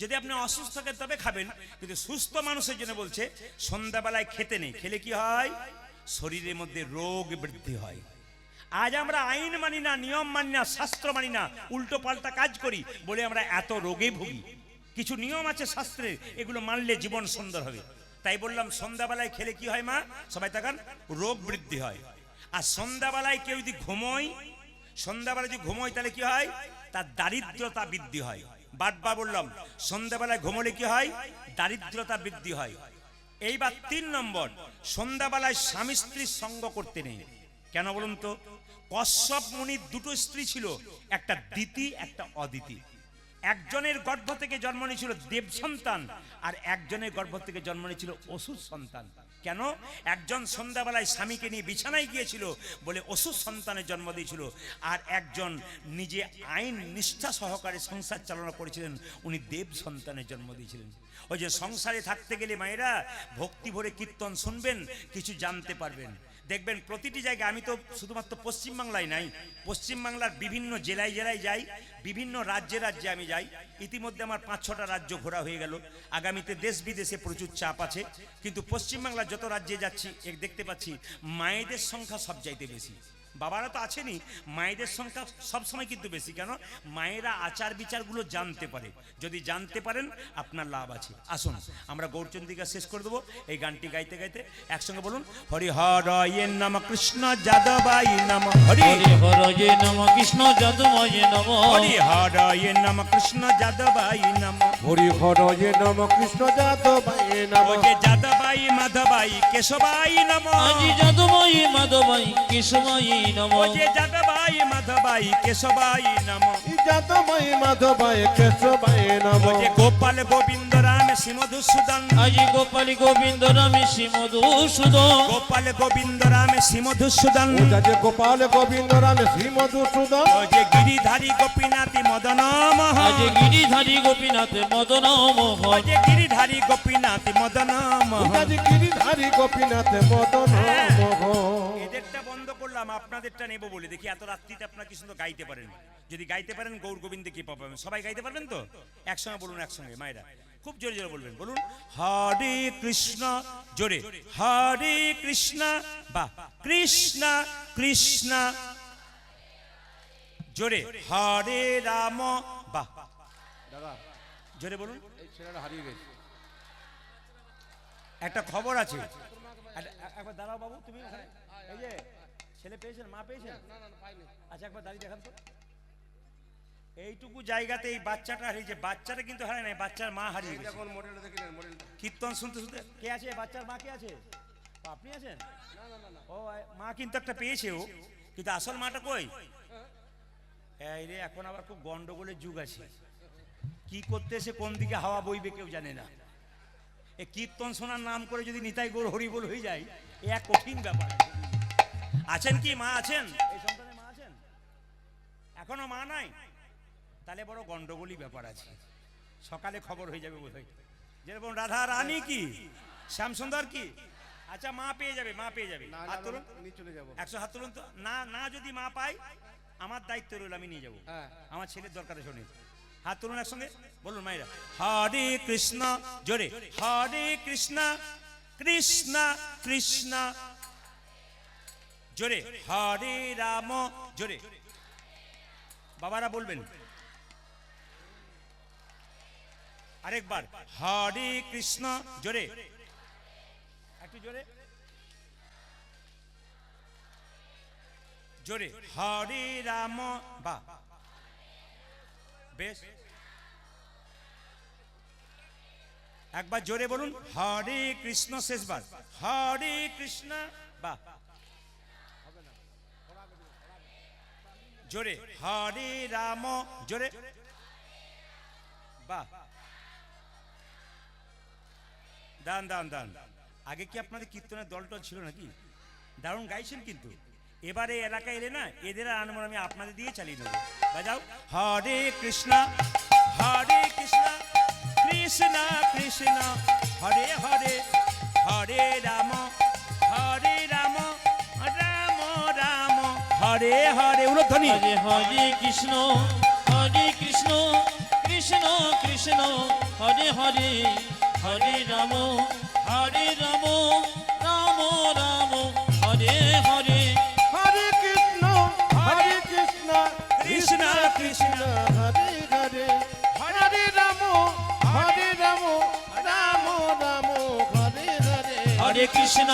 যদি আপনি অসুস্থ থাকেন তবে খাবেন, কিন্তু সুস্থ মানুষের জন্য বলছে সন্ধ্যাবেলায় খেতে নেই। খেলে কি হয়? শরীরের মধ্যে রোগ বৃদ্ধি হয়। আজ আমরা আইন মানি না, নিয়ম মানি না, শাস্ত্র মানি না, উল্টো পাল্টা কাজ করি বলে আমরা এত রোগে ভুগি। কিছু নিয়ম আছে শাস্ত্রের, এগুলো মানলে জীবন সুন্দর হবে। তাই বললাম সন্ধ্যাবেলায় খেলে কি হয় মা? সবাই তাকান, রোগ বৃদ্ধি হয়। আর সন্ধ্যাবেলায় কেউ যদি ঘুমোয়, সন্ধ্যাবেলায় যদি ঘুমোয় তাহলে কি হয়? তার দারিদ্রতা বৃদ্ধি হয়। বারবার বললাম সন্ধ্যাবেলায় ঘুমোলে কি হয়? দারিদ্রতা বৃদ্ধি হয়। এইবার 3 নম্বর, সন্ধ্যাবেলায় স্বামী স্ত্রীর সঙ্গ করতে নেই। কেন বলুন তো? কশ্যপ মুনির 2টো স্ত্রী ছিল, একটা দিতি একটা অদিতি। একজনের গর্ভ থেকে জন্ম নিয়েছিল দেব সন্তান, আর একজনের গর্ভ থেকে জন্ম নিয়েছিল অসুর সন্তান। কেন? একজন সন্ধ্যাবেলায় স্বামীকে নিয়ে বিছানায় গিয়েছিল বলে অসুর সন্তানের জন্ম দিয়েছিল, আর একজন নিজে আইন নিষ্ঠা সহকারে সংসার চালনা করেছিলেন, উনি দেব সন্তানের জন্ম দিয়েছিলেন। ওই যে সংসারে থাকতে গেলে মায়েরা ভক্তি ভরে কীর্তন শুনবেন, কিছু জানতে পারবেন। দেখবেন প্রতিটি জায়গায়, আমি তো শুধুমাত্র পশ্চিমবাংলায় নাই, পশ্চিমবাংলার বিভিন্ন জেলায় জেলায় যাই, বিভিন্ন রাজ্যে রাজ্যে আমি যাই। ইতিমধ্যে আমার 5-6টা রাজ্য ঘোরা হয়ে গেল। আগামীতে দেশ বিদেশে প্রচুর চাপ আছে, কিন্তু পশ্চিমবাংলার যত রাজ্যে যাচ্ছি দেখতে পাচ্ছি মায়েদের সংখ্যা সব চাইতে বেশি। বাবারা তো আছেনই, মায়েদের সংখ্যা সবসময় কিন্তু বেশি। কেন? মায়েরা আচার বিচারগুলো জানতে পারে। যদি জানতে পারেন আপনার লাভ আছে। আসুন আমরা গৌরচন্দ্রিকা শেষ করে দেবো এই গানটি গাইতে গাইতে। একসঙ্গে বলুন, হরি হরয়ে নম কৃষ্ণ যাদবাই নম, হরি হরয়ে নম কৃষ্ণ যাদবায় নম, হরি হরয়ে নম কৃষ্ণ যাদবাই নম, হরি হরয়ে নম কৃষ্ণ যাদবায় নম, ও যে যাদবাই মাধবাই কেশবাই নম, আজি যাদবায় মাধবাই কেশবায় নম, ও যে যাদবাই মাধবাই কেশবাই নম, যাদবায় মাধবায় কেশবায় নম, ও যে গোপাল গোবিন্দ রাম শ্রী মধুসূদন, আজি গোপাল গোবিন্দ রামে শ্রী মধুসূদন, গোপাল গোবিন্দ রাম শ্রী মধুসূদন, ও যে গোপাল গোবিন্দ রাম শ্রী মধুসূদন, ও যে গিরিধারী গোপীনাথী মদন মোহন, আজি গিরিধারী গোপীনাথ মদন ও মোহন, যে গিরিধারী গোপীনাথী মদন মোহন। গিরিধারী গোপীনাথ মদন মোহন। এদেরটা বন্ধ করলাম, আপনাদেরটা নেব বলে। দেখি এত রাত্রিতে আপনারা কি সুন্দর গাইতে পারেন। যদি গাইতে পারেন গৌর গোবিন্দে কি পাবেন? সবাই গাইতে পারবেন তো? একসঙ্গে বলুন, একসঙ্গে মায়েরা খুব জোরে জোরে বলবেন। বলুন, হরে কৃষ্ণ, জোরে, হরে কৃষ্ণ, বা কৃষ্ণ কৃষ্ণ, জোরে, হরে রাম, বা দাদা জোরে বলুন। এই ছেলেটা হারিয়ে গেছে। একটা খবর আছে, একবার দাঁড়াও বাবু, তুমি ওখানে। এই যে ছেলে পেয়েছেন, মা পেয়েছেন? আচ্ছা একবার দাঁড়িয়ে দেখান তো। এইটুকু জায়গাতে এই বাচ্চাটা হারিয়েছে। বাচ্চাটা কিন্তু হারায় নাই, বাচ্চার মা হারিয়ে গেছে। এখন মডেলটা দেখিলেন, মডেলটা কীর্তন শুনতে শুনতে কে আছে? বাচ্চার মা কে আছে? ও, আপনি আছেন? ও মা কিন্তু একটা পেয়েছে ও, কিন্তু আসল মাটা কই? এই রে, এখন আবার খুব গন্ডগোলের যুগ আছে। কি করতে এসে কোন দিকে হাওয়া বইবে কেউ জানে না। এই কীর্তন শোনার নাম করে যদি নিতাই গৌর হরিবোল হয়ে যায়, এ এক কঠিন ব্যাপার। আছেন কি মা? আছেন? এই সন্তানের মা আছেন? এখনো মা নাই? তাহলে বড় গন্ডগোলই ব্যাপার আছে। সকালে খবর হয়ে যাবে বোধহয়। যেরকম রাধা রানী কি, শ্যামসুন্দর কি, আচ্ছা মা পেয়ে যাবে, মা পেয়ে যাবে। হাত তুলুন, নিয়ে চলে যাবো। 100 হাত তুলুন তো। না না, যদি মা পাই আমার দায়িত্ব রইল, আমি নিয়ে যাবো। হ্যাঁ। আমার ছেলের দরকার শোনে। হাত তুলুন একসঙ্গে, বলুন মায়েরা, হরে কৃষ্ণ, জোরে, হরে কৃষ্ণ কৃষ্ণ কৃষ্ণ, জোরে, হরে রাম, জোরে। বাবারা বলবেন আরেকবার, হরে কৃষ্ণ, জোরে, একটু জোরে, জোরে, হরে রাম, বা বেশ, একবার জোরে বলুন, হরে কৃষ্ণ, শেষবার, হরে কৃষ্ণ, বা জোরে, হরে রাম, জোরে, বাহ, দান দান দান। আগে কি আপনাদের কীর্তনের দলটল ছিল নাকি? দারুণ গাইছেন কিন্তু। এবারে এলাকায় এলে না, এদের আর আনমন আমি আপনাদের দিয়ে চালিয়ে নেব। বাজাও, হরে কৃষ্ণ, হরে কৃষ্ণ, কৃষ্ণ কৃষ্ণ, হরে হরে, হরে রাম, হরে রাম, রাম রাম, হরে হরে। উলধ্বনি, হরে হরে কৃষ্ণ কৃষ্ণ কৃষ্ণ কৃষ্ণ হরে হরে হরে রাম রাম রাম হরে হরে হরে কৃষ্ণ কৃষ্ণ কৃষ্ণ হরে হরে হরে রাম রাম রাম হরে হরে হরে কৃষ্ণ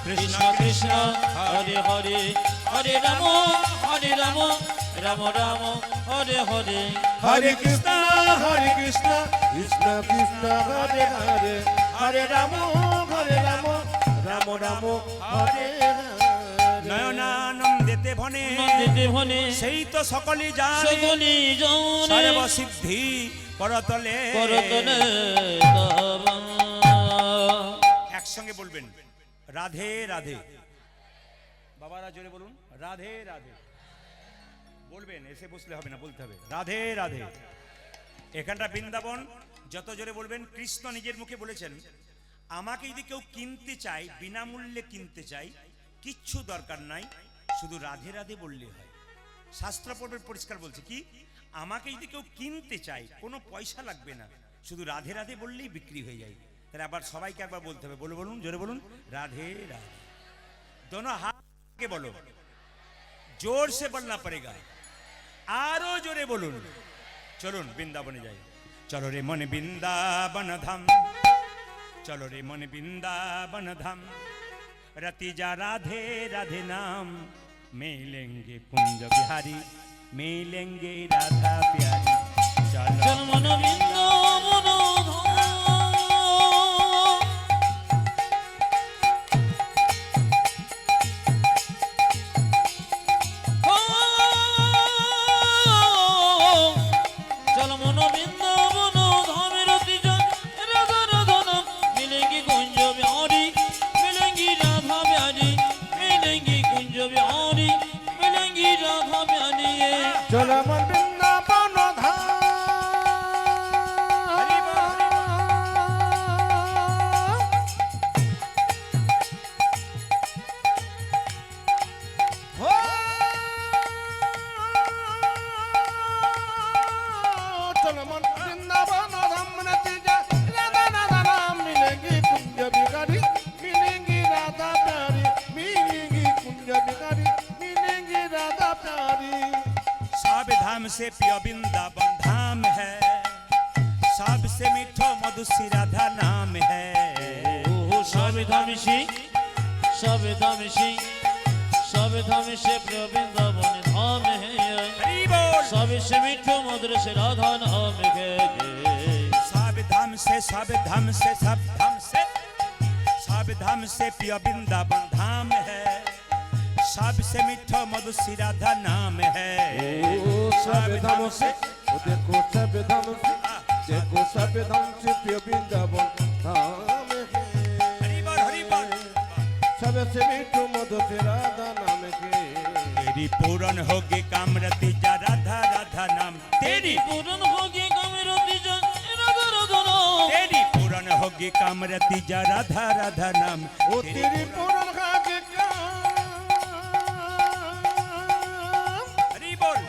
কৃষ্ণ কৃষ্ণ হরে হরে হরে রাম রাম রাম হরে হরে হরে কৃষ্ণ কৃষ্ণ কৃষ্ণ হরে হরে হরে রাম রাম রাম হরে হরে নয়নানন্দেতে ভনে নন্দিতে ভনে সেই তো সকলই জানে সকলি জনে সর্বসিদ্ধি করতলে করতলে তবা। একসঙ্গে বলবেন রাধে রাধে। বাবারা জোরে বলুন রাধে রাধে। বলবেন, এসে বসলে হবে না, বলতে হবে রাধে রাধে। এখানটা বৃন্দাবন, যত জোরে বলবেন। কৃষ্ণ নিজের মুখে বলেছেন, আমাকে যদি কেউ কিনতে চায়, বিনামূল্যে কিনতে চাই, কিচ্ছু দরকার নাই, শুধু রাধে রাধে বললে হয়। শাস্ত্র পর্বের পরিষ্কার বলছে কি, আমাকে যদি কেউ কিনতে চায়, কোনো পয়সা লাগবে না, শুধু রাধে রাধে বললেই বিক্রি হয়ে যায়। তাহলে আবার সবাইকে একবার বলতে হবে, বলুন জোরে বলুন রাধে রাধে। दोनों हाथ के बोलो, जोर से बोलना पड़ेगा, आरो जोरे बोलून। चलुन बृंदावने जाए। चलो रे मन बृंदावन धाम, चलो रे मन बृंदावन धाम, रति जा राधे राधे नाम, मिलेंगे कुंज बिहारी, मिलेंगे राधा प्यारी। चलो चल मन बृंदावन धाम, चल मन बृंदावन धाम, रति जा राधा राधा नाम, मिलेंगे कुंज बिहारी, मिलेंगी राधा प्यारी, मिलेंगी कुंज बिहारी, मिलेंगी राधा प्यारी। चलो मन बृंदावन धाम, चलो मन बृंदावन धाम, नतीजा राधा राधा नाम, मिलेंगी कुंज बिहारी, मिलेंगी राधा प्यारी, मिलेंगी कुंज बिहारी, मिलेंगी राधा प्यारी। सब धाम से प्रिय वृंदावन धाम है, सबसे मीठो मधुसी राधा नाम है। सब धामिशी प्रिय वृंदावन धाम है, हरि बोल। सबसे मीठो मधुर से राधा नाम है। सब धाम से सब धाम से सब धाम से सब धाम से प्रिय वृंदावन धाम है, सबसे मीठो मधुसी राधा नाम है। सब धाम से देखो, सब धाम से देखो, सब धाम से प्रिय वृंदावन धाम है, हरि बोल हरि बोल। सबसे मीठो मधु से राधा नाम के। तेरी पूरन होगी कामरति जा राधा राधा नाम, तेरी पूरन होगी कामरति जा राधा राधा नाम, तेरी पूरन होगी कामरति जा राधा राधा नाम। ओ तेरी पूरन खाके हरि बोल।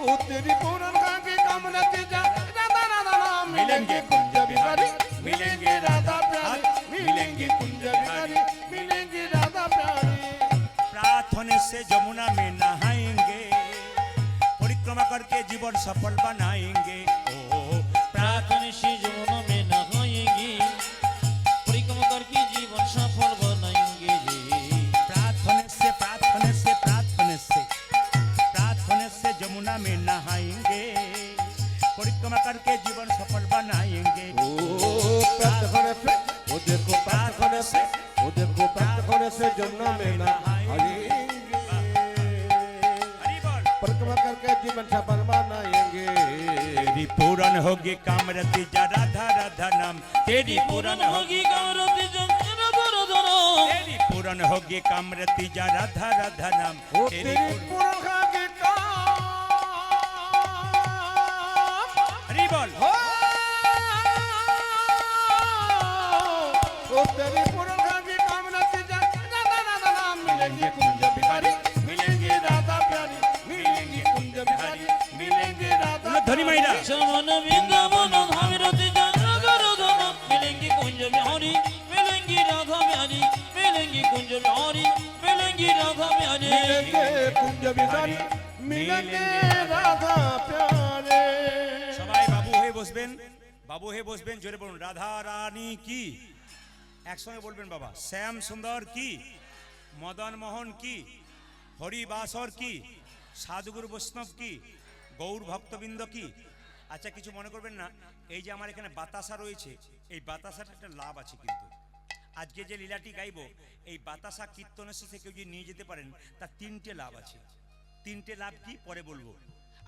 ओ तेरी पूरन खाके कामरति जा राधा राधा नाम, मिलेंगे कुंज बिहारी, मिलेंगे राधा प्यारी, मिलेंगे कुंज बिहारी, मिलेंगे राधा प्यारी। प्रार्थना से जमुना में नहाएंगे, परिक्रमा करके जीवन सफल बनाएंगे। ओ प्रार्थना से जमुना में नहाएंगी, परिक्रमा करके जीवन सफल बनाएंगे। प्रार्थना से जमुना में नहाएंगे, परिक्रमा करके जीवन सफल बनाएंगे। ओ प्रार्थना से, ओ देखो प्रार्थना से, ओ देखो प्रार्थना से जमुना में नहाएंगे, हरि बोल। परिक्रमा करके जीवन सफल बनाएंगे। तेरी पूरन होगी कामरति जा राधा राधा नाम, तेरी पूरन पूरन होगी, होगी कामरति जा राधा राधा नाम, तेरी पूरन होगी कामरति जा राधा राधा नाम। ओ तेरी पूरन खाके हरि बोल। ओ तेरी पूरन खाके कामरति जा राधा राधा नाम, मिलेंगी कुंज बिहारी मिलेंगी राधा प्यारी मिलेंगी कुंज बिहारी मिलेंगी राधा ধনী মাইরা चमन वृंदावन धाम रति जन रघुरधन मिलेंगी कुंज बिहारी मिलेंगी राधा प्यारी मिलेंगी कुंज बिहारी मिलेंगी राधा प्यारी मिलेंगे कुंज बिहारी मिलेंगे राधा प्यारे সবাই বাবু হয়ে বসবেন, বাবু হয়ে বসবেন, জোরে বলুন রাধা রানী কি, একসঙ্গে বলবেন বাবা। শ্যাম সুন্দর কি, মদন মোহন কি, হরিবাসর কি, সাধুগুরু বৈষ্ণব কি, গৌর ভক্তবৃন্দ কি। আচ্ছা কিছু মনে করবেন না, এই যে আমার এখানে বাতাসা রয়েছে, এই বাতাসার একটা লাভ আছে কিন্তু। আজকে যে লীলাটি গাইব, এই বাতাসা কীর্তনের শেষে কেউ যদি নিয়ে যেতে পারেন, তার তিনটে লাভ আছে। তিনটে লাভ কি পরে বলবো।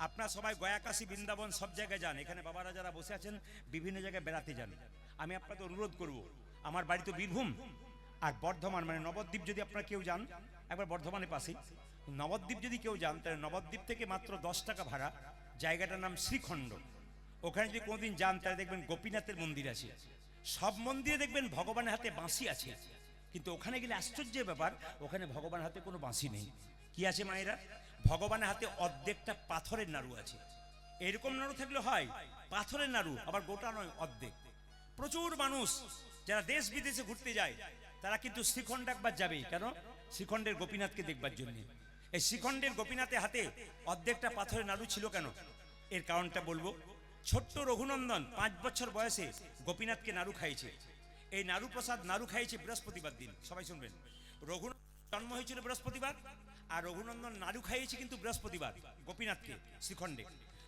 আপনারা সবাই গয়াকাশী বৃন্দাবন সব জায়গায় যান, এখানে বাবারা যারা বসে আছেন বিভিন্ন জায়গায় বেড়াতে যান। আমি আপনাদের অনুরোধ করব, আমার বাড়ি তো বীরভূম আর বর্ধমান, মানে নবদ্বীপ যদি আপনারা কেউ যান, একবার বর্ধমানের পাশেই নবদ্বীপ যদি কেউ যান, তাহলে নবদ্বীপ থেকে মাত্র 10 টাকা ভাড়া, জায়গাটার নাম শ্রীখণ্ড। ওখানে যদি কোনোদিন যান তাহলে দেখবেন গোপীনাথের মন্দির আছে। সব মন্দিরে দেখবেন ভগবানের হাতে বাঁশি আছে, কিন্তু ওখানে গেলে আশ্চর্যের ব্যাপার, ওখানে ভগবানের হাতে কোনো বাঁশি নেই। কি আছে মায়েরা? ভগবানের হাতে অর্ধেকটা পাথরের নাড়ু আছে। এরকম নাড়ু থাকলে হয়, পাথরের নাড়ু, আবার গোটা নয়, অর্ধেক। প্রচুর মানুষ যারা দেশ বিদেশে ঘুরতে যায়, তারা কিন্তু শ্রীখণ্ড একবার যাবেই। কেন? শ্রীখণ্ডের গোপীনাথকে দেখবার জন্য। এই শ্রীখণ্ডের গোপীনাথের হাতে অর্ধেকটা পাথরের নাড়ু ছিল কেন? এর কারণটা বলবো। ছোট্ট রঘুনন্দন 5 বছর বয়সে গোপীনাথকে নাড়ু খাইয়েছে। এই নাড়ু প্রসাদ নাড়ু খাইয়েছে বৃহস্পতিবার দিন। সবাই শুনবেন, রঘুনন্দন জন্ম হয়েছিল বৃহস্পতিবার, আর রঘুনন্দন নাড়ু খাইয়েছে কিন্তু বৃহস্পতিবার গোপীনাথকে শ্রীখণ্ডে।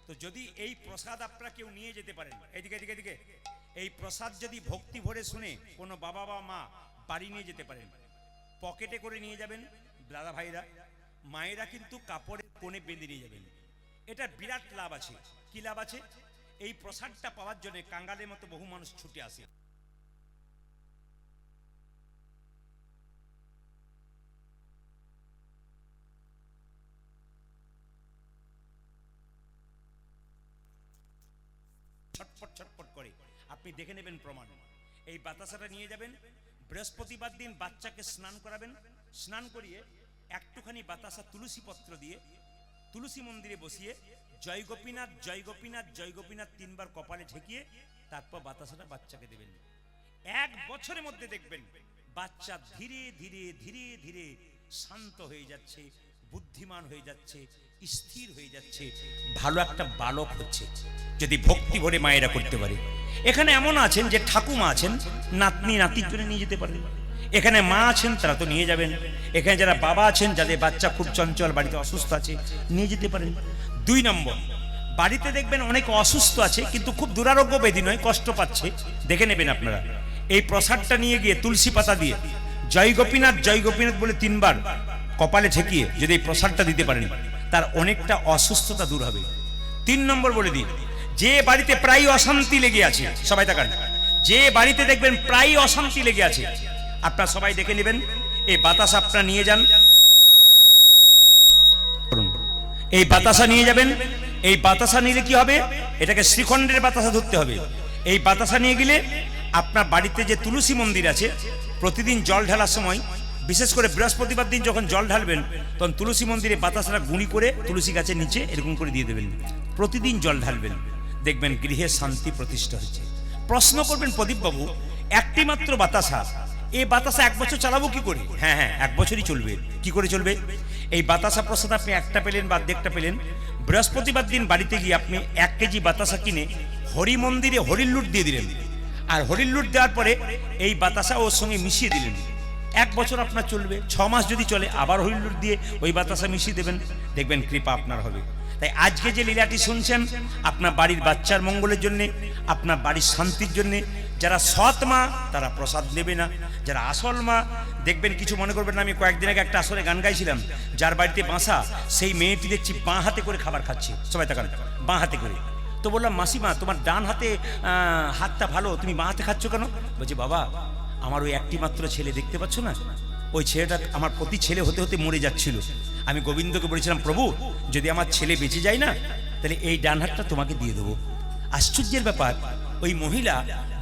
তো যদি এই প্রসাদ আপনারা কেউ নিয়ে যেতে পারেন, এদিকে এদিকে এদিকে, এই প্রসাদ যদি ভক্তি ভরে শুনে কোনো বাবা বা মা বাড়ি নিয়ে যেতে পারেন, পকেটে করে নিয়ে যাবেন দাদা ভাইরা, মায়েরা কিন্তু কাপড়ে কোণে বেঁধে নিয়ে যাবেন। এটা বিরাট লাভ আছে। কি লাভ আছে? এই প্রসাদটা পাওয়ার জন্য কাঙ্গালের মতো বহু মানুষ ছুটে আসে। ছটপট ছটপট করে, আপনি দেখে নেবেন প্রমাণ। এই বাতাসাটা নিয়ে যাবেন, বৃহস্পতিবার দিন বাচ্চাকে স্নান করাবেন, স্নান করিয়ে একটুখানি বাতাসা তুলসী পত্র দিয়ে তুলসী মন্দিরে বসিয়ে জয় গোপীনাথ জয় গোপীনাথ জয় গোপীনাথ 3 বার কপালে ঠেকিয়ে তারপর বাতাসাটা বাচ্চাকে দেবেন। 1 বছরের মধ্যে দেখবেন বাচ্চা ধীরে ধীরে ধীরে ধীরে শান্ত হয়ে যাচ্ছে, বুদ্ধিমান হয়ে যাচ্ছে, স্থির হয়ে যাচ্ছে, ভালো একটা বালক হচ্ছে, যদি ভক্তি ভরে মায়েরা করতে পারে। এখানে এমন আছেন যে ঠাকুমা আছেন, নাতনি নাতির জন্য নিয়ে যেতে পারেন। এখানে মা আছেন, তারা তো নিয়ে যাবেন। এখানে যারা বাবা আছেন, যাদের বাচ্চা খুব চঞ্চল, বাড়িতে অসুস্থ আছে, নিয়ে যেতে পারেন। 2 নম্বর, বাড়িতে দেখবেন অনেক অসুস্থ আছে কিন্তু খুব দুরারোগ্য ব্যাধি নয়, কষ্ট পাচ্ছে, দেখে নেবেন আপনারা। এই প্রসাদটা নিয়ে গিয়ে তুলসী পাতা দিয়ে জয় গোপীনাথ বলে 3 বার কপালে ঠেকিয়ে যদি এই প্রসাদটা দিতে পারেন, তার অনেকটা অসুস্থতা দূর হবে। 3 নম্বর বলে দিন, যে বাড়িতে প্রায় অশান্তি লেগে আছে, সবাই তাকান, যে বাড়িতে দেখবেন প্রায় অশান্তি লেগে আছে, আপনারা সবাই দেখে নেবেন, এই বাতাসা আপনারা নিয়ে যান। এই বাতাসা নিয়ে যাবেন। এই বাতাসা নিলে কি হবে? এটাকে শ্রীখণ্ডের বাতাসা ধরতে হবে। এই বাতাসা নিয়ে গেলে আপনার বাড়িতে যে তুলসী মন্দির আছে, প্রতিদিন জল ঢালার সময়, বিশেষ করে বৃহস্পতিবার দিন যখন জল ঢালবেন, তখন তুলসী মন্দিরে বাতাসাটা গুঁড়ি করে তুলসী গাছের নিচে এরকম করে দিয়ে দেবেন। প্রতিদিন জল ঢালবেন, দেখবেন গৃহে শান্তি প্রতিষ্ঠা হচ্ছে। প্রশ্ন করবেন, প্রদীপবাবু একটি মাত্র বাতাসা, এই বাতাসা 1 বছর চালাবো কি করে? হ্যাঁ, 1 বছরই চলবে। কি করে চলবে? এই বাতাসা প্রসাদ আপনি একটা পেলেন বা 1.5টা পেলেন, বৃহস্পতিবার দিন বাড়িতে গিয়ে আপনি 1 কেজি বাতাসা কিনে হরি মন্দিরে হরির লুট দিয়ে দিলেন, আর হরির লুট দেওয়ার পরে এই বাতাসা ওর সঙ্গে মিশিয়ে দিলেন। 1 বছর আপনার চলবে। 6 মাস যদি চলে, আবার হরির লুট দিয়ে ওই বাতাসা মিশিয়ে দেবেন, দেখবেন কৃপা আপনার হবে। তাই আজকে যে লীলাটি শুনছেন, আপনার বাড়ির বাচ্চার মঙ্গলের জন্য, আপনার বাড়ির শান্তির জন্য। যারা সৎ মা তারা প্রসাদ নেবে না, যারা আসল মা দেখবেন, কিছু মনে করবেন না, আমি কয়েকদিন আগে একটা আসলে গান গাইছিলাম, যার বাড়িতে বাসা, সেই মেয়েটি দেখছি বাঁ হাতে করে খাবার খাচ্ছে। সবাই তাকান, বাঁ হাতে করে। তো বললাম, মাসিমা তোমার ডান হাতে হাতটা ভালো, তুমি বাঁ হাতে খাচ্ছ কেন? বলছে, বাবা আমার ওই একটি মাত্র ছেলে, দেখতে পাচ্ছ না, ওই ছেলেটা আমার প্রতি ছেলে হতে হতে মরে যাচ্ছিল। আমি গোবিন্দকে বলেছিলাম, প্রভু যদি আমার ছেলে বেঁচে যায় না, তাহলে এই ডান হাতটা তোমাকে দিয়ে দেবো। আশ্চর্যের ব্যাপার, ওই মহিলা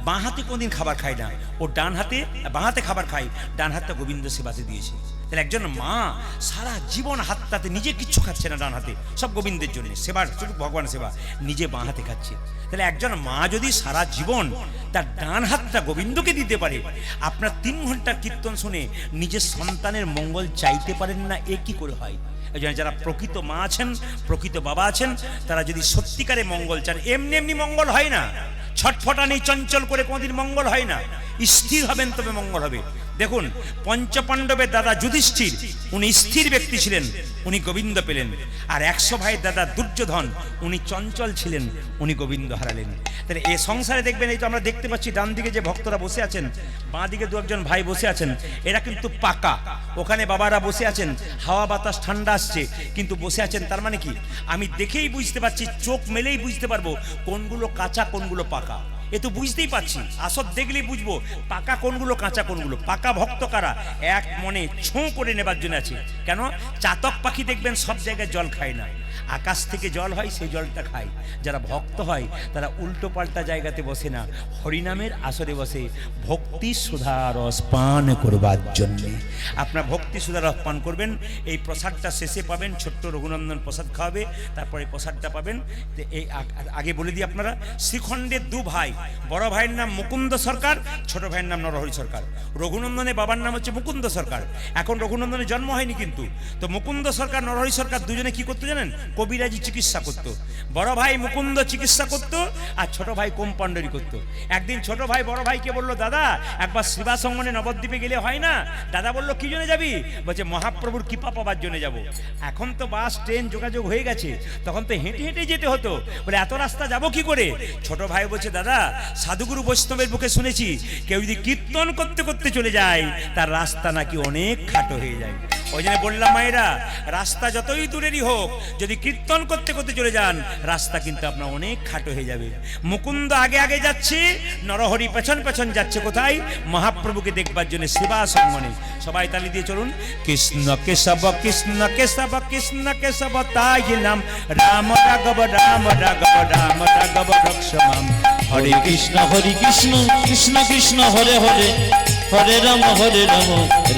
বাঁ হাতে কোনদিন খাবার খায় না, ও বাঁ হাতে খাবার খায়, ডান হাতটা গোবিন্দ সেবাতে দিয়েছে। তাহলে একজন মা সারা জীবন হাতটাতে নিজে কিচ্ছু খাচ্ছে না, ডান হাতে সব গোবিন্দের জন্য সেবার, শুধু ভগবান সেবা, নিজে বাঁ হাতে খাচ্ছে। তাহলে একজন মা যদি সারা জীবন তার ডান হাতটা গোবিন্দকে দিতে পারে, আপনার 3 ঘন্টা কীর্তন শুনে নিজের সন্তানের মঙ্গল চাইতে পারেন না, এ কি করে হয়? এই জন্য যারা প্রকৃত মা আছেন, প্রকৃত বাবা আছেন, তারা যদি সত্যিকারে মঙ্গল চান, এমনি এমনি মঙ্গল হয় না, ছটফটানি চঞ্চল করে কোনোদিন মঙ্গল হয় না, স্থির হবেন তবে মঙ্গল হবে। দেখুন পঞ্চপাণ্ডবের দাদা যুধিষ্ঠির, উনি স্থির ব্যক্তি ছিলেন, উনি গোবিন্দ পেলেন। আর 100 ভাইয়ের দাদা দুর্যোধন, উনি চঞ্চল ছিলেন, উনি গোবিন্দ হারালেন। তাহলে এ সংসারে দেখবেন, এই তো আমরা দেখতে পাচ্ছি ডান দিকে যে ভক্তরা বসে আছেন, বাঁ দিকে 2-1 ভাই বসে আছেন, এরা কিন্তু পাকা। ওখানে বাবারা বসে আছেন, হাওয়া বাতাস ঠান্ডা আসছে, কিন্তু বসে আছেন। তার মানে কি, আমি দেখেই বুঝতে পারছি, চোখ মেলেই বুঝতে পারবো কোনগুলো কাঁচা কোনগুলো পাকা। এ তো বুঝতেই পাচ্ছি, আসর দেখলেই বুঝবো পাকা কোনগুলো কাঁচা কোনগুলো। পাকা ভক্ত কারা? এক মনে ছোঁ করে নেবার জন্য আছে। কেন? চাতক পাখি দেখবেন সব জায়গায় জল খায় না, আকাশ থেকে জল হয়, সেই জলটা খায়। যারা ভক্ত হয় তারা উল্টো পাল্টা জায়গাতে বসে না, হরিনামের আসরে বসে ভক্তি সুধা রস পান করবার জন্যে। আপনার ভক্তি সুধা রস পান করবেন, এই প্রসাদটা শেষে পাবেন, ছোট্ট রঘুনন্দন প্রসাদ খাওয়াবে, তারপরে প্রসাদটা পাবেন। তো এই আগে বলে দিই, আপনারা শ্রীখণ্ডের 2 ভাই, বড় ভাইয়ের নাম মুকুন্দ সরকার, ছোট ভাইয়ের নাম নরহরি সরকার। রঘুনন্দনের বাবার নাম হচ্ছে মুকুন্দ সরকার। এখন রঘুনন্দনের জন্ম হয়নি কিন্তু। তো মুকুন্দ সরকার, নরহরি সরকার দুজনে কি করতে জানেন? কবিরাজি চিকিৎসা করত। বড় ভাই মুকুন্দ চিকিৎসা করত, আর ছোট ভাই কম্পাউন্ডারি করত। একদিন ছোট ভাই বড় ভাইকে বলল, দাদা একবার শিবাসঙ্গনে নবদ্বীপে গেলে হয় না? দাদা বলল, কি জন্য যাবি? বলছে, মহাপ্রভুর কৃপা পাবার জন্য যাব। এখন তো বাস ট্রেন যোগাযোগ হয়ে গেছে, তখন তো হেঁটে হেঁটে যেতে হতো। বলে, এত রাস্তা যাব কি করে? ছোট ভাই বলছে, দাদা সাধুগুরু বৈষ্ণবের মুখে শুনেছি, কেউ যদি কীর্তন করতে করতে চলে যায়, তার রাস্তা নাকি অনেক খাটো হয়ে যায়। ওই জন্য বললাম, মায়েরা, রাস্তা যতই দূরেরই হোক, যদি কীর্তন করতে করতে চলে যান, রাস্তা কিন্তু আপনার অনেক খাটো হয়ে যাবে। মুকুন্দ আগে আগে যাচ্ছে, নরহরি পেছন পেছন যাচ্ছে। কোথায়? মহাপ্রভুকে দেখবার জন্য শিবাসঙ্গনে। সবাই তালি দিয়ে চলুন। কৃষ্ণ কেশব কৃষ্ণ কেশব কৃষ্ণ কেশব তাই নাম, রাম রাঘব রাম রাঘব রাম রাঘব রক্ষমাম। হরে কৃষ্ণ কৃষ্ণ কৃষ্ণ হরে হরে, হরে রাম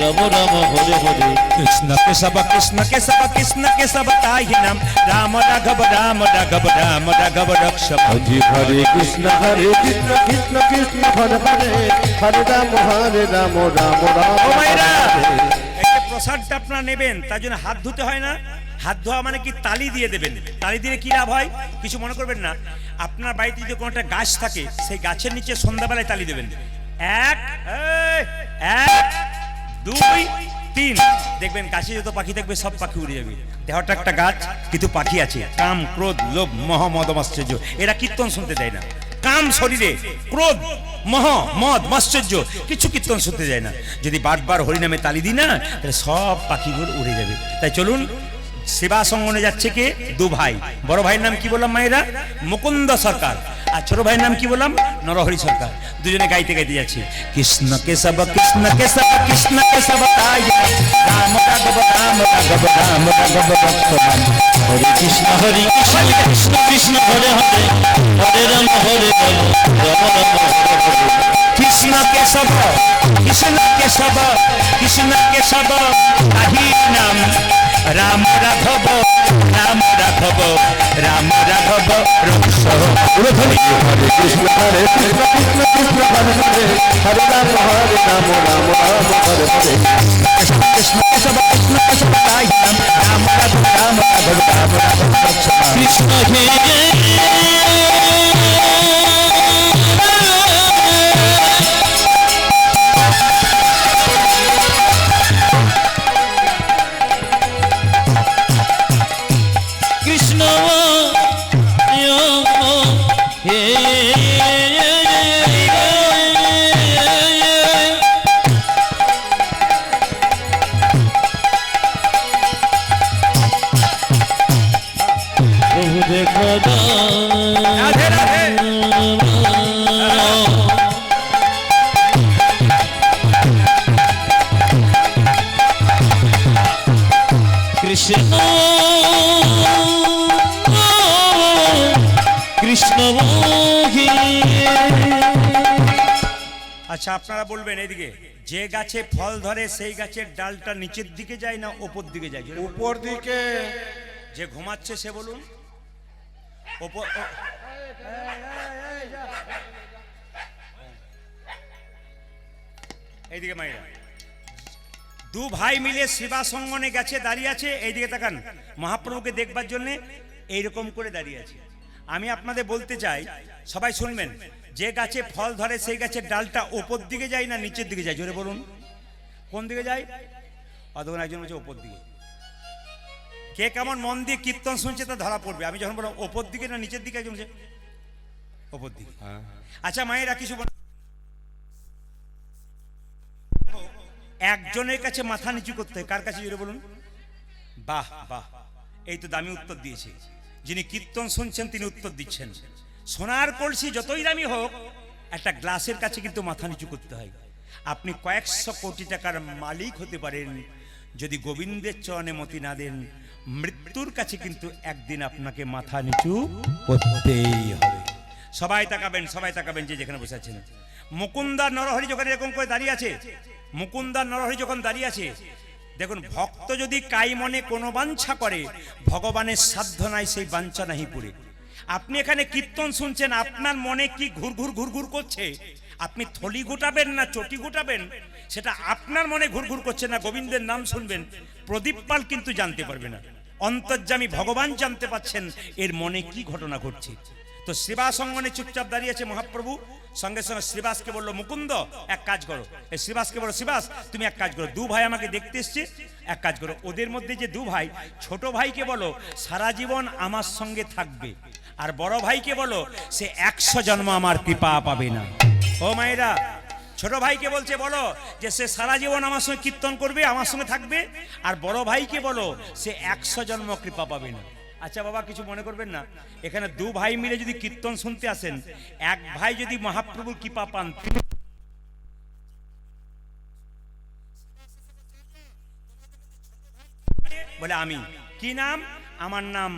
রাম রাম হরে হরে। কৃষ্ণ কেশব কৃষ্ণ কেশব কৃষ্ণ কেশব তাই নাম, রাম রাঘব রাম রাঘব রাম রাঘব রক্ষমাম। হরে কৃষ্ণ কৃষ্ণ কৃষ্ণ হরে হরে, হরে রাম রাম রাম ও মায়েরা, হরে। এই যে প্রসাদটা আপনারা নেবেন, তার জন্য হাত ধুতে হয় না। হাত ধোয়া মানে কি? তালি দিয়ে দেবেন। তালি দিলে কি লাভ হয়? কিছু মনে করবেন না। আপনার বাড়িতে যদি কোনো একটা গাছ থাকে, সেই গাছের নিচে সন্ধ্যাবেলায় তালি দেবেন। 1 2 3, দেখবেন গাছে যত পাখি থাকবে সব পাখি উড়ে যাবে। দেহটা একটা গাছ, কিন্তু পাখি আছে। কাম ক্রোধ লোভ মোহ মদ মাশ্চর্য, এরা কীর্তন শুনতে দেয় না। কাম শরীরে, ক্রোধ মোহ মদ মাশ্চর্য, কিছু কীর্তন শুনতে যায় না। যদি বারবার হরিনামে তালি দিই না, তাহলে সব পাখিগুলো উড়ে যাবে। তাই চলুন, শিবাসঙ্গনে যাচ্ছে কে? 2 ভাই। বড় ভাইয়ের নাম কি বললাম মায়েরা? মুকুন্দ সরকার। আর ছোট ভাইয়ের নাম কি বললাম? নরহরি সরকার। দুজনে গাইতে গাইতে যাচ্ছে, কৃষ্ণ কেশব কৃষ্ণ কেশব কৃষ্ণ কেশব তাই রাম রাঘব রাম রাঘব রাম রাঘব রক্ষমাম। হরে কৃষ্ণ কৃষ্ণ কৃষ্ণ হরে হরে, হরে রাম রাম রাম হরে হরে। কৃষ্ণ কেশব কৃষ্ণ কেশব কৃষ্ণ কেশব তাহি নাম, রাম রাঘব রাম রাঘব রাম রাঘব রক্ষমাম। হরে কৃষ্ণ কৃষ্ণ কৃষ্ণ হরে হরে, হরে রাম রাম রাম হরে হরে। কৃষ্ণ কেশব কৃষ্ণ কেশব তাই নাম, রাম রাঘব রাম রাঘব রাম রাঘব রক্ষমাম। কৃষ্ণ হে কৃষ্ণ রাধে রাধে। কৃষ্ণ কৃষ্ণ আচ্ছা, আপনারা বলবেন এইদিকে, যে গাছে ফল ধরে সেই গাছের ডালটা নিচের দিকে যায় না ওপর দিকে যায়? জোরে বলুন। উপর দিকে। যে ঘুমাচ্ছে সে বলুন। ওপর এইদিকে মাইরা দু ভাই মিলে সেবাসঙ্গনে গেছে, দাঁড়িয়ে আছে। এইদিকে তাকান, মহাপ্রভুকে দেখবার জন্য এইরকম করে দাঁড়িয়ে আছে। আমি আপনাদের বলতে চাই, সবাই শুনবেন, যে গাছে ফল ধরে সেই গাছের ডালটা ওপর দিকে যায় না নিচের দিকে যায়? জোরে বলুন, কোন দিকে যায়? অতক্ষণ একজন বলছে ওপর দিকে। কে কেমন মন দিয়ে কীর্তন শুনছে তা ধরা পড়বে। আমি যখন বললাম ওপর দিকে না নিচের দিকে, একজন বলছে ওপর দিকে। আচ্ছা মায়েরা কিছু একজনের কাছে মাথা নিচু করতে হয়, কার কাছে? জোরে বলুন। বাহ বাহ, এই তো দামি উত্তর দিয়েছে। যিনি কীর্তন শুনছেন তিনি উত্তর দিচ্ছেন। সোনার কলসি যতই দামি হোক, একটা গ্লাসের কাছে কিন্তু মাথা নিচু করতে হয়। আপনি কয়েকশো কোটি টাকার মালিক হতে পারেন, যদি গোবিন্দের চরণে মতি না দেন, মৃত্যুর কাছে কিন্তু একদিন আপনাকে মাথা নিচু করতেই হবে। সবাই তাকাবেন, সবাই তাকাবেন যে যেখানে বসে আছেন। মুকুন্দার নরহরি যখন এরকম করে দাঁড়িয়ে আছে, মুকুন্দার নরহরি যখন দাঁড়িয়ে আছে, দেখুন, ভক্ত যদি কাই মনে কোনো বাঞ্ছা করে, ভগবানের সাধ্য নাই সেই বাঞ্ছা নাহি পুরে। আপনি এখানে কীর্তন শুনছেন, আপনার মনে কি ঘুরঘুর ঘুরঘুর করছে, আপনি থলি গোটাবেন না চটি গোটাবেন, সেটা আপনার মনে ঘুরঘুর করছে না। গোবিন্দের নাম শুনবেন, প্রদীপ পাল কিন্তু জানতে পারবে না। অন্তর্যামী ভগবান জানতে পাচ্ছেন এর মনে কি ঘটনা ঘটছে। তো শ্রীবাসঙ্গনে চুপচাপ দাঁড়িয়েছে মহাপ্রভু। সঙ্গে সঙ্গে শ্রীবাসকে বললো, মুকুন্দ এক কাজ করো। এই শ্রীবাসকে বলো, শ্রীবাস তুমি এক কাজ করো, দু ভাই আমাকে দেখতে এসছে, এক কাজ করো, ওদের মধ্যে যে দু ভাই, ছোট ভাইকে বলো সারা জীবন আমার সঙ্গে থাকবে, আর বড় ভাইকে বলো সে 100 জন্ম আমার কৃপা পাবে না। ও মায়েরা, ছোট ভাইকে বলছে বলো যে সে সারা জীবন আমার সঙ্গে কীর্তন করবে, আমার সঙ্গে থাকবে, আর বড় ভাইকে বলো সে 100 জন্ম কৃপা পাবে না। আচ্ছা বাবা, কিছু মনে করবেন না, এখানে দু ভাই মিলে যদি কীর্তন শুনতে আসেন, এক ভাই যদি মহাপ্রভুর কৃপা পান, বলে আমি কি নাম? আমার নাম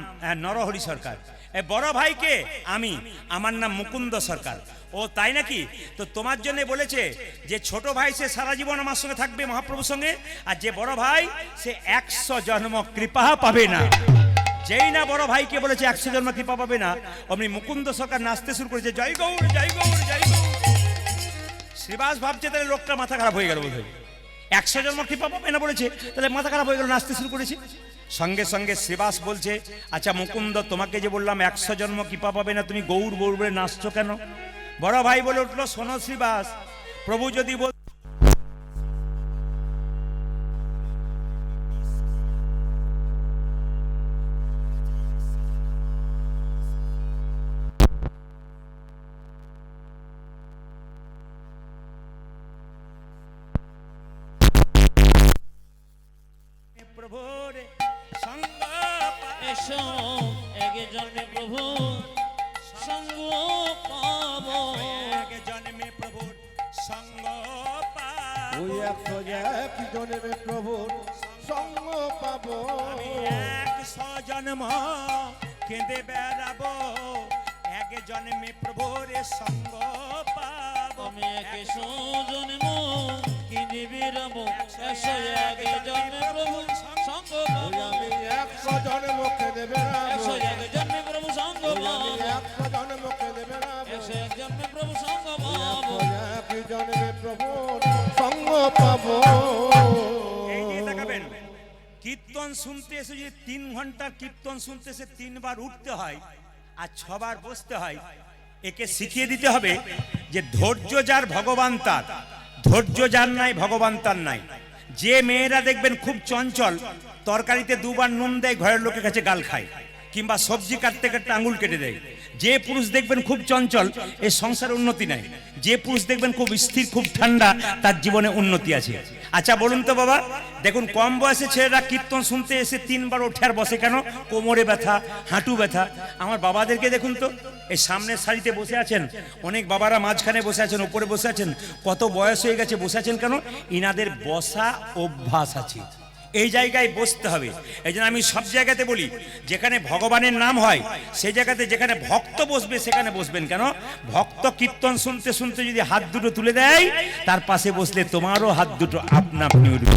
নরহরি সরকার। বড় ভাইকে আমি, আমার নাম মুকুন্দ সরকার। ও তাই নাকি? তো তোমার জন্য বলেছে যে ছোট ভাই সে সারা জীবন আমার সঙ্গে থাকবে মহাপ্রভুর সঙ্গে, আর যে বড় ভাই সে 100 জন্ম কৃপা পাবে না। যেই না বড় ভাইকে বলেছে 100 জন্ম কৃপা পাবে না, অমনি মুকুন্দ সরকার নাচতে শুরু করেছে, জয় গৌর জয় গৌর জয় গৌর। শ্রীবাস ভাবছে তাহলে লোকটা মাথা খারাপ হয়ে গেল বোধহয়, 100 জন্ম কৃপা পাবে না বলেছে, তাহলে মাথা খারাপ হয়ে গেল, নাচতে শুরু করেছে। সঙ্গে সঙ্গে শ্রীবাস বলছে, আচ্ছা মুকুন্দ, তোমাকে যে বললাম 100 জন্ম কৃপা পাবে না, তুমি গৌর গৌর বলে নাচছো কেন? বড় ভাই বলে উঠলো, শোনো শ্রীবাস, প্রভু যদি বল প্রভুর সঙ্গ এসো এক জন্মে প্রভু সঙ্গ পাব, এক জন্মে প্রভুর সঙ্গ পাবো। ওই 101 জন্মে প্রভুর সঙ্গ পাবো। আমি 100 জন্ম কেঁদে বেড়াবো, এক জন্মে প্রভুর সঙ্গ পাবো। আমি 100 জন্ম কিনে বেরাবো, 101 জন্মে প্রভু সঙ্গ পাব। আমি 100 জন্মকে দেবে না, 101 জন্মে প্রভু সঙ্গ পাব, 100 জন্মকে দেবে না, 101 জন্মে প্রভু সঙ্গ পাব। 101 জন্মে প্রভুর সঙ্গ পাবো। এই দিয়ে তাকাবেন, কীর্তন শুনতে এসে যদি 3 ঘন্টা কীর্তন শুনতে এসে 3 বার উঠতে হয় আর 6 বার বসতে হয়, একে শিখিয়ে দিতে হবে যে ধৈর্য যার ভগবান তার, ধৈর্য যার নাই ভগবান তার নাই। যে মেয়েরা দেখবেন খুব চঞ্চল, তরকারিতে 2 বার নুন দেয়, ঘরের লোকের কাছে গাল খায়, কিংবা সবজি কাটতে কাটতে আঙুল কেটে দেয়। যে পুরুষ দেখবেন খুব চঞ্চল, এর সংসারে উন্নতি নাই। যে পুরুষ দেখবেন খুব স্থির, খুব ঠান্ডা, তার জীবনে উন্নতি আছে। আচ্ছা বলুন তো বাবা, দেখুন কম বয়সে ছেলেরা কীর্তন শুনতে এসে 3 বার ওঠে আর বসে কেন? কোমরে ব্যথা, হাঁটু ব্যথা। আমার বাবাদেরকে দেখুন তো, এই সামনের সারিতে বসে আছেন, অনেক বাবারা মাঝখানে বসে আছেন, উপরে বসে আছেন, কত বয়স হয়ে গেছে বসে আছেন কেন? ইনাদের বসা অভ্যাস আছে, এই জায়গায় বসতে হবে। এই জন্য আমি সব জায়গাতে বলি, যেখানে ভগবানের নাম হয় সেই জায়গাতে যেখানে ভক্ত বসবে সেখানে বসবেন। কেন? ভক্ত কীর্তন শুনতে শুনতে যদি হাত দুটো তুলে দেয়, তার পাশে বসলে তোমারও হাত দুটো আপনা আপনি উঠবে।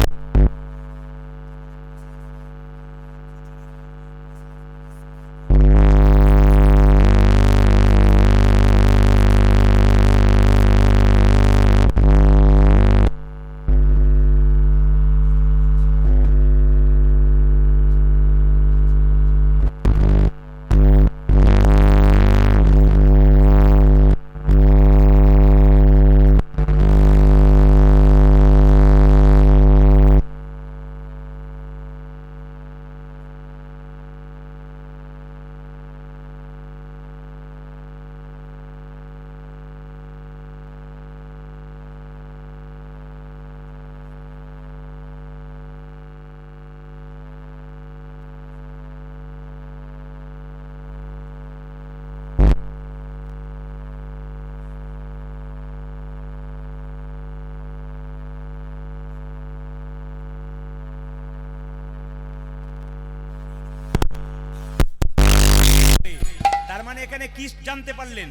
তার মানে এখানে কি জানতে পারলেন?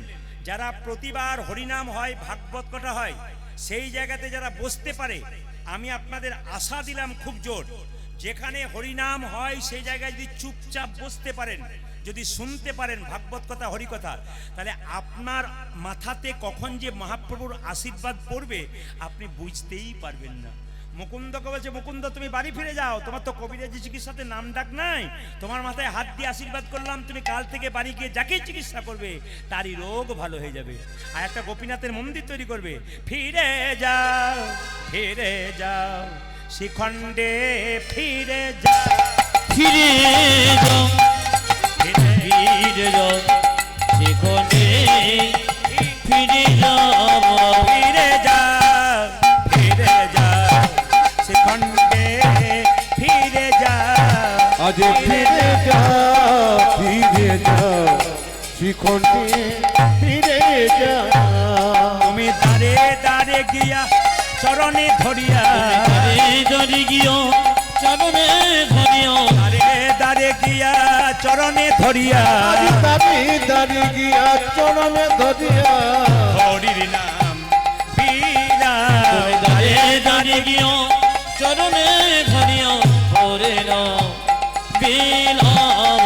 যারা প্রতিবার হরিনাম হয়, ভাগবত কথা হয়, সেই জায়গাতে যারা বসতে পারে, আমি আপনাদের আশা দিলাম খুব জোর, যেখানে হরিনাম হয় সেই জায়গায় যদি চুপচাপ বসতে পারেন, যদি শুনতে পারেন ভাগবত কথা, হরি কথা, তাহলে আপনার মাথাতে কখন যে মহাপ্রভুর আশীর্বাদ পড়বে আপনি বুঝতেই পারবেন না। মুকুন্দকে বলছে, মুকুন্দ তুমি বাড়ি ফিরে যাও, তোমার তো কবিরাজি চিকিৎসাতে নাম ডাক নাই, তোমার মাথায় হাত দিয়ে আশীর্বাদ করলাম, তুমি কাল থেকে বাড়ি গিয়ে যাকে চিকিৎসা করবে তারই রোগ ভালো হয়ে যাবে। আর একটা গোপীনাথের মন্দির তৈরি করবে। ফিরে যাও, ফিরে যাও শিখণ্ডে, ফিরে যাও, ফিরে যাও, ফিরে যাও সেখানে, ফিরে যাও, ফিরে যাও, ফিরে যাও শিখণ্ডে, ফিরে যাও, আজ ফিরে যাও, ফিরে যাও শিখণ্ডে, ফিরে যাও। তুমি দাঁড়ে দাঁড়ে গিয়া চরণে ধরিয়া, দাঁড়ে গিয়া চরণে ধরিয়া, দাঁড়ে দাঁড়ে গিয়া চরণে ধরিয়া, আজ দাঁড়িয়ে দাঁড়িয়ে গিয়া চরণে ধরিয়া, হরির নাম বিনা, দাঁড়ে দাঁড়িয়ে গিয়া চরণে ধরিয়া, হরে নাম বিলাম।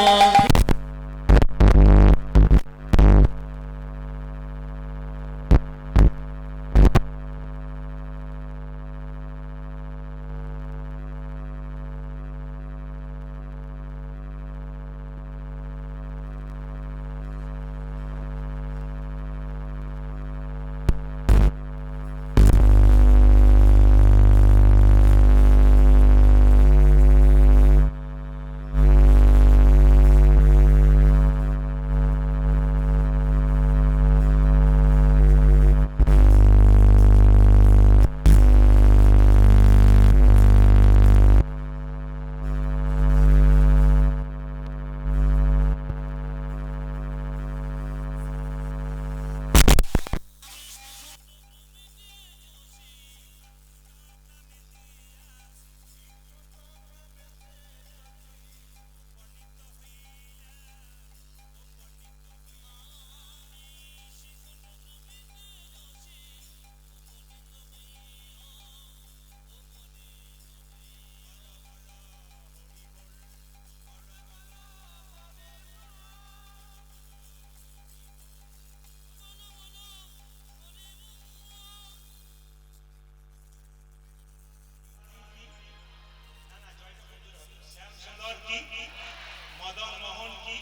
মদন মোহন কি,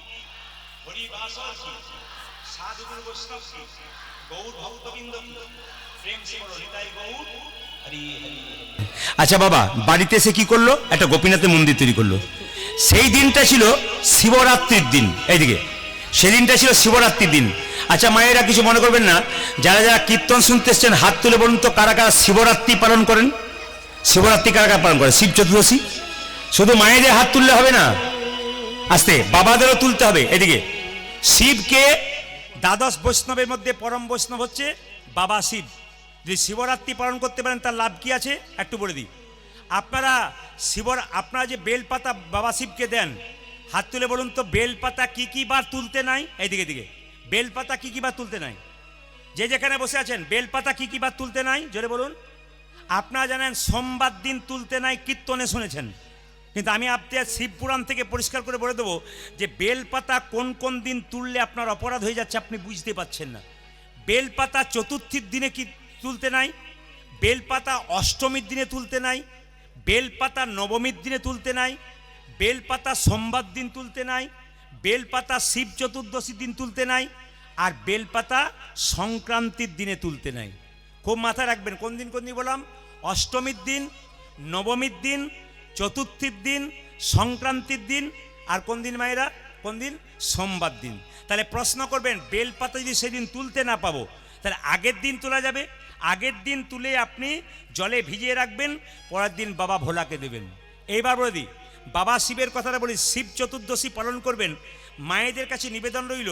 হরিবাসর কি, সাধুগুরু বৈষ্ণব কি, গৌর ভক্তবৃন্দ কি, প্রেম সে হৃদয় গৌর হরি হরি। আচ্ছা বাবা, বাড়িতে এসে কি করলো? একটা গোপীনাথের মন্দির তৈরি করলো। সেই দিনটা ছিল শিবরাত্রির দিন, এইদিকে সেদিনটা ছিল শিবরাত্রির দিন। আচ্ছা মায়েরা কিছু মনে করবেন না, যারা যারা কীর্তন শুনতে এসছেন হাত তুলে বলুন তো, কারা কারা শিবরাত্রি পালন করেন? শিবরাত্রি কারা কারা পালন করেন? শিব চতুর্দশী। শুধু মায়েদের হাত তুললে হবে না, আস্তে বাবাদেরও তুলতে হবে। এদিকে শিবকে দ্বাদশ বৈষ্ণবের মধ্যে পরম বৈষ্ণব হচ্ছে বাবা শিব। যদি শিবরাত্রি পালন করতে পারেন তার লাভ কি আছে একটু বলে দিই। আপনারা আপনারা যে বেলপাতা বাবা শিবকে দেন, হাত তুলে বলুন তো বেলপাতা কি কি বার তুলতে নাই? এইদিকে দিকে বেলপাতা কি কি বার তুলতে নাই? যে যেখানে বসে আছেন বেলপাতা কি কি বার তুলতে নাই জোরে বলুন। আপনারা জানেন সোমবার দিন তুলতে নাই, কীর্তনে শুনেছেন, কিন্তু আমি আপনার শিবপুরাণ থেকে পরিষ্কার করে বলে দেবো যে বেলপাতা কোন কোন দিন তুললে আপনার অপরাধ হয়ে যাচ্ছে আপনি বুঝতে পারছেন না। বেলপাতা চতুর্থীর দিনে কি তুলতে নাই, বেলপাতা অষ্টমীর দিনে তুলতে নাই, বেলপাতা নবমীর দিনে তুলতে নাই, বেলপাতা সোমবার দিন তুলতে নাই, বেলপাতা শিব চতুর্দশীর দিন তুলতে নাই, আর বেলপাতা সংক্রান্তির দিনে তুলতে নাই। খুব মাথায় রাখবেন কোন দিন বললাম, অষ্টমীর দিন, নবমীর দিন, চতুর্থীর দিন, সংক্রান্তির দিন, আর কোন দিন মায়েরা, কোন দিন? সোমবার দিন। তাহলে প্রশ্ন করবেন বেলপাতা যদি সেদিন তুলতে না পাবো তাহলে আগের দিন তোলা যাবে? আগের দিন তুলে আপনি জলে ভিজিয়ে রাখবেন, পরের দিন বাবা ভোলাকে দেবেন। এইবার বলে দিই, বাবা শিবের কথাটা বলি, শিব চতুর্দশী পালন করবেন, মায়েদের কাছে নিবেদন রইল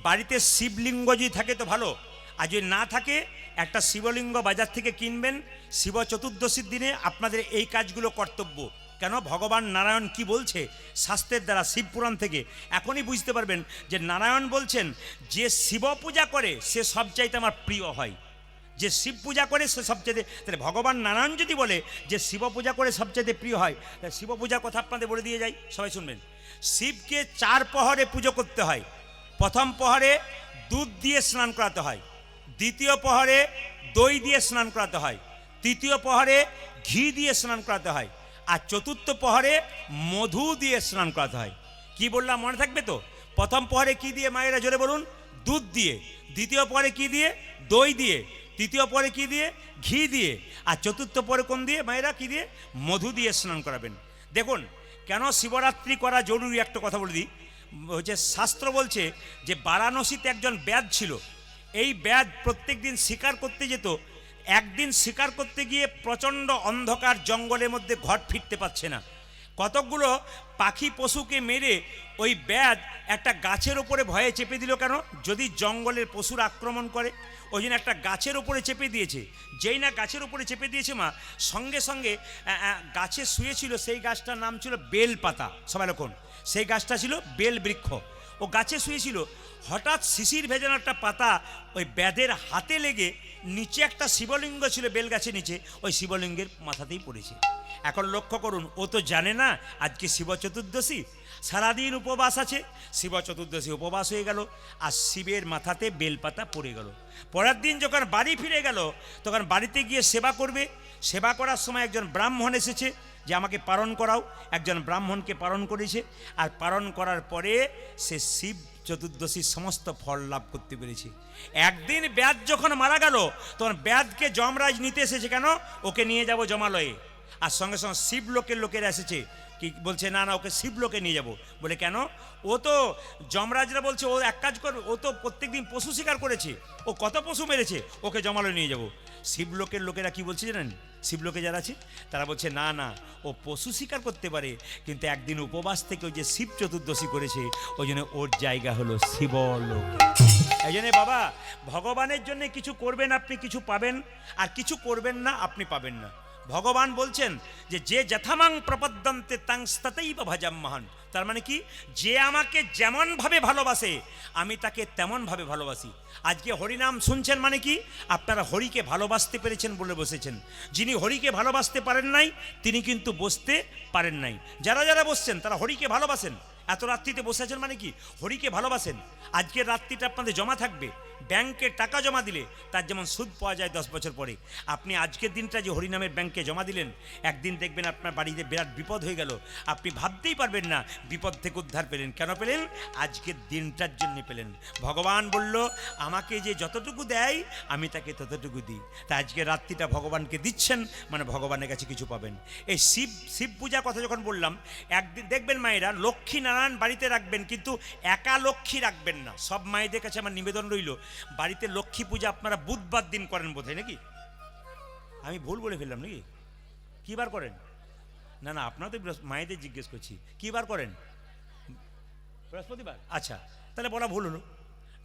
বাড়িতে শিবলিঙ্গ যদি থাকে তো ভালো, আর যদি না থাকে একটা শিবলিঙ্গ বাজার থেকে কিনবেন। শিব চতুর্দশীর দিনে আপনাদের এই কাজগুলো কর্তব্য। কেন? ভগবান নারায়ণ কি বলছে শাস্ত্রের দ্বারা, শিবপুরাণ থেকে এখনই বুঝতে পারবেন যে নারায়ণ বলছেন যে শিব পূজা করে সে সবচাইতে আমার প্রিয় হয়। যে শিব পূজা করে সে সবচেয়ে, তাহলে ভগবান নারায়ণ যদি বলে যে শিব পূজা করে সবচেয়ে প্রিয় হয়, তাহলে শিব পূজার কথা আপনাদের বলে দিয়ে যাই, সবাই শুনবেন। শিবকে 4 প্রহরে পুজো করতে হয়। প্রথম প্রহরে দুধ দিয়ে স্নান করাতে হয়, দ্বিতীয় প্রহরে দই দিয়ে স্নান করাতে হয়, তৃতীয় প্রহরে ঘি দিয়ে স্নান করাতে হয়, আর চতুর্থ প্রহরে মধু দিয়ে স্নান করাতে হয়। কি বললাম মনে থাকবে তো? প্রথম প্রহরে কি দিয়ে মায়েরা জোরে বলুন? দুধ দিয়ে। দ্বিতীয় প্রহরে কি দিয়ে? দই দিয়ে। তৃতীয় পরে কি দিয়ে? ঘি দিয়ে। আর চতুর্থ পরে কোন দিয়ে মায়েরা? কি দিয়ে? মধু দিয়ে স্নান করাবেন। দেখুন কেন শিবরাত্রি করা জরুরি একটা কথা বলে দিই। হচ্ছে শাস্ত্র বলছে যে বারাণসীতে একজন ব্যাধ ছিল। এই ব্যাধ প্রত্যেক দিন শিকার করতে যেত। একদিন শিকার করতে গিয়ে প্রচণ্ড অন্ধকার জঙ্গলের মধ্যে ঘর ফিরতে পারছে না। কতকগুলো পাখি পশুকে মেরে ওই ব্যাধ একটা গাছের ওপরে ভয়ে চেপে দিল। কেন? যদি জঙ্গলের পশুর আক্রমণ করে, ওই জন্য একটা গাছের ওপরে চেপে দিয়েছে। যেই না গাছের ওপরে চেপে দিয়েছে মা, সঙ্গে সঙ্গে গাছে শুয়েছিল, সেই গাছটার নাম ছিল বেলপাতা। সবাই লক্ষণ, সেই গাছটা ছিল বেল বৃক্ষ। ও গাছে শুয়েছিল, হঠাৎ শিশির ভেজানো একটা পাতা ওই ব্যাধের হাতে লেগে নিচে একটা শিবলিঙ্গ ছিল বেল গাছের নিচে, ওই শিবলিঙ্গের মাথাতেই পড়েছে। এখন লক্ষ্য করুন, ও তো জানে না আজকে শিব চতুর্দশী, সারাদিন উপবাস আছে। শিব চতুর্দশী উপবাস হয়ে গেল, আর শিবের মাথাতে বেলপাতা পড়ে গেল। পরের দিন যখন বাড়ি ফিরে গেল, তখন বাড়িতে গিয়ে সেবা করবে। সেবা করার সময় একজন ব্রাহ্মণ এসেছে যে আমাকে পালন করাও। একজন ব্রাহ্মণকে পালন করেছে, আর পালন করার পরে সে শিব চতুর্দশীর সমস্ত ফল লাভ করতে পেরেছে। একদিন ব্যাধ যখন মারা গেল, তখন ব্যাধকে যমরাজ নিতে এসেছে। কেন? ওকে নিয়ে যাব জমালয়ে। আর সঙ্গে সঙ্গে শিবলোকের লোকেরা এসেছে, কি বলছে, না না ওকে শিবলোকে নিয়ে যাব। বলে কেন? ও তো যমরাজরা বলছে ও এক কাজ করবে, ও তো প্রত্যেকদিন পশু শিকার করেছে, ও কত পশু মেরেছে, ওকে জমালয়ে নিয়ে যাব। শিবলোকের লোকেরা কি বলছে জানেন? শিবলোকে যারা আছে তারা বলছে না না, ও পশু শিকার করতে পারে, কিন্তু একদিন উপবাস থেকে ওই যে শিব চতুর্দশী করেছে, ওই জন্য ওর জায়গা হলো শিবলোক। এই জন্য বাবা, ভগবানের জন্য কিছু করবেন আপনি কিছু পাবেন, আর কিছু করবেন না আপনি পাবেন না। ভগবান বলছেন যে যথামাং প্রপদ্যন্তে তাং ততৈব ভজাম্যহং। তার মানে কি? যে আমাকে যেমনভাবে ভালোবাসে আমি তাকে তেমনভাবে ভালোবাসি। আজকে হরিনাম শুনছেন মানে কি? আপনারা হরিকে ভালোবাসতে পেরেছেন বলে বসেছেন। যিনি হরিকে ভালোবাসতে পারেন নাই তিনি কিন্তু বসতে পারেন নাই। যারা যারা বসছেন তারা হরিকে ভালোবাসেন। এত রাত্রিতে বসে আছেন মানে কি? হরিকে ভালোবাসেন। আজকের রাত্রিটা আপনাদের জমা থাকবে। ব্যাংকে টাকা জমা দিলে তার যেমন সুদ পাওয়া যায় 10 বছর পরে, আপনি আজকের দিনটা যে হরিনামের ব্যাংকে জমা দিলেন, একদিন দেখবেন আপনার বাড়িতে বিরাট বিপদ হয়ে গেল। আপনি ভাবতেই পারবেন না বিপদ থেকে উদ্ধার পেলেন। কেন পেলেন? আজকের দিনটার জন্য পেলেন। ভগবান বলল আমাকে যে যতটুকু দেয় আমি তাকে ততটুকু দিই। তা আজকে রাত্রিটা ভগবানকে দিচ্ছেন মানে ভগবানের কাছে কিছু পাবেন। এই শিব পূজা কথা যখন বললাম, একদিন দেখবেন মায়েরা লক্ষ্মী নারায়ণ বাড়িতে রাখবেন, কিন্তু একা লক্ষ্মী রাখবেন না। সব মায়েদের কাছে আমার নিবেদন রইল, বাড়িতে লক্ষ্মী পূজা আপনারা বুধবার দিন করেন বোধহয়, নাকি? আমি ভুল বলে ফেললাম নাকি? কি বার করেন? না না, আপনারা তো মায়েদের জিজ্ঞেস করছি, কি বার করেন? বৃহস্পতিবার। আচ্ছা, তাহলে বলা ভুল হলো।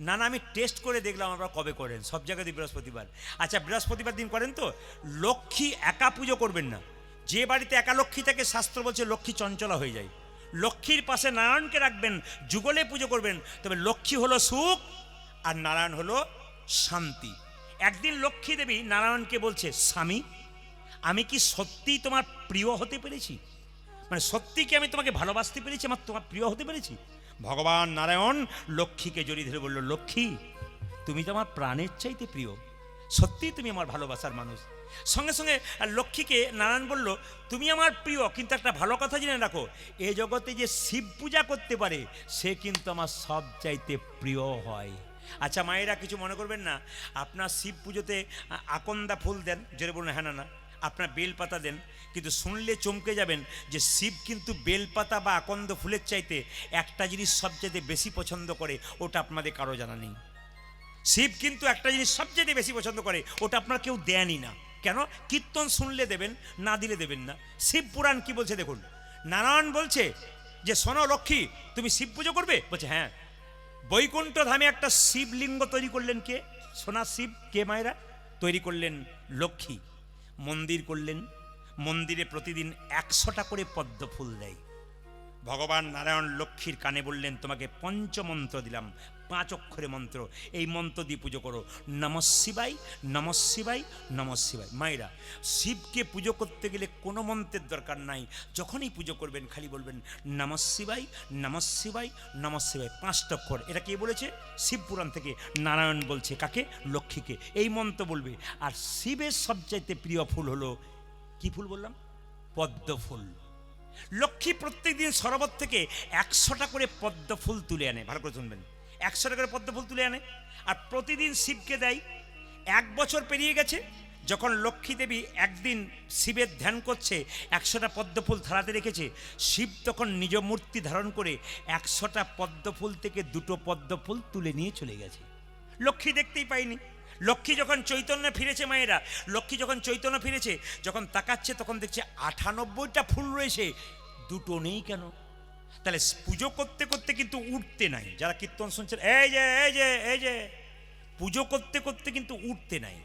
না না, আমি টেস্ট করে দেখলাম আপনারা কবে করেন। সব জায়গাতে বৃহস্পতিবার। আচ্ছা, বৃহস্পতিবার দিন করেন তো। লক্ষ্মী একা পুজো করবেন না, যে বাড়িতে একা লক্ষ্মী থাকে শাস্ত্র বলছে লক্ষ্মী চঞ্চলা হয়ে যায়। লক্ষ্মীর পাশে নারায়ণকে রাখবেন, যুগলে পুজো করবেন, তবে লক্ষ্মী হলো সুখ আর নারায়ণ হলো শান্তি। একদিন লক্ষ্মী দেবী নারায়ণকে বলছে, স্বামী আমি কি সত্যিই তোমার প্রিয় হতে পেরেছি? মানে সত্যি কি আমি তোমাকে ভালোবাসতে পেরেছি, আমার তোমার প্রিয় হতে পেরেছি? ভগবান নারায়ণ লক্ষ্মীকে জড়িয়ে ধরে বলল, লক্ষ্মী তুমি তো আমার প্রাণের চাইতে প্রিয়, সত্যিই তুমি আমার ভালোবাসার মানুষ। সঙ্গে সঙ্গে লক্ষ্মীকে নারায়ণ বলল, তুমি আমার প্রিয়, কিন্তু একটা ভালো কথা জেনে রাখো, এ জগতে যে শিব পূজা করতে পারে সে কিন্তু আমার সব চাইতে প্রিয় হয়। আচ্ছা মায়েরা কিছু মনে করবেন না, আপনার শিব পুজোতে আকন্দা ফুল দেন, জোরে বলুন হ্যাঁ না? আপনার বেলপাতা দেন, কিন্তু শুনলে চমকে যাবেন যে শিব কিন্তু বেলপাতা বা আকন্দ ফুলের চাইতে একটা জিনিস সবচেয়ে বেশি পছন্দ করে, ওটা আপনাদের কারো জানা নেই। শিব কিন্তু একটা জিনিস সবচেয়ে বেশি পছন্দ করে, ওটা আপনার কেউ দেনই না। কেন? কীর্তন শুনলে দেবেন, না দিলে দেবেন না। শিব পুরাণ কি বলছে দেখুন, নারায়ণ বলছে যে শোনো লক্ষ্মী, তুমি শিব পুজো করবে? বলছে হ্যাঁ। বৈকুণ্ঠ ধামে একটা শিবলিঙ্গ তৈরি করলেন কে? সোনার শিব। কে মায়েরা? তৈরি করলেন লক্ষ্মী। মন্দির করলেন, মন্দিরে প্রতিদিন 100টা করে পদ্ম ফুল দেয়। ভগবান নারায়ণ লক্ষ্মীর কানে বললেন, তোমাকে পঞ্চমন্ত্র দিলাম, 5 অক্ষরে মন্ত্র, এই মন্ত্র দিয়ে পুজো করো, নমঃ শিবায় নমঃ শিবায় নমঃ শিবায়। মায়েরা শিবকে পুজো করতে গেলে কোনো মন্ত্রের দরকার নাই, যখনই পুজো করবেন খালি বলবেন নমঃ শিবায় নমঃ শিবায় নমঃ শিবায়, 5 অক্ষর। এটা কে বলেছে? শিবপুরাণ থেকে নারায়ণ বলছে। কাকে? লক্ষ্মীকে। এই মন্ত্র বলবে। আর শিবের সবচাইতে প্রিয় ফুল হলো, কি ফুল বললাম? পদ্ম ফুল। লক্ষ্মী প্রত্যেকদিন সরোবর থেকে 100টা করে পদ্ম ফুল তুলে আনে। ভালো করে শুনবেন, 100টা করে পদ্ম ফুল তুলে আনে আর প্রতিদিন শিবকে দেয়। 1 বছর পেরিয়ে গেছে, যখন লক্ষ্মী দেবী একদিন শিবের ধ্যান করছে, 100টা পদ্ম ফুল থালাতে রেখেছে, শিব তখন নিজ মূর্তি ধারণ করে 100টা পদ্ম ফুল থেকে 2টো পদ্ম ফুল তুলে নিয়ে চলে গেছে। লক্ষ্মী দেখতেই পায়নি। লক্ষ্মী যখন চৈতন্য ফিরেছে, মায়েরা লক্ষ্মী যখন চৈতন্য ফিরেছে, যখন তাকাচ্ছে তখন দেখছে 98টা ফুল রয়েছে, 2টো নেই কেন? তাহলে পুজো করতে করতে কিন্তু উঠতে নাই। যারা কীর্তন শুনছেন, এই যে এই যে এই যে পুজো করতে করতে কিন্তু উঠতে নাই।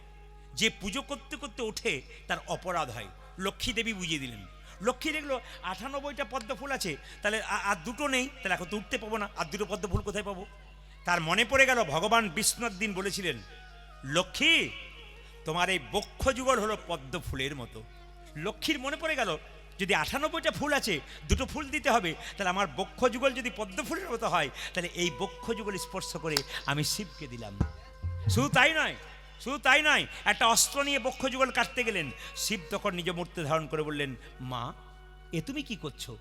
যে পুজো করতে করতে ওঠে তার অপরাধ হয়। লক্ষ্মী দেবী বুঝিয়ে দিলেন। লক্ষ্মী দেখলো 98টা পদ্ম ফুল আছে, তাহলে আর 2টো নেই, তাহলে এখন তো উঠতে পাবো না, আর 2টো পদ্ম ফুল কোথায় পাবো? তার মনে পড়ে গেল ভগবান বিষ্ণুর দিন বলেছিলেন, লক্ষ্মী তোমার এই বক্ষ যুগল হলো পদ্ম ফুলের মতো। লক্ষ্মীর মনে পড়ে গেল, যদি 98টা ফুল আছে, 2টো ফুল দিতে হবে, তাহলে আমার বক্ষ যুগল যদি পদ্ম ফুলের মতো হয়, তাহলে এই বক্ষ যুগল স্পর্শ করে আমি শিবকে দিলাম। শুধু তাই নয়, শুধু তাই নয়, একটা অস্ত্র নিয়ে বক্ষ যুগল কাটতে গেলেন। শিব তখন নিজ মূর্তি ধারণ করে বললেন, মা এ তুমি কি করছো?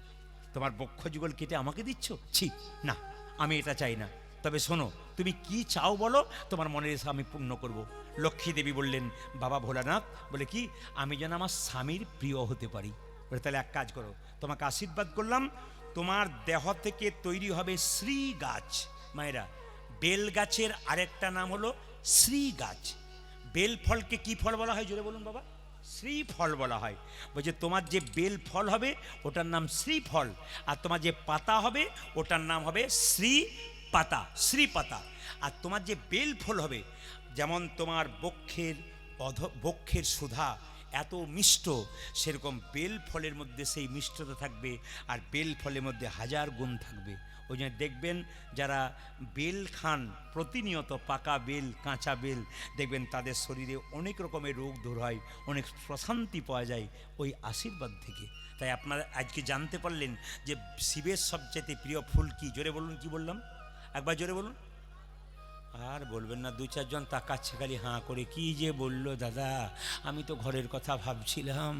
তোমার বক্ষ যুগল কেটে আমাকে দিচ্ছ? ছি না, আমি এটা চাই না। তবে শোনো, তুমি কি চাও বলো, তোমার মনের ইচ্ছা আমি পূর্ণ করব। লক্ষ্মী দেবী বললেন, বাবা ভোলানাথ, বলে কি, আমি যেন আমার স্বামীর প্রিয় হতে পারি। বলে তাহলে এক কাজ করো, তোমাকে আশীর্বাদ করলাম, তোমার দেহ থেকে তৈরি হবে শ্রী গাছ। মায়েরা বেল গাছের আরেকটা নাম হলো শ্রী গাছ। বেল ফলকে কি ফল বলা হয় জোরে বলুন বাবা? শ্রী ফল বলা হয়। বলছে তোমার যে বেল ফল হবে ওটার নাম শ্রী ফল, আর তোমার যে পাতা হবে ওটার নাম হবে শ্রী পাতা, শ্রী পাতা। আর তোমার যে বেল ফল হবে, যেমন তোমার বক্ষের সুধা এত মিষ্ট, সেরকম বেল ফলের মধ্যে সেই মিষ্টতা থাকবে, আর বেল ফলের মধ্যে 1000 গুণ থাকবে। ওই জন্য দেখবেন যারা বেল খান প্রতিনিয়ত, পাকা বেল, কাঁচা বেল, দেখবেন তাদের শরীরে অনেক রকমের রোগ দূর হয়, অনেক প্রশান্তি পাওয়া যায় ওই আশীর্বাদ থেকে। তাই আপনারা আজকে জানতে পারলেন যে শিবের সবচেয়ে প্রিয় ফুল কি। জোরে বলুন, কি বললাম? একবার জোরে বলুন। আর বলবেন না, 2-4 জন তাকাচ্ছে খালি হাঁ করে, কি যে বললো দাদা, আমি তো ঘরের কথা ভাবছিলাম,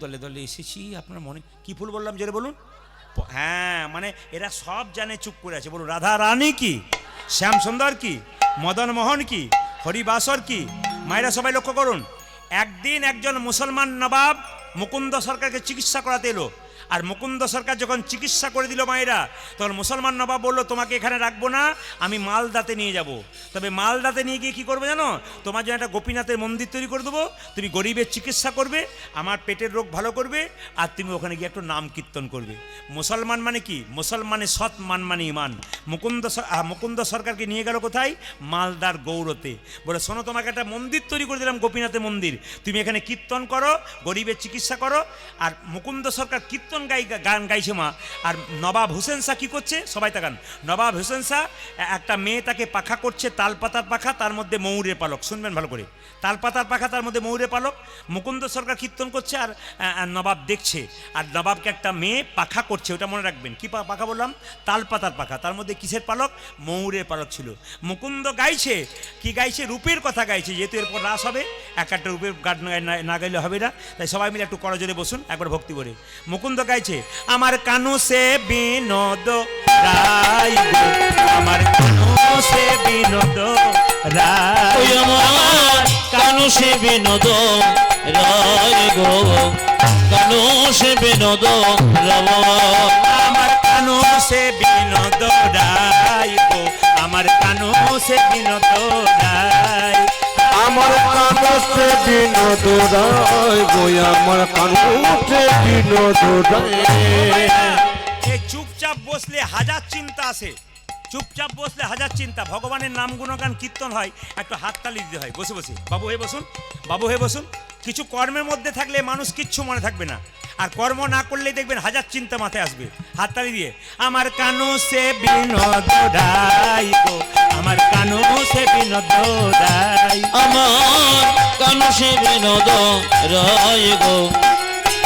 দলে দলে এসেছি। আপনার মনে কি ফুল বললাম জোরে বলুন? হ্যাঁ, মানে এরা সব জানে, চুপ করে আছে। বলুন, রাধা রানী কি, শ্যাম সুন্দর কি, মদন মোহন কি, হরিবাসর কি। মায়েরা সবাই লক্ষ্য করুন, একদিন একজন মুসলমান নবাব মুকুন্দ সরকারকে চিকিৎসা করাতে এলো। আর মুকুন্দ সরকার যখন চিকিৎসা করে দিল মায়েরা, তখন মুসলমান নবাব বললো, তোমাকে এখানে রাখবো না, আমি মালদাতে নিয়ে যাব। তবে মালদাতে নিয়ে গিয়ে কী করবে জানো? তোমার জন্য একটা গোপীনাথের মন্দির তৈরি করে দেবো, তুমি গরিবের চিকিৎসা করবে, আমার পেটের রোগ ভালো করবে, আর তুমি ওখানে গিয়ে একটু নাম কীর্তন করবে। মুসলমান মানে কি? মুসলমানের সৎ মান মানে ইমান। মুকুন্দ সরকারকে নিয়ে গেল কোথায়? মালদার গৌড়তে। বলে শোনো, তোমাকে একটা মন্দির তৈরি করে দিলাম, গোপীনাথের মন্দির, তুমি এখানে কীর্তন করো, গরিবের চিকিৎসা করো। আর মুকুন্দ সরকার কীর্তন গান গাইছে মা। আর নবাব হোসেন শাহ কী করছে? সবাই তাকান। নবাব হোসেন শাহ একটা মেয়ে তাকে পাখা করছে, তালপাতার পাখা, তার মধ্যে ময়ূরের পালক। শুনবেন ভালো করে, তালপাতার পাখা, তার মধ্যে ময়ূরের পালক। মুকুন্দ সরকার কীর্তন করছে আর নবাব দেখছে। আর নবাবকে একটা মেয়ে পাখা করছে, ওটা মনে রাখবেন। কি পাখা বললাম? তালপাতার পাখা, তার মধ্যে কিসের পালক? ময়ূরের পালক ছিল। মুকুন্দ গাইছে, কি গাইছে? রূপের কথা গাইছে। যেহেতু এরপর রাস হবে, একটা রূপের গান না গাইলে হবে না, তাই সবাই মিলে একটু করজোরে বসুন, একবার ভক্তি করে। মুকুন্দ গাইছে, আমার কানু সে বিনোদ রায় গো, আমার কানু সে বিনোদ রায়, ওই আমার কানু সে বিনোদ রায় গো, কানু সে বিনোদ রায়, আমার কানু সে বিনোদ রায় গো, আমার কানু সে বিনোদ রায়, আমার কানসে বিনোদ রায় গো, আমার কানসে বিনোদ রায়। এই চুপচাপ বসলে হাজার চিন্তা আসে, চুপচাপ বসলে হাজার চিন্তা। ভগবানের নাম গুণগান কীর্তন হয়, একটু হাততালি দিতে হয় বসে বসে। বাবু হয়ে বসুন, বাবু হয়ে বসুন। কিছু কর্মের মধ্যে থাকলে মানুষ কিচ্ছু মনে থাকবে না, আর কর্ম না করলেই দেখবেন হাজার চিন্তা মাথায় আসবে। হাততালি দিয়ে, আমার কানু সে বিনোদ রায় গো, আমার কানু সে বিনোদ রায়, আমার কানু সে বিনোদ রায় গো,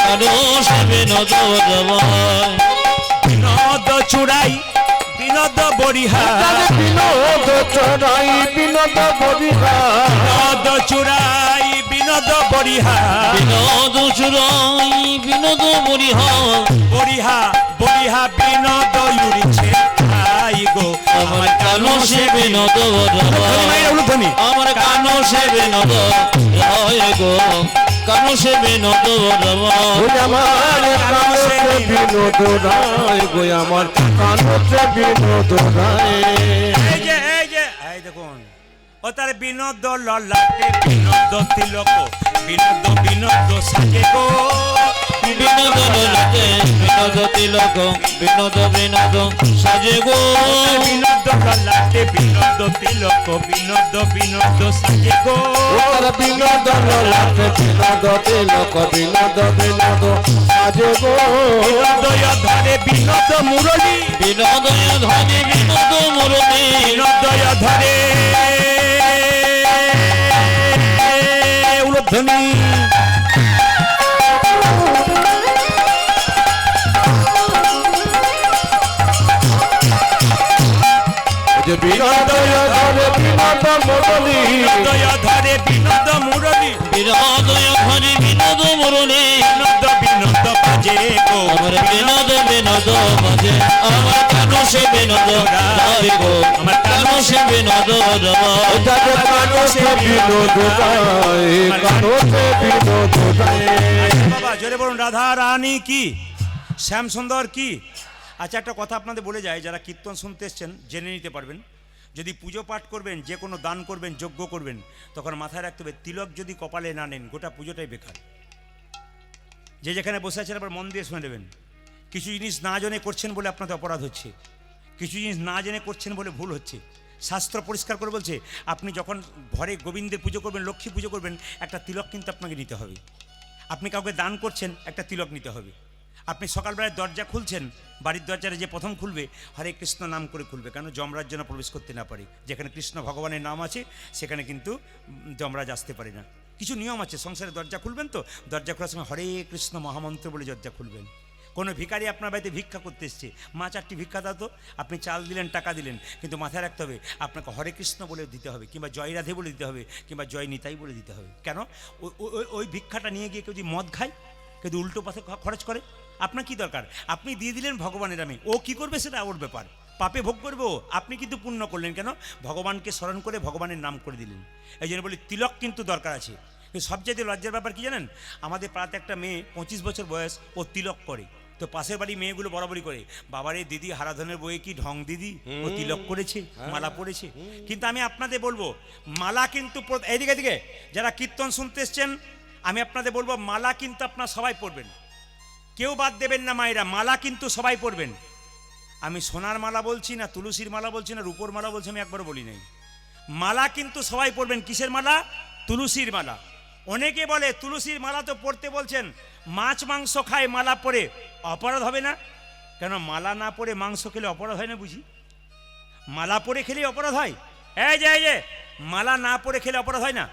কানু সে বিনোদ রায়, বিনোদ চূড়াই বিনোদ বরিহার, বিনোদ চড়াই বিনোদ বরিহার, বিনোদ চূড়াই বিনোদ বরিহার, বিনোদ চুরাই বিনোদ বরিহার, বরিহা বরিহা বিনোদ উড়িছে তাই গো, আমার কানু সে বিনোদ রায়, উলুধ্বনি, আমার কানু সে বিনোদ রায় গো, কানু সে বিনোদ রায়, আমার কানসে বিনোদ রায় গো, আমার কানসে বিনোদ রায়। এই দেখুন, ও তার বিনোদ ললাটে বিনোদ তিলক, বিনোদ বিনোদ সাজে গো, বিনোদ ললাটে বিনোদ তিলক, বিনোদ বিনোদ সাজে গো, বিনোদ ললাটে বিনোদ তিলক, বিনোদ বিনোদ সাজে গো, ওর বিনোদ ললাটে বিনোদ তিলক, বিনোদ বিনোদ সাজে গো, বিনোদয় ধরে বিনোদ মুরলী, বিনোদয় ধনে বিনোদ মুরলী, বিনোদয় ধরে উলুধ্বনি, যে বিনোদয় ধরে বিনোদ মুরলী, বিনোদয় ধরে বিনোদ মুরলী, বিনোদয় ধনে বিনোদ মুরলী, বিনোদ বিনোদ বাজে গো, আমার বিনোদ বিনোদ বাজে, আমার কানু সে বিনোদ রায় গো, আমার কানু সে বিনোদ রায়, যাতে কানসে বিনোদ রায়, কানসে বিনোদ রায়। বাবা জোরে বলুন, রাধা রানী কি, শ্যাম সুন্দর কি। আচ্ছা, একটা কথা আপনাদের বলে যায়, যারা কীর্তন শুনতে এসছেন জেনে নিতে পারবেন। যদি পুজো পাঠ করবেন, যে কোনো দান করবেন, যজ্ঞ করবেন, তখন মাথায় রাখতে হবে, তিলক যদি কপালে না নেন, গোটা পুজোটাই বেকার। যে যেখানে বসে আছেন আবার মন দিয়ে শুনে নেবেন। কিছু জিনিস না জেনে করছেন বলে আপনাদের অপরাধ হচ্ছে, কিছু জিনিস না জেনে করছেন বলে ভুল হচ্ছে। শাস্ত্র পরিষ্কার করে বলছে, আপনি যখন ঘরে গোবিন্দের পুজো করবেন, লক্ষ্মী পুজো করবেন, একটা তিলক কিন্তু আপনাকে নিতে হবে। আপনি কাউকে দান করছেন, একটা তিলক নিতে হবে। আপনি সকালবেলায় দরজা খুলছেন, বাড়ির দরজাটা যে প্রথম খুলবে, হরে কৃষ্ণ নাম করে খুলবে, কেন যমরাজ যেন প্রবেশ করতে না পারে। যেখানে কৃষ্ণ ভগবানের নাম আছে সেখানে কিন্তু যমরাজ আসতে পারে না। কিছু নিয়ম আছে, সংসারে দরজা খুলবেন তো দরজা খোলার সময় হরে কৃষ্ণ মহামন্ত্র বলে দরজা খুলবেন। কোনো ভিখারি আপনার বাড়িতে ভিক্ষা করতে এসছে, মা 4টি ভিক্ষা দাও তো, আপনি চাল দিলেন, টাকা দিলেন, কিন্তু মাথায় রাখতে হবে আপনাকে হরে কৃষ্ণ বলে দিতে হবে, কিংবা জয় রাধে বলে দিতে হবে, কিংবা জয় নিতাই বলে দিতে হবে। কেন? ওই ভিক্ষাটা নিয়ে গিয়ে কেউ যদি মদ খায়, কেউ যদি উল্টো পথে খরচ করে, আপনার কি দরকার? আপনি দিয়ে দিলেন ভগবানের নামে, ও কি করবে সেটা ওর ব্যাপার, পাপে ভোগ করবে ও, আপনি কিন্তু পুণ্য করলেন। কেন? ভগবানকে স্মরণ করে ভগবানের নাম করে দিলেন। এই জন্য বলি তিলক কিন্তু দরকার আছে। কিন্তু সবচেয়ে লজ্জার ব্যাপার কি জানেন? আমাদের পাড়াতে একটা মেয়ে 25 বছর বয়স, ও তিলক করে। তো পাশের বাড়ি মেয়েগুলো বরাবরই করে, বাবারে দিদি হারাধনের বইয়ে কি ঢং দিদি, ও তিলক করেছে, মালা পড়েছে। কিন্তু আমি আপনাদের বলবো, মালা কিন্তু এইদিকে এদিকে যারা কীর্তন শুনতে এসছেন, আমি আপনাদের বলবো, মালা কিন্তু আপনারা সবাই পড়বেন, কেউ বাদ দেবেন না মায়েরা, মালা কিন্তু সবাই পড়বেন। আমি সোনার মালা বলছি না, তুলসীর মালা বলছি না, রূপোর মালা বলছি, আমি একবারও বলি নাই। মালা কিন্তু সবাই পরবেন। কিসের মালা? তুলসীর মালা। অনেকে বলে তুলসীর মালা তো পড়তে বলছেন, মাছ মাংস খায় মালা পরে অপরাধ হবে না? কেন মালা না পরে মাংস খেলে অপরাধ হয় না বুঝি? মালা পরে খেলে অপরাধ হয়? এই যে মালা না পরে খেলে অপরাধ হয় না?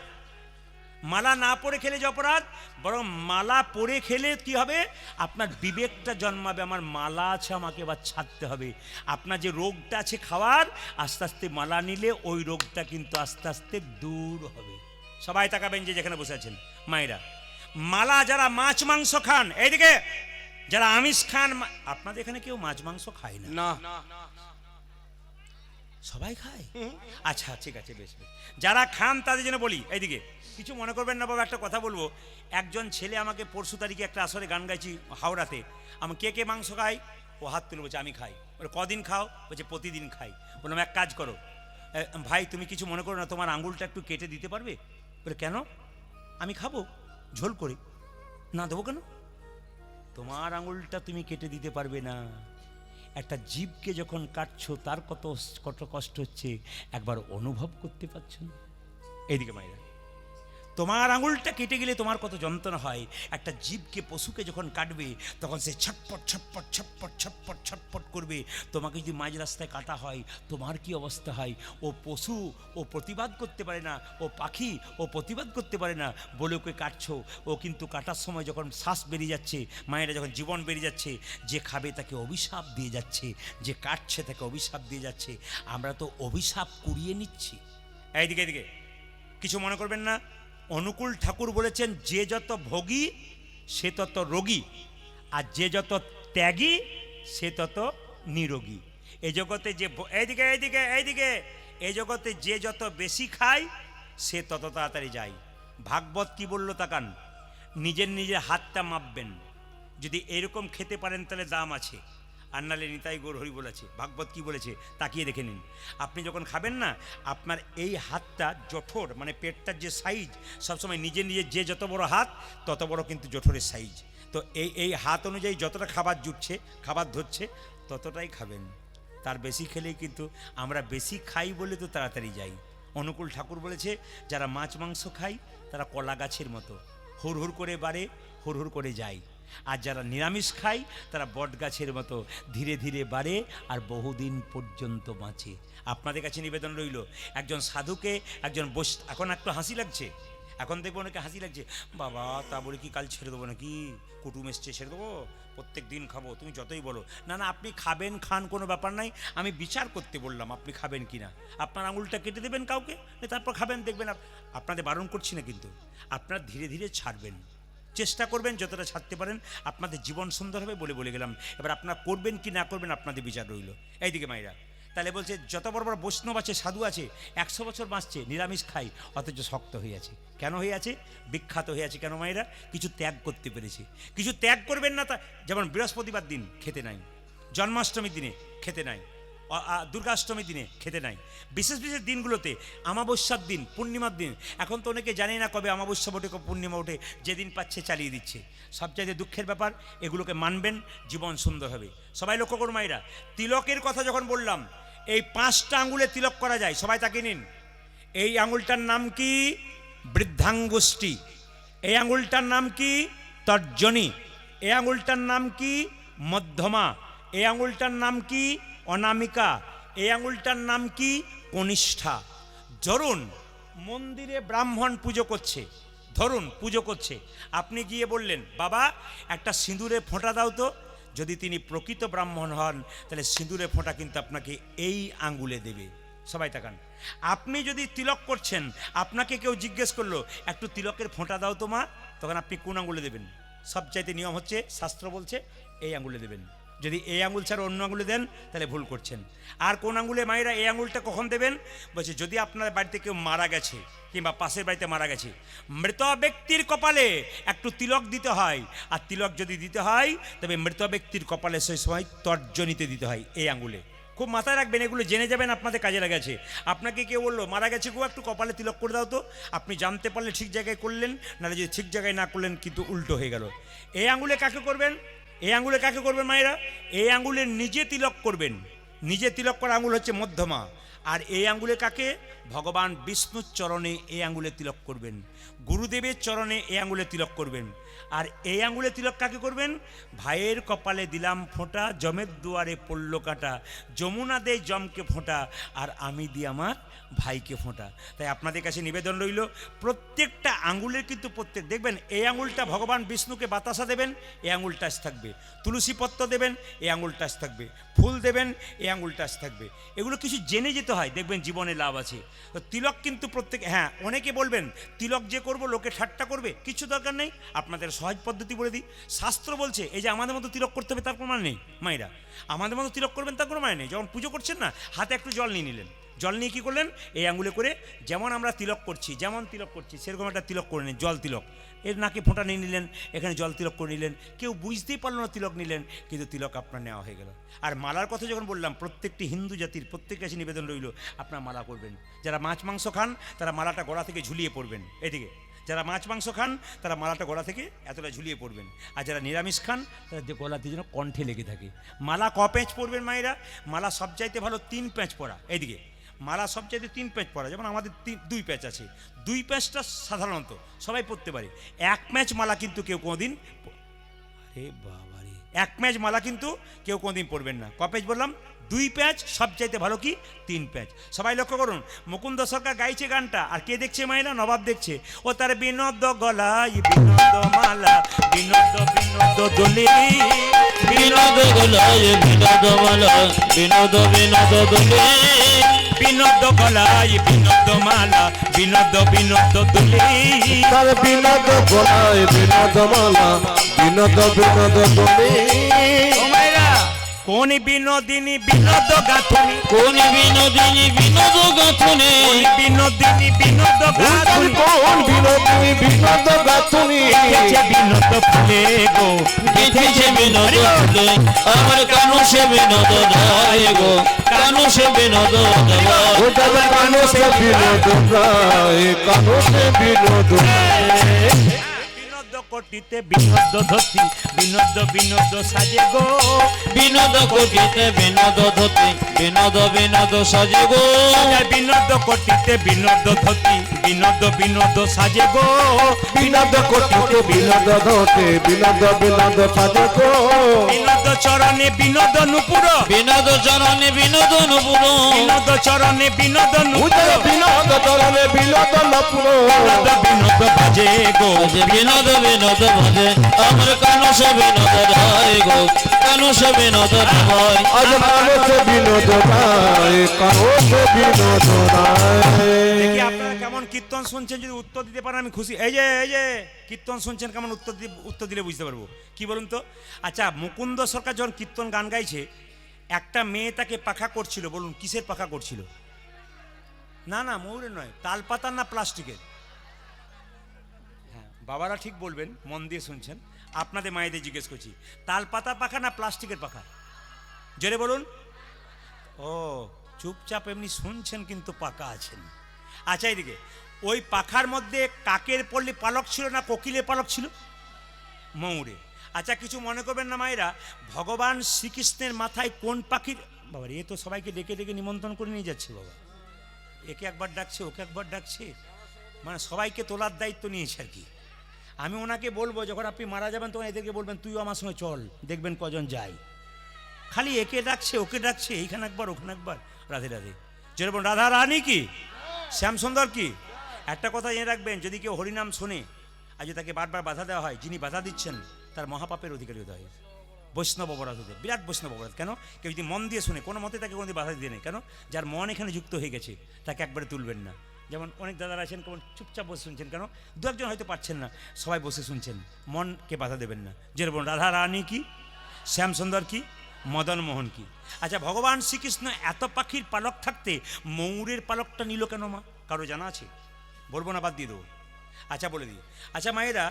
মালা না পরে খেলে যে অপরাধ, বরং মালা পরে খেলে কি হবে? আপনার বিবেকটা জন্মাবে, আমার মালা আছে, আমাকে এবার ছাড়তে হবে। আপনার যে রোগটা আছে খাওয়ার, আস্তে আস্তে মালা নিলে ওই রোগটা কিন্তু আস্তে আস্তে দূর হবে। সবাই তাকাবেন যে যেখানে বসে আছেন মায়েরা। মালা যারা মাছ মাংস খান, এইদিকে যারা আমিষ খান, আপনাদের এখানে কেউ মাছ মাংস খায় না? না, সবাই খায়? আচ্ছা ঠিক আছে, বেশ বেশ। যারা খান তাদের জন্য বলি, এইদিকে কিছু মনে করবেন না বাবা, একটা কথা বলবো। একজন ছেলে আমাকে পরশু তারিখে একটা আসরে গান গাইছি হাওড়াতে, আমি কে কে মাংস খাই, ও হাত তুলে বলছে আমি খাই। বলে কদিন খাও? বলছে প্রতিদিন খাই। বললাম এক কাজ করো ভাই, তুমি কিছু মনে করো না, তোমার আঙুলটা একটু কেটে দিতে পারবে? বলে কেন? আমি খাবো ঝোল করে। না দেবো কেন? তোমার আঙুলটা তুমি কেটে দিতে পারবে না। একটা জীবকে যখন কাটছো তার কত কত কষ্ট হচ্ছে একবার অনুভব করতে পারছো না? এইদিকে মায়েরা, তোমার আঙুলটা কেটে গেলে তোমার কত যন্ত্রণা হয়। একটা জীবকে, পশুকে যখন কাটবে তখন সে ছটপট ছটপট ছটপট ছটপট ছটপট করবে। তোমাকে যদি মাঝ রাস্তায় কাটা হয় তোমার কি অবস্থা হয়? ও পশু, ও প্রতিবাদ করতে পারে না, ও পাখি, ও প্রতিবাদ করতে পারে না বলে ওকে কাটছো। ও কিন্তু কাটার সময় যখন শ্বাস বেরিয়ে যাচ্ছে, মায়েরা যখন জীবন বেরিয়ে যাচ্ছে, যে খাবে তাকে অভিশাপ দিয়ে যাচ্ছে, যে কাটছে তাকে অভিশাপ দিয়ে যাচ্ছে। আমরা তো অভিশাপ কুড়িয়ে নিচ্ছি। এইদিকে এদিকে কিছু মনে করবেন না। অনুকূল ঠাকুর বলেছেন, যে যত ভোগী সে তত রোগী, আর যে যত ত্যাগী সে তত নিরোগী। এই জগতে যে এইদিকে এইদিকে এইদিকে এই জগতে যে যত বেশি খায় সে তত তাড়াতাড়ি যায়। ভাগবত কি বললো তাকান, নিজের নিজের হাতটা মাপবেন। যদি এরকম খেতে পারেন তাহলে দাম আছে, আর নালে নিতাই গৌর হরি বলেছে। ভাগবত কি বলেছে তাকিয়ে দেখে নিন। আপনি যখন খাবেন না, আপনার এই হাতটা জঠর, মানে পেটটার যে সাইজ, সবসময় নিজে নিজে যে যত বড় হাত তত বড় কিন্তু জঠরের সাইজ। তো এই হাত অনুযায়ী যতটা খাবার জুটছে, খাবার ধরছে, ততটাই খাবেন। তার বেশি খেলেই কিন্তু আমরা বেশি খাই বলে তো তাড়াতাড়ি যাই। অনুকূল ঠাকুর বলেছে, যারা মাছ মাংস খায় তারা কলা গাছের মতো, হুড় হুড় করে বাড়ে, হুড় হুড় করে যায়। আর যারা নিরামিষ খায় তারা বট গাছের মতো ধীরে ধীরে বাড়ে আর বহুদিন পর্যন্ত বাঁচে। আপনাদের কাছে নিবেদন রইল, একজন সাধুকে একজন এখন একটু হাসি লাগছে, এখন দেখবো অনেকে হাসি লাগছে, বাবা তা বলে কি কাল ছেড়ে দেবো নাকি, কুটুম এসছে ছেড়ে দেবো, প্রত্যেক দিন খাবো, তুমি যতই বলো। না না, আপনি খাবেন, খান, কোনো ব্যাপার নাই। আমি বিচার করতে বললাম আপনি খাবেন কি না। আপনার আঙুলটা কেটে দেবেন কাউকে, তারপর খাবেন, দেখবেন। আপনাদের বারণ করছি না, কিন্তু আপনারা ধীরে ধীরে ছাড়বেন, চেষ্টা করবেন যতটা ছাড়তে পারেন, আপনাদের জীবন সুন্দর হবে বলে বলে গেলাম। এবার আপনারা করবেন কি না করবেন আপনাদের বিচার রইল। এইদিকে মায়েরা, তাহলে বলছে যত বড় বড় বৈষ্ণব আছে, সাধু আছে, 100 বছর বাঁচছে, নিরামিষ খাই, অথচ শক্ত হয়ে আছে। কেন হয়ে আছে? বিখ্যাত হয়ে আছে। কেন মায়েরা? কিছু ত্যাগ করতে পেরেছে। কিছু ত্যাগ করবেন না তা, যেমন বৃহস্পতিবার দিন খেতে নাই, জন্মাষ্টমীর দিনে খেতে নাই, দুর্গাষ্টমীর দিনে খেতে নাই, বিশেষ বিশেষ দিনগুলোতে, অমাবস্যার দিন, পূর্ণিমার দিন। এখন তো অনেকে জানে না কবে অমাবস্যা ওঠে, কবে পূর্ণিমা ওঠে, যেদিন পাচ্ছে চালিয়ে দিচ্ছে। সবচাইতে দুঃখের ব্যাপার, এগুলোকে মানবেন, জীবন সুন্দর হবে। সবাই লক্ষ্য করুন মায়েরা, তিলকের কথা যখন বললাম, এই 5টা আঙুলে তিলক করা যায়। সবাই তাকে নিন। এই আঙুলটার নাম কি? বৃদ্ধাঙ্গুষ্টি। এই আঙুলটার নাম কি? তর্জনী। এই আঙুলটার নাম কি? মধ্যমা। এই আঙুলটার নাম কি? অনামিকা। এই আঙুলটার নাম কি? কনিষ্ঠা। ধরুন মন্দিরে ব্রাহ্মণ পুজো করছে, ধরুন পুজো করছে, আপনি গিয়ে বললেন, বাবা একটা সিঁদুরে ফোঁটা দাও তো। যদি তিনি প্রকৃত ব্রাহ্মণ হন তাহলে সিঁদুরে ফোঁটা কিন্তু আপনাকে এই আঙ্গুলে দেবে। সবাই তাকান। আপনি যদি তিলক করছেন, আপনাকে কেউ জিজ্ঞেস করলো একটু তিলকের ফোঁটা দাও তো মা, তখন আপনি কোন আঙ্গুলে দেবেন? সবচাইতে নিয়ম হচ্ছে, শাস্ত্র বলছে এই আঙ্গুলে দেবেন। যদি এই আঙুল ছাড়া অন্য আঙুলে দেন তাহলে ভুল করছেন। আর কোন আঙুলে মায়েরা এই আঙুলটা কখন দেবেন? বলছে যদি আপনার বাড়িতে কেউ মারা গেছে কিংবা পাশের বাড়িতে মারা গেছে, মৃত ব্যক্তির কপালে একটু তিলক দিতে হয়। আর তিলক যদি দিতে হয় তবে মৃত ব্যক্তির কপালে সেই সময় তর্জনীতে দিতে হয়, এই আঙুলে। খুব মাথায় রাখবেন, এগুলো জেনে যাবেন, আপনাদের কাজে লাগেছে। আপনাকে কেউ বললো মারা গেছে গো, একটু কপালে তিলক করে দাও তো, আপনি জানতে পারলে ঠিক জায়গায় করলেন, নাহলে যদি ঠিক জায়গায় না করলেন কিন্তু উল্টো হয়ে গেল। এই আঙুলে কাকে করবেন? এই আঙ্গুলে কাকে করবেন মায়েরা? এই আঙ্গুলে নিজে তিলক করবেন। নিজে তিলক করা আঙ্গুল হচ্ছে মধ্যমা। আর এই আঙ্গুলে কাকে? ভগবান বিষ্ণুর চরণে এই আঙ্গুলে তিলক করবেন। গুরুদেবের চরণে এই আঙ্গুলে তিলক করবেন। আর এই আঙ্গুলে তিলক কাকে করবেন? ভাইয়ের কপালে দিলাম ফোঁটা, জমের দুয়ারে পড়ল কাটা, যমুনা দে জমকে ফোঁটা, আর আমি দিই আমার ভাইকে ফোঁটা। তাই আপনাদের কাছে নিবেদন রইল, প্রত্যেকটা আঙ্গুলের কিন্তু প্রত্যেক দেখবেন, এই আঙ্গুলটা ভগবান বিষ্ণুকে বাতাসা দেবেন, এই আঙ্গুল টাচ থাকবে। তুলসী পত্র দেবেন, এই আঙ্গুল টাচ থাকবে। ফুল দেবেন, এই আঙ্গুল টাচ থাকবে। এগুলো কিছু জেনে যেতে হয়, দেখবেন জীবনে লাভ আছে। তো তিলক কিন্তু প্রত্যেক, হ্যাঁ অনেকে বলবেন তিলক যে করব লোকে ঠাট্টা করবে, কিছু দরকার নেই। আপনাদের সহজ পদ্ধতি বলে দিই। শাস্ত্র বলছে এই যে আমাদের মতো তিলক করতে হবে তার কোনো মানে নেই মায়েরা, আমাদের মতো তিলক করবেন তার কোনো মানে নেই। যখন পুজো করছেন না, হাতে একটু জল নিয়ে নিলেন, জল নিয়ে কী করলেন? এই আঙ্গুলে করে যেমন আমরা তিলক করছি, যেমন তিলক করছি সেরকম একটা তিলক করে নিন, জল তিলক। এর নাকে ফোঁটা নিয়ে নিলেন, এখানে জল তিলক করে নিলেন। কেউ বুঝতেই পারলো না তিলক নিলেন, কিন্তু তিলক আপনার নেওয়া হয়ে গেল। আর মালার কথা যখন বললাম, প্রত্যেকটি হিন্দু জাতির প্রত্যেকের কাছে নিবেদন রইল, আপনার মালা করবেন। যারা মাছ মাংস খান তারা মালাটা গলা থেকে ঝুলিয়ে পড়বেন এদিকে। যারা মাছ মাংস খান তারা মালাটা গলা থেকে এতটা ঝুলিয়ে পড়বেন। আর যারা নিরামিষ খান তারা যে গলাতে যেন কণ্ঠে লেগে থাকে। মালা ক প্যাঁচ পরবেন মায়েরা? মালা সবচাইতে ভালো 3 প্যাঁচ পরা। এইদিকে মালা সবচাইতে 3 প্যাঁচ পরা, যেমন আমাদের 2 প্যাঁচ আছে। 2 প্যাঁচটা সাধারণত সবাই পরতে পারে। 1 প্যাঁচ মালা কিন্তু কেউ কোনোদিন, আরে বাবা রে, 1 প্যাঁচ মালা কিন্তু কেউ কোনোদিন পরবেন না। ক প্যাঁচ বললাম? 2 প্যাঁচ। সবচাইতে ভালো কি? 3 প্যাঁচ। সবাই লক্ষ্য করুন, মুকুন্দ সরকার গাইছে গানটা, আর কে দেখছে মায়েরা? নবাব দেখছে। ও তার বিনোদ গলায় বিনোদ মালা, বিনোদ বিনোদ দোলে, বিনোদ গলায় বিনোদ মালা, বিনোদ বিনোদ দোলে, বিনোদ গলায় বিনোদ মালা, বিনোদ বিনোদ দোলে। তার বিনোদ গলায় বিনোদ মালা, বিনোদ বিনোদ দোলে। ও মায়েরা, কোন বিনোদিনী বিনোদ গাথুনি, কোন বিনোদিনী বিনোদ গাথুনি, কোন বিনোদিনী বিনোদ গাথুনি, কোন বিনোদিনী বিনোদ গাথুনি, গেছে বিনোদ ফুলে গো, গেথেছে বিনোদ ফুলে, আমার কানু সে বিনোদ রায় গো, কানু সে বিনোদ রায়। ও যাবে কানো সে বিনোদ রায়, কানো সে বিনোদ রায়। বিনোদ কোটিতে বিনোদ ধতি, বিনোদ বিনোদ সাজে গো, বিনোদ কোটিতে বিনোদ ধতি, বিনোদ বিনোদ সাজে গো, বিনোদ কোটিতে বিনোদ ধতি, বিনোদ বিনোদ সাজে গো, বিনোদ কোটিতে বিনোদ ধতে, বিনোদ বিনোদ সাজে গো। বিনোদ চরণে বিনোদ নুপুর, বিনোদ চরণে বিনোদ নুপুর, বিনোদ চরণে বিনোদ নুপুর, উদয় বিনোদ চরণে বিনোদ নপুর। বিনোদ বিনোদ বাজে গো, বিনোদ বিনোদ ভজে, আমার কানু সে বিনোদ রায় গো, কানু সে বিনোদ রায়। আজ কানো সে বিনোদ রায়, কানো সে বিনোদ রায়। দেখি আপনারা কেমন কীর্তন শুনছেন, যদি উত্তর দিতে পারেন আমি খুশি। এই যে কীর্তন শুনছেন, কেমন উত্তর দিলে বুঝতে পারবো। কি বলুন তো? আচ্ছা, মুকুন্দ সরকার যখন কীর্তন গান গাইছে, একটা মেয়ে তাকে পাখা করছিল, বলুন কিসের পাখা করছিল? না না, ময়ূরের নয়, তালপাতার না প্লাস্টিকের? হ্যাঁ, বাবারা ঠিক বলবেন, মন দিয়ে শুনছেন। আপনাদের মায়েদের জিজ্ঞেস করছি, তালপাতার পাখা না প্লাস্টিকের পাখা? জোরে বলুন। ও, চুপচাপ এমনি শুনছেন কিন্তু পাকা আছেন। আচ্ছা, এইদিকে ওই পাখার মধ্যে কাকের পল্লী পালক ছিল না কোকিলের পালক ছিল? ময়ূরে। আচ্ছা, কিছু মনে করবেন না মায়েরা, ভগবান শ্রীকৃষ্ণের মাথায় কোন পাখির, বাবা এ তো সবাইকে ডেকে ডেকে নিমন্ত্রণ করে নিয়ে যাচ্ছে বাবা, একে একবার ডাকছে ওকে একবার ডাকছে, মানে সবাইকে তোলার দায়িত্ব নিয়েছে আর কি। আমি ওনাকে বলবো, যখন আপনি মারা যাবেন তখন এদেরকে বলবেন তুইও আমার সঙ্গে চল, দেখবেন কজন যায়। খালি একে ডাকছে ওকে ডাকছে, এইখানে একবার ওখানে একবার। রাধে রাধে। যেরকম রাধা রানী কি, শ্যামসুন্দর কি। একটা কথা জেনে রাখবেন, যদি কেউ হরিনাম শোনে আর যদি তাকে বারবার বাধা দেওয়া হয়, যিনি বাধা দিচ্ছেন তার মহাপাপের অধিকারী হতে হয়। বৈষ্ণব অপরাধ হতে, বিরাট বৈষ্ণব অপরাধ। কেন? কেউ যদি মন দিয়ে শুনে, কোনো মতে তাকে কোনো বাধা দিয়ে নেই। কেন? যার মন এখানে যুক্ত হয়ে গেছে তাকে একবারে তুলবেন না। যেমন অনেক দাদারা আছেন, কেমন চুপচাপ বসে শুনছেন। কেন? দু একজন হয়তো পারছেন না, সবাই বসে শুনছেন, মনকে বাধা দেবেন না। যেরকম রাধা রানী কি, শ্যামসুন্দর কি, মদন মোহন কি। আচ্ছা, ভগবান শ্রীকৃষ্ণ এত পাখির পালক থাকতে ময়ূরের পালকটা নিল কেন মা? কারো জানা আছে? বলবো না, বাদ দিয়ে দেবো। আচ্ছা, বলে দিই। আচ্ছা মায়েরা,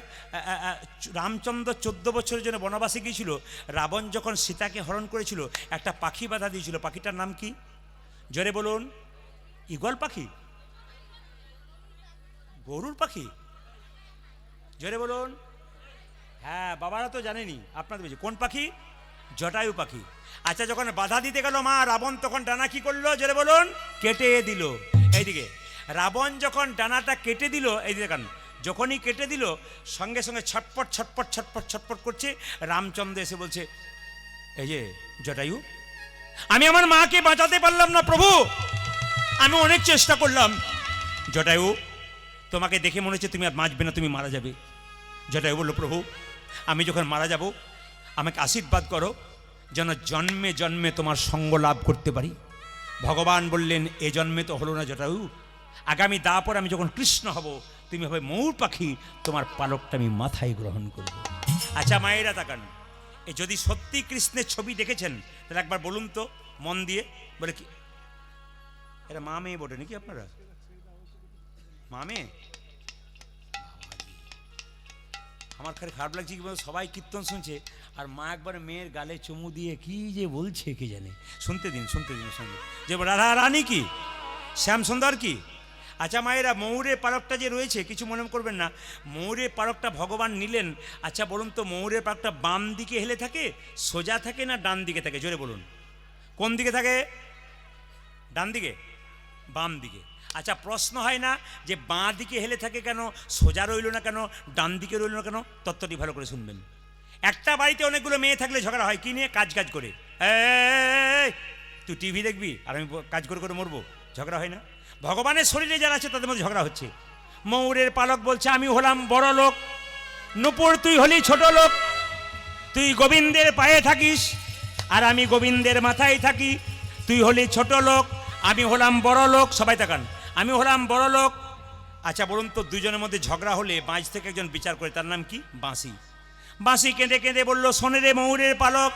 রামচন্দ্র 14 বছরের জন্য বনবাসে গিয়েছিল। রাবণ যখন সীতাকে হরণ করেছিল, একটা পাখি বাধা দিয়েছিল। পাখিটার নাম কি? জোরে বলুন। ঈগল পাখি, গরুর পাখি, জোরে বলুন। হ্যাঁ, বাবারা তো জানেনি, আপনাদের বলছি কোন পাখি? জটায়ু পাখি। আচ্ছা, যখন বাধা দিতে গেল মা রাবণ, তখন ডানা কি করলো জোরে বলুন? কেটে দিল। এইদিকে রাবণ যখন ডানাটা কেটে দিল, এই দেখেন, যখনই কেটে দিল সঙ্গে সঙ্গে ছটপট ছটপট ছটপট ছটপট করছে। রামচন্দ্র এসে বলছে, এই যে জটায়ু, আমি আমার মাকে বাঁচাতে পারলাম না প্রভু, আমি অনেক চেষ্টা করলাম। জটায়ু, তোমাকে দেখে মনে হচ্ছে তুমি আর বাঁচবে না, তুমি মারা যাবে। জটায়ু বলল, প্রভু আমি যখন মারা যাব আমাকে আশীর্বাদ করো যেন জন্মে জন্মে তোমার সঙ্গ লাভ করতে পারি। ভগবান বললেন, এ জন্মে তো হলো না জটায়ু, আগামী দাপর আমি যখন কৃষ্ণ হব তুমি হবে ময়ূর পাখি, তোমার পালকটা আমি মাথায় গ্রহণ করব। আচ্ছা মায়েরা তাকান, এ যদি সত্যি কৃষ্ণের ছবি দেখেছেন তাহলে একবার বলুন তো মন দিয়ে, বলে কি এটা মা মেয়ে বটে নাকি আপনারা? মা মেয়ে? আমার খালি খারাপ লাগছে কি বলতো, সবাই কীর্তন শুনছে আর মা একবার মেয়ের গালে চুমু দিয়ে কি যে বলছে কি জানে। শুনতে দিন শুনতে দিন শুনতে, যে রাধা রানী কি, শ্যাম সুন্দর কি। আচ্ছা মায়েরা, ময়ূরের পালকটা যে রয়েছে কিছু মনে করবেন না, ময়ূরের পালকটা ভগবান নিলেন। আচ্ছা বলুন তো, ময়ূরের পালকটা বাম দিকে হেলে থাকে, সোজা থাকে না ডান দিকে থাকে? জোরে বলুন, কোন দিকে থাকে? ডান দিকে? বাম দিকে? আচ্ছা প্রশ্ন হয় না যে বাঁ দিকে হেলে থাকে কেন, সোজা রইল না কেন, ডান দিকে রইল না কেন? তত্ত্বটি ভালো করে শুনবেন। একটা বাড়িতে অনেকগুলো মেয়ে থাকলে ঝগড়া হয় কি নিয়ে? কাজ কাজ করে। এই তুই টিভি দেখবি আর আমি কাজ করে করে মরবো, ঝগড়া হয় না? ভগবানের শরীরে যারা আছে তাদের মধ্যে ঝগড়া হচ্ছে। ময়ূরের পালক বলছে, আমি হলাম বড় লোক, নূপুর তুই হলি ছোট লোক, তুই গোবিন্দের পায়ে থাকিস আর আমি গোবিন্দের মাথায় থাকি। তুই হলি ছোট লোক, আমি হলাম বড় লোক। সবাই তাকান, আমি হলাম বড় লোক। আচ্ছা বলুন তো, দুজনের মধ্যে ঝগড়া হলে বাঁশ থেকে একজন বিচার করে, তার নাম কি? বাঁশি। বাঁশি কেঁদে কেঁদে বলল, শোনে রে ময়ূরের পালক,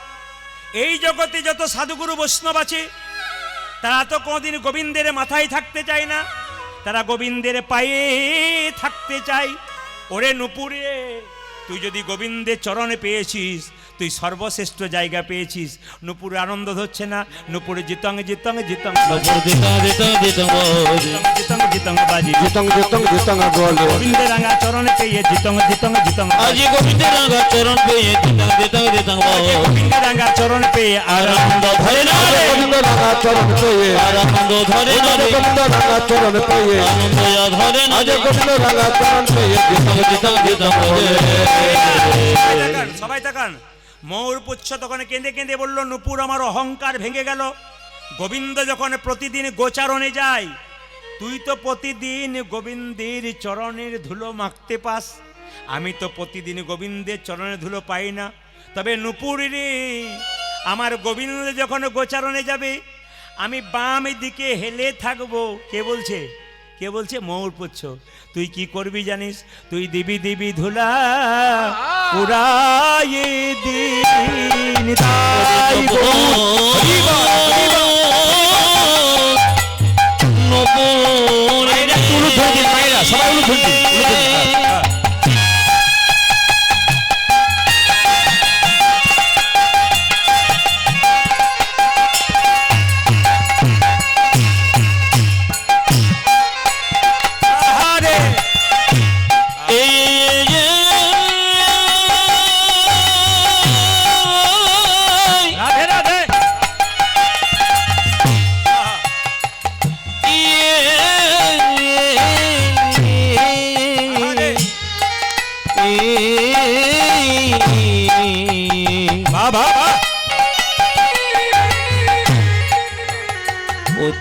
এই জগতে যত সাধুগুরু বৈষ্ণব আছে তারা তো কোনোদিন গোবিন্দের মাথায় থাকতে চায় না, তারা গোবিন্দের পায়ে থাকতে চায়। ওরে নূপুরে, তুই যদি গোবিন্দের চরণে পেয়েছিস, তুই সর্বশ্রেষ্ঠ জায়গা পেয়েছিস। নূপুরে আনন্দ ধরছে না, নূপুরে জিতং জিতং জিতং জিতং জিতং বাজি জিতং জিতং জিতং বলে গোবিন্দের রাঙা চরণে পেয়ে জিতং জিতং জিতং, আজি গোবিন্দের রাঙা চরণ পেয়ে জিতং জিতং জিতং গোবিন্দের রাঙা চরণ পেয়ে আনন্দ ধরে না রে, গোবিন্দ রাঙা চরণ পেয়ে আনন্দ ধরে না রে, গোবিন্দ রাঙা চরণ পেয়ে আনন্দ ধরে না আজ রে, গোবিন্দ রাঙা চরণ পেয়ে জিতং জিতং জিতং সবাই তাকান। ময়ূর পুচ্ছ তখন কেঁদে কেঁদে বলল, নূপুর আমার অহংকার ভেঙে গেল। গোবিন্দ যখন প্রতিদিন গোচারণে যায়, তুই তো প্রতিদিন গোবিন্দের চরণের ধুলো মাখতে পাস, আমি তো প্রতিদিন গোবিন্দের চরণের ধুলো পাই না। তবে নূপুর রে, আমার গোবিন্দ যখন গোচারণে যাবে আমি বাম দিকে হেলে থাকবো। কে বলছে? কে বলছে? ময়ূর পুচ্ছ। তুই কি করবি জানিস? তুই দিবি দিবি ধুলা উড়াইয়ে দিন তাই গো। মায়েরা একটু উলু ধরে দিন, মায়েরা সবাই উলু ধরে দিন, উলু ধরে দিন।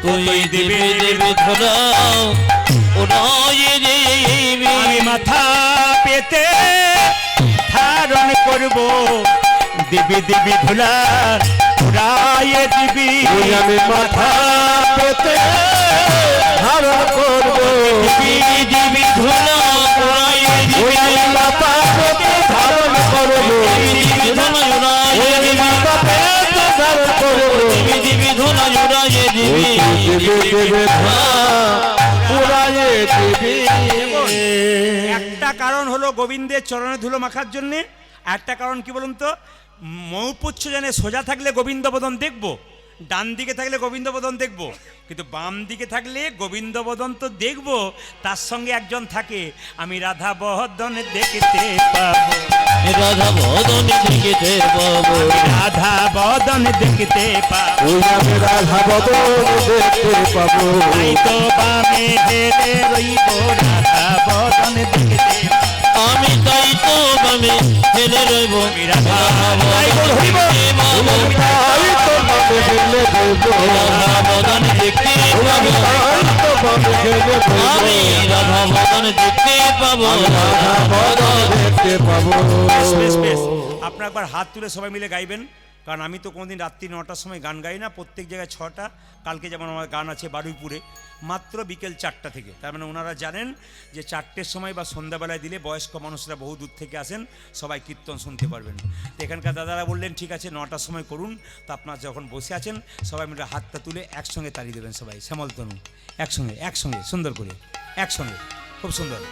তুই দেবে দেবে ধরা ওরাই দেবে, আমি মাথা পেতে ধারণ করব, দিবি দিবি ধুলা উড়াইয়ে দিবি। আমি মাথা পেতে ধারণ করব, দিবি দিবি ধুলা উড়াইয়ে দিবি। মাথা পেতে ধারণ করব, মাথা পেতে ধারণ করব, দিবি ধুলা জোড়াইয়ে দিবি, একটা কারণ হলো গোবিন্দের চরণে ধুলো মাখার জন্যে। একটা কারণ কি বলুন তো, মৌপুচ্ছ জানে সোজা থাকলে গোবিন্দ বদন দেখবো, ডান দিকে থাকলে গোবিন্দ বদন দেখবো, কিন্তু বাম দিকে থাকলে গোবিন্দ বদন তো দেখবো, তার সঙ্গে একজন থাকে, আমি রাধা বদন দেখতে পাবো। রাধা বদন দেখিতে পাবো রাধা বদন দেখতে পাবো ওই আমি রাধা বদন দেখতে পাবো তাই তো বামে হেলে রইব রাধা বদন দেখতে পাবো। আমি তাই তো বামে ফেলে রইব রাধা তাই তো হইব তাই তো বামে ফেলে দেব রাধা বদন দেখতে পাবো তাই তো বামে ফেলে দেব আমি রাধা বদন দেখতে পাবো রাধা বদন দেখতে পাবো বেশ, বেশ, বেশ। আপনারা একবার হাত তুলে সবাই মিলে গাইবেন, কারণ আমি তো কোনোদিন রাত্রি 9টার সময় গান গাই না, প্রত্যেক জায়গায় 6টা। কালকে যেমন আমার গান আছে বারুইপুরে, মাত্র বিকেল 4টা থেকে। তার মানে ওনারা জানেন যে 4টের সময় বা সন্ধ্যাবেলায় দিলে বয়স্ক মানুষরা বহু দূর থেকে আসেন, সবাই কীর্তন শুনতে পারবেন। তো এখানকার দাদারা বললেন ঠিক আছে 9টার সময় করুন। তো আপনারা যখন বসে আছেন সবাই মিলে হাতটা তুলে একসঙ্গে তালি দেবেন, সবাই শ্যামল তনু একসঙ্গে একসঙ্গে সুন্দর করে একসঙ্গে, খুব সুন্দর।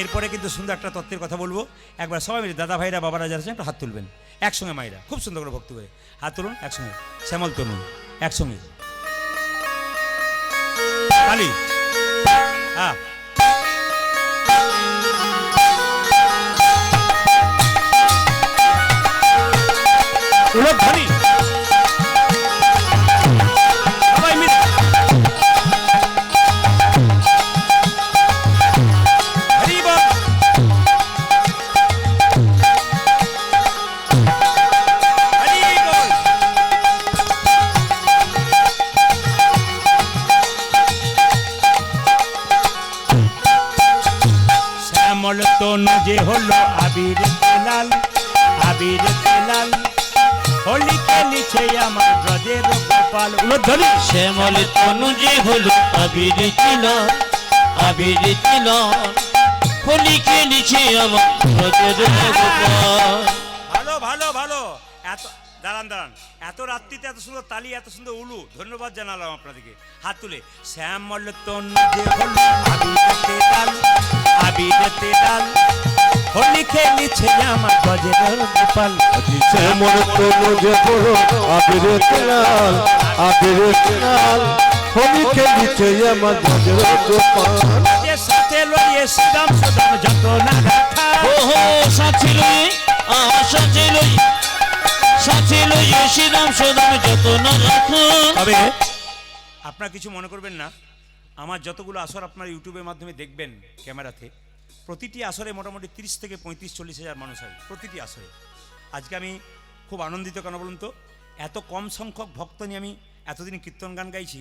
এরপরে কিন্তু সুন্দর একটা তত্ত্বের কথা বলবো। একবার সবাই মিলে দাদা ভাইরা বাবারা যারা আছেন একটু হাত তুলবেন একসঙ্গে, মায়েরা খুব সুন্দর করে ভক্তি করে হাত তুলুন একসঙ্গে, শ্যামল তনু একসঙ্গে তালি। হ্যাঁ উলধ্বনি সবাই মিলে হরি বল। হরি বল। শ্যামল তনু যে হলো আবির লাল, আবির লাল, হোলি খেলিছে আমার ব্রজের গোপাল। উলধ্বনি শ্যামল তনু যে হলো আবির ছিল, আবির ছিল, হোলি খেলিছে আমার ব্রজের গোপাল। ভালো ভালো ভালো। এত দাঁড়ান দাঁড়ান, এত রাত্রিতে এত সুন্দর তালি, এত সুন্দর উলু, ধন্যবাদ জানালাম আপনাদেরকে। হাত তুলে শ্যামল তনু যে হলো আবিরেতে লাল, আবিরেতে লাল, হোলি খেলিছে আমার ব্রজের গোপাল। শ্যামল তনু যে হলো আবিরে লাল, আবিরে লাল, হোলি খেলিছে আমার ব্রজের গোপাল। যে সাথে লইয়ে শ্রীরাম সুদাম যত না রাখা, ওহো সাথী লই, সাথী লই, সাথী লই, শ্রীরাম সদাম যত না রাখো। তবে আপনারা কিছু মনে করবেন না, আমার যতগুলো আসর আপনারা ইউটিউবের মাধ্যমে দেখবেন ক্যামেরাতে, প্রতিটি আসরে মোটামুটি 30 থেকে 35-40 হাজার মানুষ হয় প্রতিটি আসরে। আজকে আমি খুব আনন্দিত কেন বলুন তো, এত কম সংখ্যক ভক্ত নিয়ে আমি এতদিন কীর্তন গান গাইছি,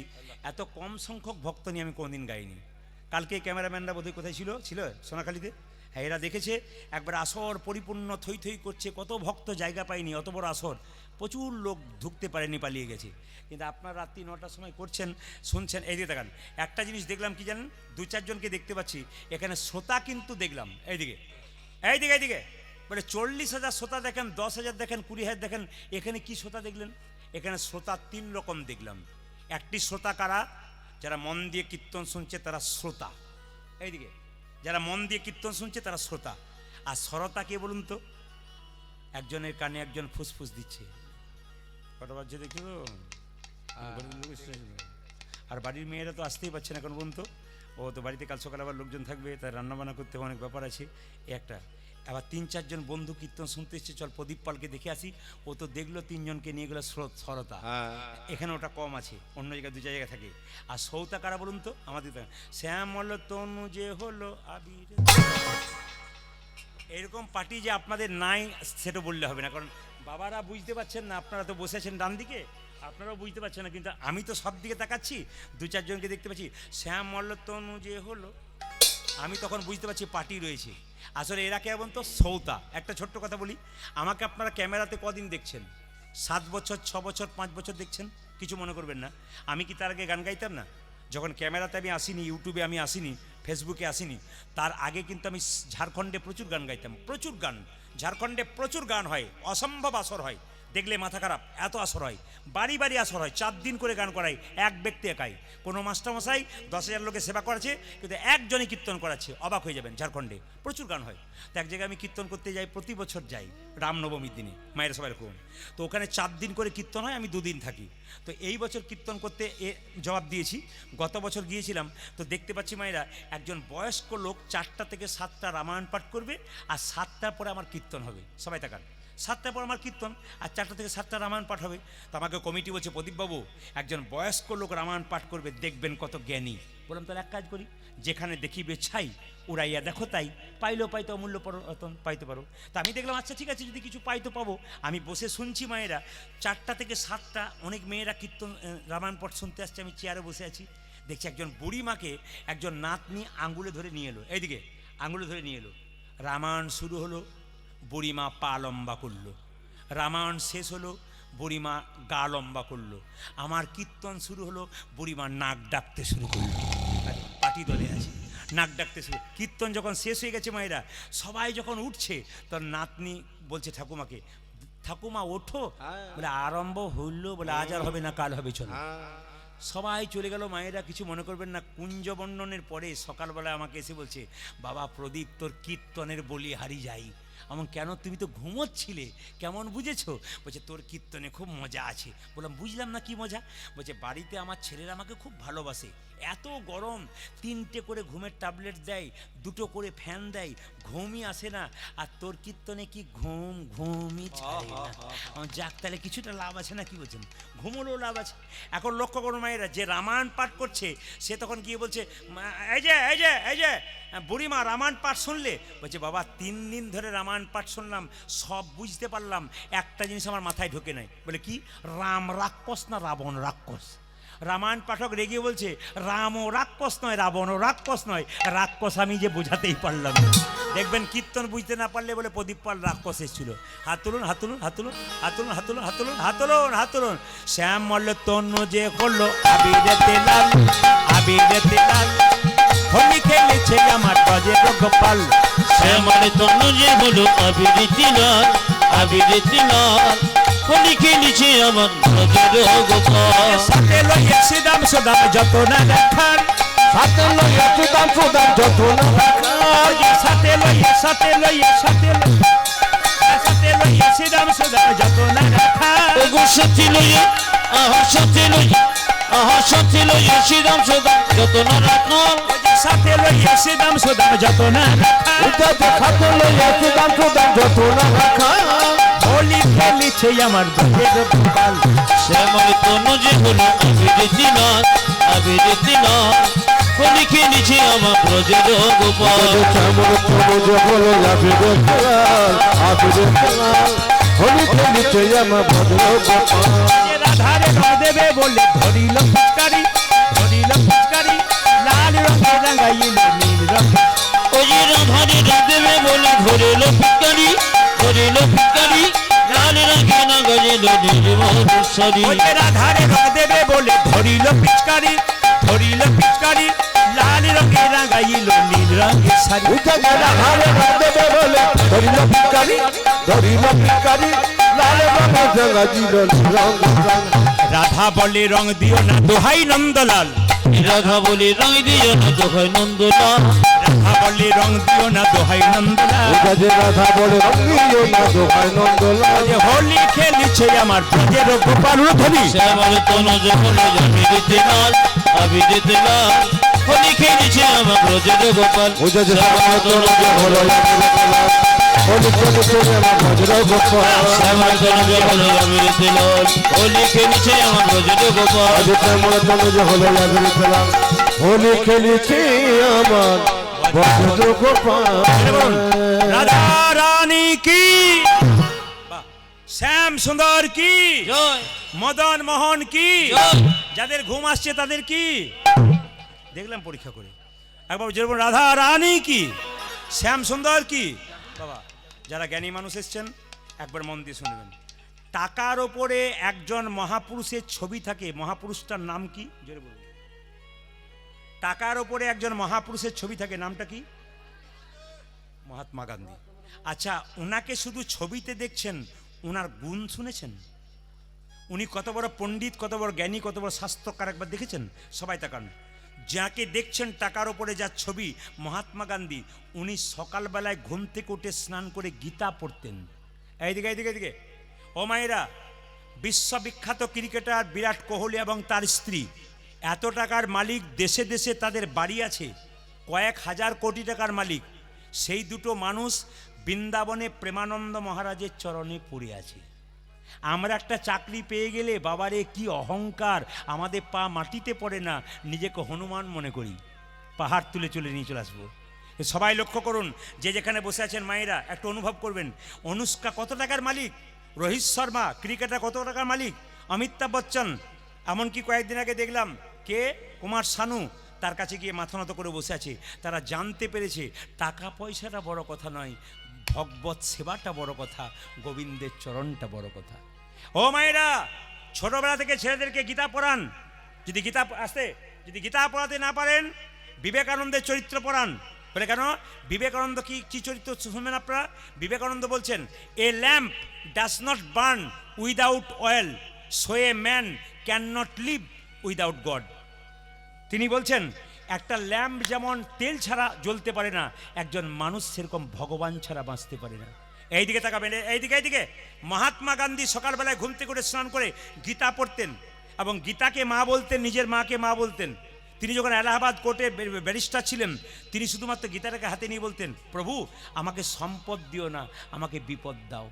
এত কম সংখ্যক ভক্ত নিয়ে আমি কোনোদিন গাইনি। কালকে ক্যামেরাম্যানরা বোধহয় কোথায় ছিল সোনাখালীতে, হ্যাঁ এরা দেখেছে একবার আসর পরিপূর্ণ থই থই করছে, কত ভক্ত জায়গা পায়নি, অত বড় আসর, প্রচুর লোক ঢুকতে পারেনি, পালিয়ে গেছে। কিন্তু আপনার রাত্রি 9টার সময় করছেন, শুনছেন। এই দিকে দেখান, একটা জিনিস দেখলাম কি জানেন, 2-4 জনকে দেখতে পাচ্ছি এখানে, শ্রোতা কিন্তু দেখলাম এইদিকে এইদিকে এইদিকে, বলে 40,000 শ্রোতা দেখেন, 10,000 দেখেন, 20,000 দেখেন, এখানে কি শ্রোতা দেখলেন? এখানে শ্রোতা 3 রকম দেখলাম। একটি শ্রোতা কারা? যারা মন দিয়ে কীর্তন শুনছে তারা শ্রোতা, এইদিকে যারা মন দিয়ে কীর্তন শুনছে তারা শ্রোতা। আর শ্রোতা কে বলুন তো? একজনের কানে একজন ফুসফুস দিচ্ছে, কটা বাজছে দেখো, আর বাড়ির মেয়েরা তো আসতেই পারছে না এখন বলুন তো, ও তো বাড়িতে কাল সকালে আবার লোকজন থাকবে, তাই রান্নাবান্না করতে অনেক ব্যাপার আছে একটা। আবার 3-4 জন বন্ধু কীর্তন শুনতে এসছে, চল প্রদীপ পালকে দেখে আসি, ও তো দেখলো 3 জনকে নিয়ে গেলো শ্রোতা। এখানে ওটা কম আছে, অন্য জায়গায় 2 জায়গায় থাকে। আর শ্রোতা কারা বলুন তো? আমাদের শ্যামল তনু যে হলো আবির, এরকম পার্টি যে আপনাদের নাই সেটা বললে হবে না, কারণ বাবারা বুঝতে পারছেন না, আপনারা তো বসে আছেন ডান দিকে, আপনারাও বুঝতে পারছেন না, কিন্তু আমি তো সব দিকে তাকাচ্ছি, 2-4 জনকে দেখতে পাচ্ছি শ্যামল তনু যে হলো, আমি তখন বুঝতে পারছি পার্টি রয়েছে। আসলে এরা কেমন তো শ্রোতা। একটা ছোট্ট কথা বলি, আমাকে আপনারা ক্যামেরাতে কদিন দেখছেন? 7 বছর, 6 বছর, 5 বছর দেখছেন, কিছু মনে করবেন না। আমি কি তার আগে গান গাইতাম না? যখন ক্যামেরাতে আমি আসিনি, ইউটিউবে আমি আসিনি, ফেসবুকে আসিনি, তার আগে কিন্তু আমি ঝাড়খণ্ডে প্রচুর গান গাইতাম, প্রচুর গান। ঝাড়খণ্ডে প্রচুর গান হয়, অসম্ভব আসর হয়। দেখলে মাথা খারাপ, এত আসর হয়, বাড়ি বাড়ি আসর হয়, 4 দিন করে গান করায়, এক ব্যক্তি একাই। কোনো মাস্টারমশাই 10,000 লোকের সেবা করাচ্ছে, কিন্তু একজনই কীর্তন করাচ্ছে। অবাক হয়ে যাবেন, ঝাড়খণ্ডে প্রচুর গান হয়। তো এক জায়গায় আমি কীর্তন করতে যাই, প্রতি বছর যাই রামনবমীর দিনে, মায়ের সবাই এরকম। তো ওখানে 4 দিন করে কীর্তন হয়, আমি 2 দিন থাকি। তো এই বছর কীর্তন করতে জবাব দিয়েছি। গত বছর গিয়েছিলাম, তো দেখতে পাচ্ছি মায়েরা একজন বয়স্ক লোক 4টা থেকে 7টা রামায়ণ পাঠ করবে, আর 7টার পরে আমার কীর্তন হবে। সবাই তাকান, 7টার পর আমার কীর্তন, আর 4টা থেকে 7টা রামায়ণ পাঠ হবে। তো আমাকে কমিটি বলছে, প্রদীপবাবু একজন বয়স্ক লোক রামায়ণ পাঠ করবে, দেখবেন কত জ্ঞানী। বললাম তাহলে এক কাজ করি, যেখানে দেখিবে ছাই উড়াইয়া দেখো তাই, পাইলেও পাইতো অমূল্য রতন পাইতে পারো। তা আমি দেখলাম আচ্ছা ঠিক আছে, যদি কিছু পাইতো পাবো। আমি বসে শুনছি মায়েরা 4টা থেকে 7টা, অনেক মেয়েরা কীর্তন রামায়ণ পাঠ শুনতে আসছে, আমি চেয়ারে বসে আছি। দেখছি একজন বুড়ি মাকে একজন নাতনি আঙ্গুলে ধরে নিয়ে এলো, এইদিকে আঙ্গুলে ধরে নিয়ে এলো। রামায়ণ শুরু হলো, বুড়িমা পা লম্বা করলো। রামায়ণ শেষ হলো, বুড়িমা গা লম্বা করলো। আমার কীর্তন শুরু হলো, বুড়িমা নাক ডাকতে শুরু করলো। পাটি দলে আছে, নাক ডাকতে শুরু। কীর্তন যখন শেষ হয়ে গেছে মায়েরা, সবাই যখন উঠছে, তখন নাতনি বলছে ঠাকুমাকে, ঠাকুমা ওঠো। বলে আরম্ভ হইল, বলে আজ আর হবে না, কাল হবে, চলো। সবাই চলে গেল। মায়েরা কিছু মনে করবেন না, কুঞ্জবর্ণনের পরে সকালবেলা আমাকে এসে বলছে, বাবা প্রদীপ তোর কীর্তনের বলি হারি যাই। আমার কেন, তুমি তো ঘুমোচ্ছিলে, কেমন বুঝেছো? বলছে তোর কীর্তনে খুব মজা আছে। বললাম বুঝলাম না কি মজা। বলছে বাড়িতে আমার ছেলেরা আমাকে খুব ভালোবাসে, এত গরম 3টে করে ঘুমের ট্যাবলেট দেয়, 2টো করে ফ্যান দেয়, ঘুমই আসে না। আর তোর কীর্তনে কি ঘুমই ছাড়ে না। আমার যাক, তাহলে কিছুটা লাভ আছে না, কি বলছেন? ঘুমোলেও লাভ আছে। এখন লক্ষ্য করো মায়েরা, যে রামায়ণ পাঠ করছে সে তখন গিয়ে বলছে, এই যে এই যে এই যে বুড়িমা রামায়ণ পাঠ শুনলে? বলছে বাবা 3 দিন ধরে রামায়ণ পাঠ শুনলাম, সব বুঝতে পারলাম, একটা জিনিস আমার মাথায় ঢোকে নাই। বলে কি? রাম রাক্ষস না রাবণ রাক্ষস? রামায়ণ পাঠক রেগে বলছে, রামও রাক্ষস নয়, রাবণও রাক্ষস নয়, রাক্ষস আমি যে বোঝাতেই পারলাম না। দেখবেন কীর্তন বুঝতে না পারলে বলে প্রদীপ পাল রাক্ষস এসেছিল। হাত তুলুন, হাত তুলুন, হাত তুলুন, হাত তুলুন, হাত তুলুন, হাত তুলুন, হাত তুলুন, হাত তুলুন। শ্যাম মল্ল তনু যে হলো আবিরেতে লাল, আবিরেতে লাল, হোলি খেলেছে আমার বাজে গোপাল। শ্যামার তনু যে হলো আবিরেতে লাল, আবিরেতে লাল, হোলি খেলেছে আমার ব্রজের গোপাল। সাথে লইয়া সিদাম সুদাম যত না রাখার, সাথে লইয়া সুদাম সুদাম যত না রাখার, সাথে লইয়া সাথে লইয়া সাথে লইয়া সাথে লইয়া সিদাম সুদাম যত না রাখার। ওগো সাথে লইয়া, আহা সাথে লইয়া, আহা সাথে লইয়া শ্রীরাম সুদাম যত না রাখাল। সাথে লইয়া সিদাম সুদাম যত না রাখার, সাথে লইয়া সুদাম সুদাম যত না রাখার। হোলি খেলিছে আমার ব্রজের গোপাল। শ্যামার তনু যে হলো আবিরেতে লাল, আবিরেতে লাল, হোলি খেলেছে আমার ব্রজের গোপাল। শ্যামর তনু যে হলো আবিরেতে লাল, আবিরেতে লাল, হোলি খেলিছে আমার ব্রজের গোপাল। রাধারে রং দেবে বলে ধরিল পিচকারি, ধরিল পিচকারি, লাল রঙে রাঙাইল নীল রঙ। ওই যে রাধারে রং দেবে বলে ধরিল পিচকারি, ধরিল পিচকারি, লাল রঙে না গজেল নির্মল। ওই যে রাধারে রং দেবে বলে ধরিল পিচকারি, ধরিল পিচকারি, লাল রঙে রাঙাইল নীল রঙের শাড়ি। রাধারে রং দেবে বলে ধরিল পিচকারি, ধরিল পিচকারি, লাল রঙে রাঙাইল রঙ রঙ। রাধা বলে রং দিও না দোহাই নন্দলাল, রাধা বলে রং দিও না দোহাই নন্দলাল, রাধা বলে রং দিও না দোহাই নন্দলাল। রাধা বলে রং দিও না দোহাই নন্দলাল। যে হোলি খেলিছে আমার ব্রজের গোপাল ধরি। শ্যামার তনু যে হলো আবিরেতে লাল, আবিরেতে লাল, হোলি খেলেছে আমার ব্রজের গোপাল। শ্যামার তনু যে হলো আবিরেতে লাল, হোলি খেলিছে আমার ব্রজের গোপাল। শ্যামার তনু যে হলো আবিরেতে লাল, হোলি খেলেছে আমার ব্রজের গোপাল। শ্যামার তনু যে হলো আবিরেতে লাল, হোলি খেলিছে আমার ব্রজের গোপাল। রাধা রানী কি, শ্যাম সুন্দর কি, জয় মদন মোহন কি, জয়। যাদের ঘুম আসছে তাদের কি? দেখলাম পরীক্ষা করে একবার যেরকম রাধা রানী কি, শ্যাম সুন্দর কি। বাবা যারা জ্ঞানী মানুষ এসছেন একবার মন দিয়ে শুনবেন। টাকার ওপরে একজন মহাপুরুষের ছবি থাকে, মহাপুরুষটার নাম কি? জোরে বলুন। টাকার ওপরে একজন মহাপুরুষের ছবি থাকে, নামটা কি? মহাত্মা গান্ধী। আচ্ছা ওনাকে শুধু ছবিতে দেখছেন, ওনার গুণ শুনেছেন? উনি কত বড় পণ্ডিত, কত বড় জ্ঞানী, কত বড় শাস্ত্রকার একবার দেখেছেন? সবাই তাকান। যাকে দেখছেন টাকার ওপরে যার ছবি, মহাত্মা গান্ধী, উনি সকালবেলায় ঘুম থেকে উঠে স্নান করে গীতা পড়তেন। এইদিকে এইদিকে এইদিকে ও মায়েরা, বিশ্ববিখ্যাত ক্রিকেটার বিরাট কোহলি এবং তার স্ত্রী এত টাকার মালিক, দেশে দেশে তাদের বাড়ি আছে, কয়েক হাজার কোটি টাকার মালিক। সেই দুটো মানুষ বৃন্দাবনে প্রেমানন্দ মহারাজের চরণে পড়ে আছে। আমরা একটা চাকরি পেয়ে গেলে বাবারে কি অহংকার, আমাদের পা মাটিতে পড়ে না, নিজেকে হনুমান মনে করি, পাহাড় তুলে চলে নিয়ে চলে আসবো। সবাই লক্ষ্য করুন, যে যেখানে বসে আছেন মায়েরা একটু অনুভব করবেন, অনুষ্কা কত টাকার মালিক, রোহিত শর্মা ক্রিকেটার কত টাকার মালিক, অমিতাভ বচ্চন, এমনকি কয়েকদিন আগে দেখলাম কে কুমার শানু, তার কাছে গিয়ে মাথা নত করে বসে আছে। তারা জানতে পেরেছে টাকা পয়সাটা বড় কথা নয়, ভগবত সেবাটা বড় কথা, গোবিন্দের চরণটা বড় কথা। ও মায়েরা, ছোটবেলা থেকে ছেলেদেরকে গীতা পড়ান। যদি গীতা পড়াতে না পারেন, বিবেকানন্দের চরিত্র পড়ান। বলে কেন? বিবেকানন্দ কি চরিত্র শুনবেন আপনারা? বিবেকানন্দ বলছেন, a lamp does not burn without oil, so a man can not live without God. তিনি বলছেন, একটা ল্যাম্প যেমন তেল ছাড়া জ্বলতে পারে না, একজন মানুষ সেরকম ভগবান ছাড়া বাঁচতে পারে না। এইদিকে তাকাবেন, এইদিকে। মহাত্মা গান্ধী সকালবেলায় ঘুম থেকে উঠে স্নান করে গীতা পড়তেন এবং গীতাকে মা বলতেন, নিজের মাকে মা বলতেন। তিনি যখন এলাহাবাদ কোর্টে ব্যারিস্টার ছিলেন, তিনি শুধুমাত্র গীতাটাকে হাতে নিয়ে বলতেন, প্রভু আমাকে সম্পদ দিও না, আমাকে বিপদ দাও।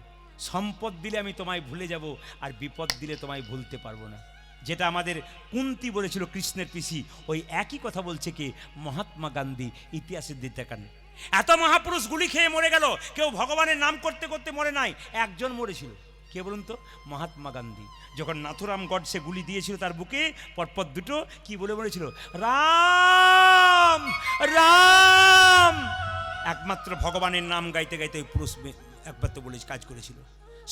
সম্পদ দিলে আমি তোমায় ভুলে যাব, আর বিপদ দিলে তোমায় ভুলতে পারবো না। যেটা আমাদের কুন্তি বলেছিল কৃষ্ণের পিসি, ওই একই কথা বলছে কি মহাত্মা গান্ধী। ইতিহাসের দিক দেখান, এত মহাপুরুষ গুলি খেয়ে মরে গেল, কেউ ভগবানের নাম করতে করতে মরে নাই, একজন মরেছিল। কে বলুন তো? মহাত্মা গান্ধী। যখন নাথুরাম গডসে গুলি দিয়েছিল তার বুকে, পরপর দুটো, কি বলে মরেছিল? রাম রাম। একমাত্র ভগবানের নাম গাইতে গাইতে ওই পুরুষ একবার তো বলে কাজ করেছিল।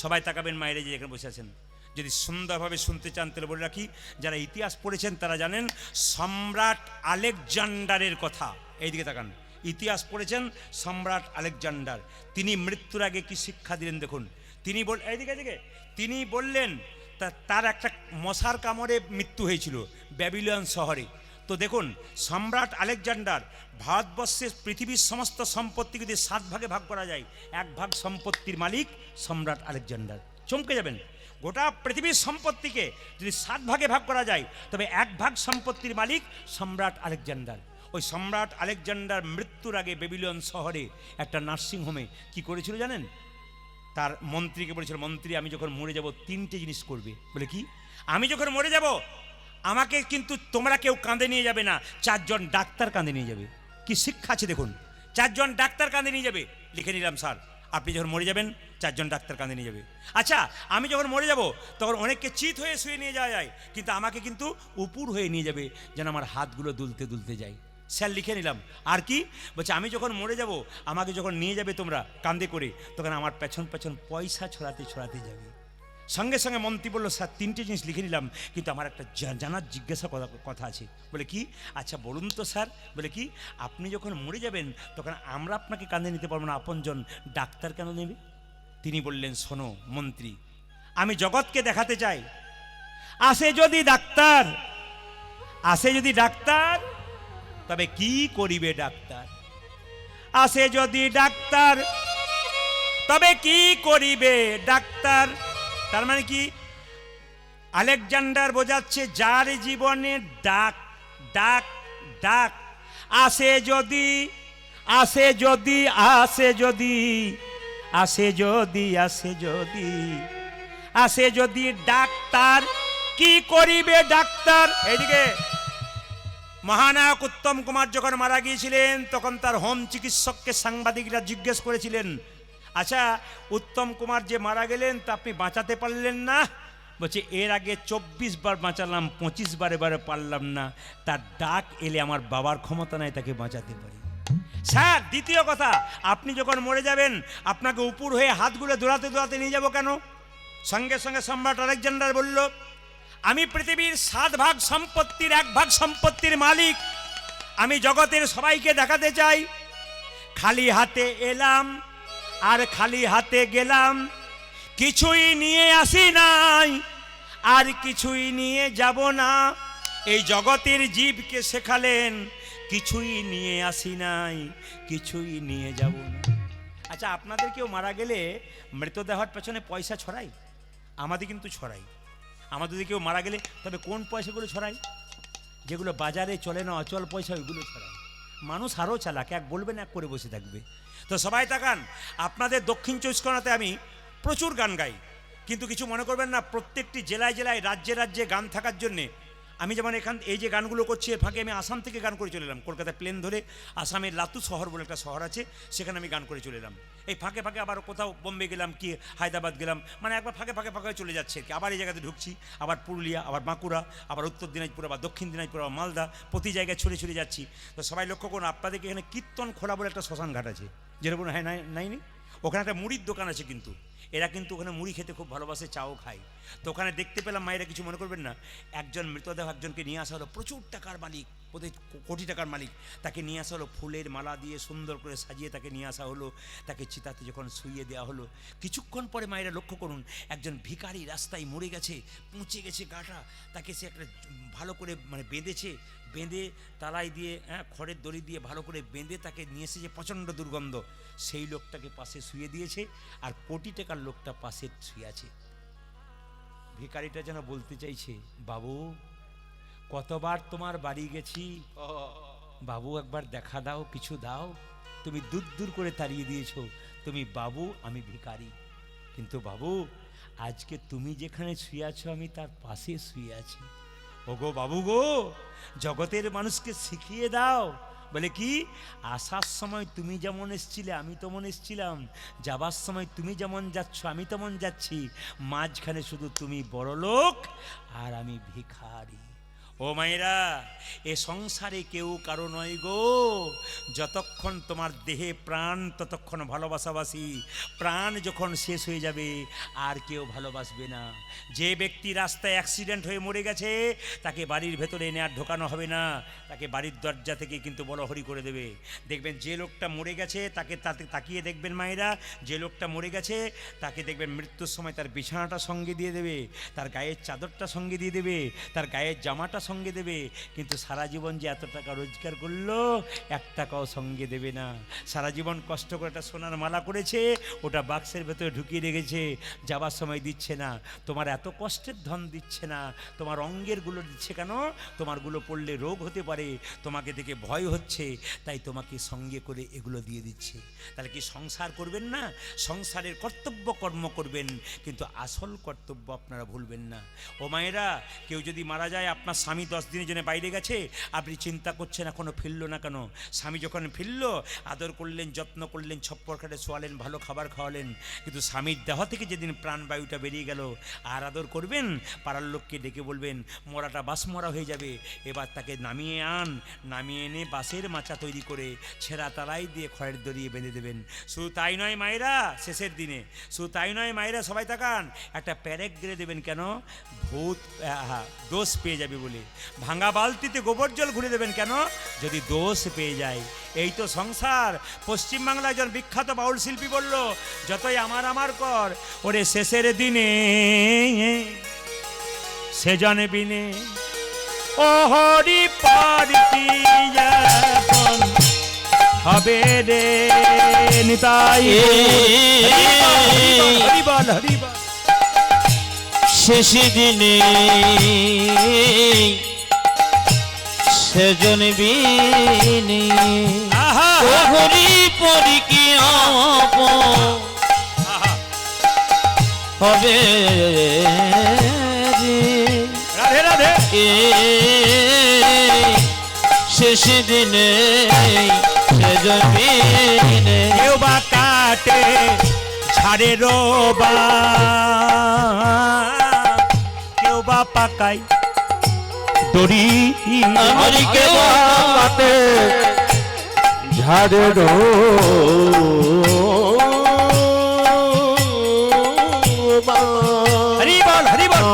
সবাই তাকাবেন মায়েরা যে এখানে বসে আছেন। যদি সুন্দরভাবে শুনতে চান তাহলে বলে রাখি, যারা ইতিহাস পড়েছেন তারা জানেন সম্রাট আলেকজান্ডারের কথা। এইদিকে তাকান, ইতিহাস পড়েছেন সম্রাট আলেকজান্ডার। তিনি মৃত্যুর আগে কি শিক্ষা দিলেন দেখুন। তিনি বললেন তার একটা মশার কামড়ে মৃত্যু হয়েছিল ব্যাবিলন শহরে। তো দেখুন, সম্রাট আলেকজান্ডার ভারতবর্ষের পৃথিবীর সমস্ত সম্পত্তি যদি 7 ভাগে ভাগ করা যায়, 1 ভাগ সম্পত্তির মালিক সম্রাট আলেকজান্ডার। চমকে যাবেন, গোটা পৃথিবীর সম্পত্তিকে যদি 7 ভাগে ভাগ করা যায়, তবে 1 ভাগ সম্পত্তির মালিক সম্রাট আলেকজান্ডার। ওই সম্রাট আলেকজান্ডার মৃত্যুর আগে বেবিলন শহরে একটা নার্সিংহোমে কি করেছিল জানেন? তার মন্ত্রীকে বলেছিল, মন্ত্রী আমি যখন মরে যাব 3টে জিনিস করবে। বলে কি? আমি যখন মরে যাব আমাকে কিন্তু তোমরা কেউ কাঁধে নিয়ে যাবে না, 4 জন ডাক্তার কাঁধে নিয়ে যাবে। কি শিক্ষা আছে দেখুন, 4 জন ডাক্তার কাঁধে নিয়ে যাবে। লিখে নিলাম স্যার, আপনি যখন মরে যাবেন 4 জন ডাক্তার কাঁধে নিয়ে যাবে। আচ্ছা, আমি যখন মরে যাব তখন অনেককে চিত হয়ে শুয়ে নিয়ে যাওয়া যায়, কিন্তু আমাকে কিন্তু উপুর হয়ে নিয়ে যাবে, যেন আমার হাতগুলো দুলতে দুলতে যায়। স্যার লিখে নিলাম। আর কি বলছে? আমি যখন মরে যাব আমাকে যখন নিয়ে যাবে তোমরা কাঁধে করে, তখন আমার পেছন পেছন পয়সা ছড়াতে ছড়াতে যাবে। সঙ্গে সঙ্গে মন্ত্রী বলল, স্যার 3টে জিনিস লিখে নিলাম, কিন্তু আমার একটা জানার জিজ্ঞাসা কথা আছে। বলে কি? আচ্ছা বলুন তো স্যার। বলে কি? আপনি যখন মরে যাবেন তখন আমরা আপনাকে কাঁধে নিতে পারবো না, আপনজন ডাক্তার কেন নেবে? তিনি বললেন, শোনো মন্ত্রী, আমি জগৎকে দেখাতে চাই, আসে যদি ডাক্তার তবে কি করিবে ডাক্তার? আসে যদি ডাক্তার তবে কি করিবে ডাক্তার? তার মানে কি? আলেকজান্ডার বোঝাচ্ছে যার জীবনে ডাক ডাক ডাক আসে যদি ডাক্তার কি করিবে ডাক্তার? এইদিকে মহানায়ক উত্তম কুমার যখন মারা গিয়েছিলেন তখন তার হোম চিকিৎসককে সাংবাদিকরা জিজ্ঞেস করেছিলেন, আচ্ছা উত্তম কুমার যে মারা গেলেন তা আপনি বাঁচাতে পারলেন না? বলছে, এর আগে 24 বার বাঁচালাম, 25 বার এবারে পারলাম না, তার ডাক এলে আমার বাবার ক্ষমতা নাই তাকে বাঁচাতে পারি। স্যার দ্বিতীয় কথা, আপনি যখন মরে যাবেন আপনাকে উপর হয়ে হাতগুলো দৌড়াতে দৌড়াতে নিয়ে যাব কেন? সঙ্গে সঙ্গে সম্রাট আলেকজান্ডার বলল, আমি পৃথিবীর 7 ভাগ সম্পত্তির 1 ভাগ সম্পত্তির মালিক। আমি জগতের সবাইকে দেখাতে চাই, খালি হাতে এলাম আর খালি হাতে গেলাম, কিছুই নিয়ে আসি নাই, আর কিছুই নিয়ে যাব না। এই জগতের জীবকে শেখালেন, কিছুই নিয়ে আসি নাই, কিছুই নিয়ে যাব না। আচ্ছা, আপনাদের কেউ মারা গেলে মৃতদেহর পেছনে পয়সা ছড়াই? আমাদের কিন্তু ছড়াই। আমাদের যদি কেউ মারা গেলে, তবে কোন পয়সাগুলো ছড়াই? যেগুলো বাজারে চলে না, অচল পয়সা, ওইগুলো ছড়াই। মানুষ আরও চালাক, এক বলবেন এক করে বসে থাকবে। তো সবাই তাকান, আপনাদের দক্ষিণ চব্বিশ পরগনাতে আমি প্রচুর গান গাই, কিন্তু কিছু মনে করবেন না। প্রত্যেকটি জেলায় জেলায়, রাজ্যে রাজ্যে গান থাকার জন্যে আমি যেমন এই যে গানগুলো করছি, এর ফাঁকে আমি আসাম থেকে গান করে চলে এলাম। কলকাতায় প্লেন ধরে আসামের লাতু শহর বলে একটা শহর আছে, সেখানে আমি গান করে চলে এলাম। এই ফাঁকে ফাঁকে আবার কোথাও বোম্বে গেলাম, কি হায়দ্রাবাদ গেলাম, মানে একবার ফাঁকে ফাঁকে ফাঁকে চলে যাচ্ছে কি। আবার এই জায়গাতে ঢুকছি, আবার পুরুলিয়া, আবার বাঁকুড়া, আবার উত্তর দিনাজপুর, আবার দক্ষিণ দিনাজপুর, আবার মালদা, প্রতি জায়গায় ছড়ে ছড়ে যাচ্ছি। তো সবাই লক্ষ্য করুন, আপনাদেরকে এখানে কীর্তন খোলা বলে একটা শ্মশান ঘাট আছে, যেরকম হ্যাঁ নাই, ওখানে একটা মুড়ির দোকান আছে, কিন্তু এরা কিন্তু ওখানে মুড়ি খেতে খুব ভালোবাসে, চাও খায়। তো ওখানে দেখতে পেলাম, মায়েরা কিছু মনে করবেন না, একজন মৃতদেহ একজনকে নিয়ে আসা হলো, প্রচুর টাকার মালিক, প্রতি কোটি টাকার মালিক, তাকে নিয়ে আসা হলো, ফুলের মালা দিয়ে সুন্দর করে সাজিয়ে তাকে নিয়ে আসা হলো। তাকে চিতাতে যখন শুইয়ে দেওয়া হলো, কিছুক্ষণ পরে মায়েরা লক্ষ্য করুন, একজন ভিখারি রাস্তায় মরে গেছে, পচে গেছে গাটা, তাকে সে একটা ভালো করে মানে বেঁধে তালাই দিয়ে, খড়ের দড়ি দিয়ে ভালো করে বেঁধে তাকে নিয়ে এসেছে, প্রচণ্ড দুর্গন্ধ। সেই লোকটাকে পাশে শুয়ে দিয়েছে, আর কোটি টাকার লোকটা পাশে শুয়ে আছে। ভিখারিটা যেন বলতে চাইছে, বাবু কতবার তোমার বাড়ি গেছি, বাবু একবার দেখা দাও, কিছু দাও। তুমি দূর দূর করে তাড়িয়ে দিয়েছো, তুমি বাবু, আমি ভিখারি। কিন্তু বাবু, আজকে তুমি যেখানে শুয়ে আছো, আমি তার পাশে শুয়ে আছি। ওগো বাবু গো, জগতের মানুষকে শিখিয়ে দাও। বলে কি, আসার সময় তুমি যেমন এসছিলে আমি তেমন এসছিলাম, যাবার সময় তুমি যেমন যাচ্ছ আমি তেমন যাচ্ছি, মাঝখানে শুধু তুমি বড়লোক আর আমি ভিখারি। ও মায়েরা, এ সংসারে কেউ কারো নয় গো। যতক্ষণ তোমার দেহে প্রাণ, ততক্ষণ ভালোবাসাবাসি। প্রাণ যখন শেষ হয়ে যাবে, আর কেউ ভালোবাসবে না। যে ব্যক্তি রাস্তায় অ্যাক্সিডেন্ট হয়ে মরে গেছে, তাকে বাড়ির ভেতরে এনে আর ঢোকানো হবে না, তাকে বাড়ির দরজা থেকে কিন্তু বলহরি করে দেবে। দেখবেন যে লোকটা মরে গেছে, তাকে তাকিয়ে দেখবেন মায়েরা, যে লোকটা মরে গেছে তাকে দেখবেন মৃত্যুর সময় তার বিছানাটা সঙ্গে দিয়ে দেবে, তার গায়ের চাদরটা সঙ্গে দিয়ে দেবে, তার গায়ের জামাটা সঙ্গে দেবে। কিন্তু সারা জীবন যে এত টাকা রোজগার করলো, 1 টাকাও সঙ্গে দেবে না। সারা জীবন কষ্ট করে একটা সোনার মালা করেছে, ওটা বাক্সের ভেতরে ঢুকিয়ে রেখেছে, যাবার সময় দিচ্ছে না। তোমার এত কষ্টের ধন দিচ্ছে না, তোমার অঙ্গেরগুলো দিচ্ছে কেন? তোমারগুলো পড়লে রোগ হতে পারে, তোমাকে দেখে ভয় হচ্ছে, তাই তোমাকে সঙ্গে করে এগুলো দিয়ে দিচ্ছে। তাহলে কি সংসার করবেন না? সংসারের কর্তব্য কর্ম করবেন, কিন্তু আসল কর্তব্য আপনারা ভুলবেন না। ও মায়েরা, কেউ যদি মারা যায়, আপনার স্বামী 10 দিনের জন্য বাইরে গেছে, আপনি চিন্তা করছেন এখনো ফিরল না কেন। স্বামী যখন ফিরল, আদর করলেন, যত্ন করলেন, ছপ্পর খাটে শোয়ালেন, ভালো খাবার খাওয়ালেন, কিন্তু স্বামীর দেহ থেকে যেদিন প্রাণবায়ুটা বেরিয়ে গেল, আর আদর করবেন? পাড়ার লোককে ডেকে বলবেন, মরাটা বাস মরা হয়ে যাবে, এবার তাকে নামিয়ে নামিয়ে এনে বাঁশের মাচা তৈরি করে ছেঁড়া তালাই দিয়ে খড়ের দড়িয়ে বেঁধে দেবেন। শুধু তাই নয় মায়েরা, শেষের দিনে শুধু তাই নয় মায়েরা, সবাই তাকান, একটা প্যারেক গেড়ে দেবেন। কেন? ভূত দোষ পেয়ে যাবে বলে। ভাঙা বালতিতে গোবর জল ঘুরে দেবেন। কেন? যদি দোষ পেয়ে যায়। এই তো সংসার। পশ্চিমবাংলায় একজন বিখ্যাত বাউল শিল্পী বলল, যতই আমার কর, ওরে শেষের দিনে সেজন বিনে ও হরি পারতি যখন হবে রে নিতাই। হরি বল হরি বল। শেষ দিনে সেজন বিনে হরি পরি কি হবে রাধে রাধে। শেষ দিনে সেজন বিনে কেউ বা কাটে ঝাড়ে রোবা, কেউ বা পাকাই দড়ি, আমার কেউ কাটে ঝাড়ে হরি বল হরি বল।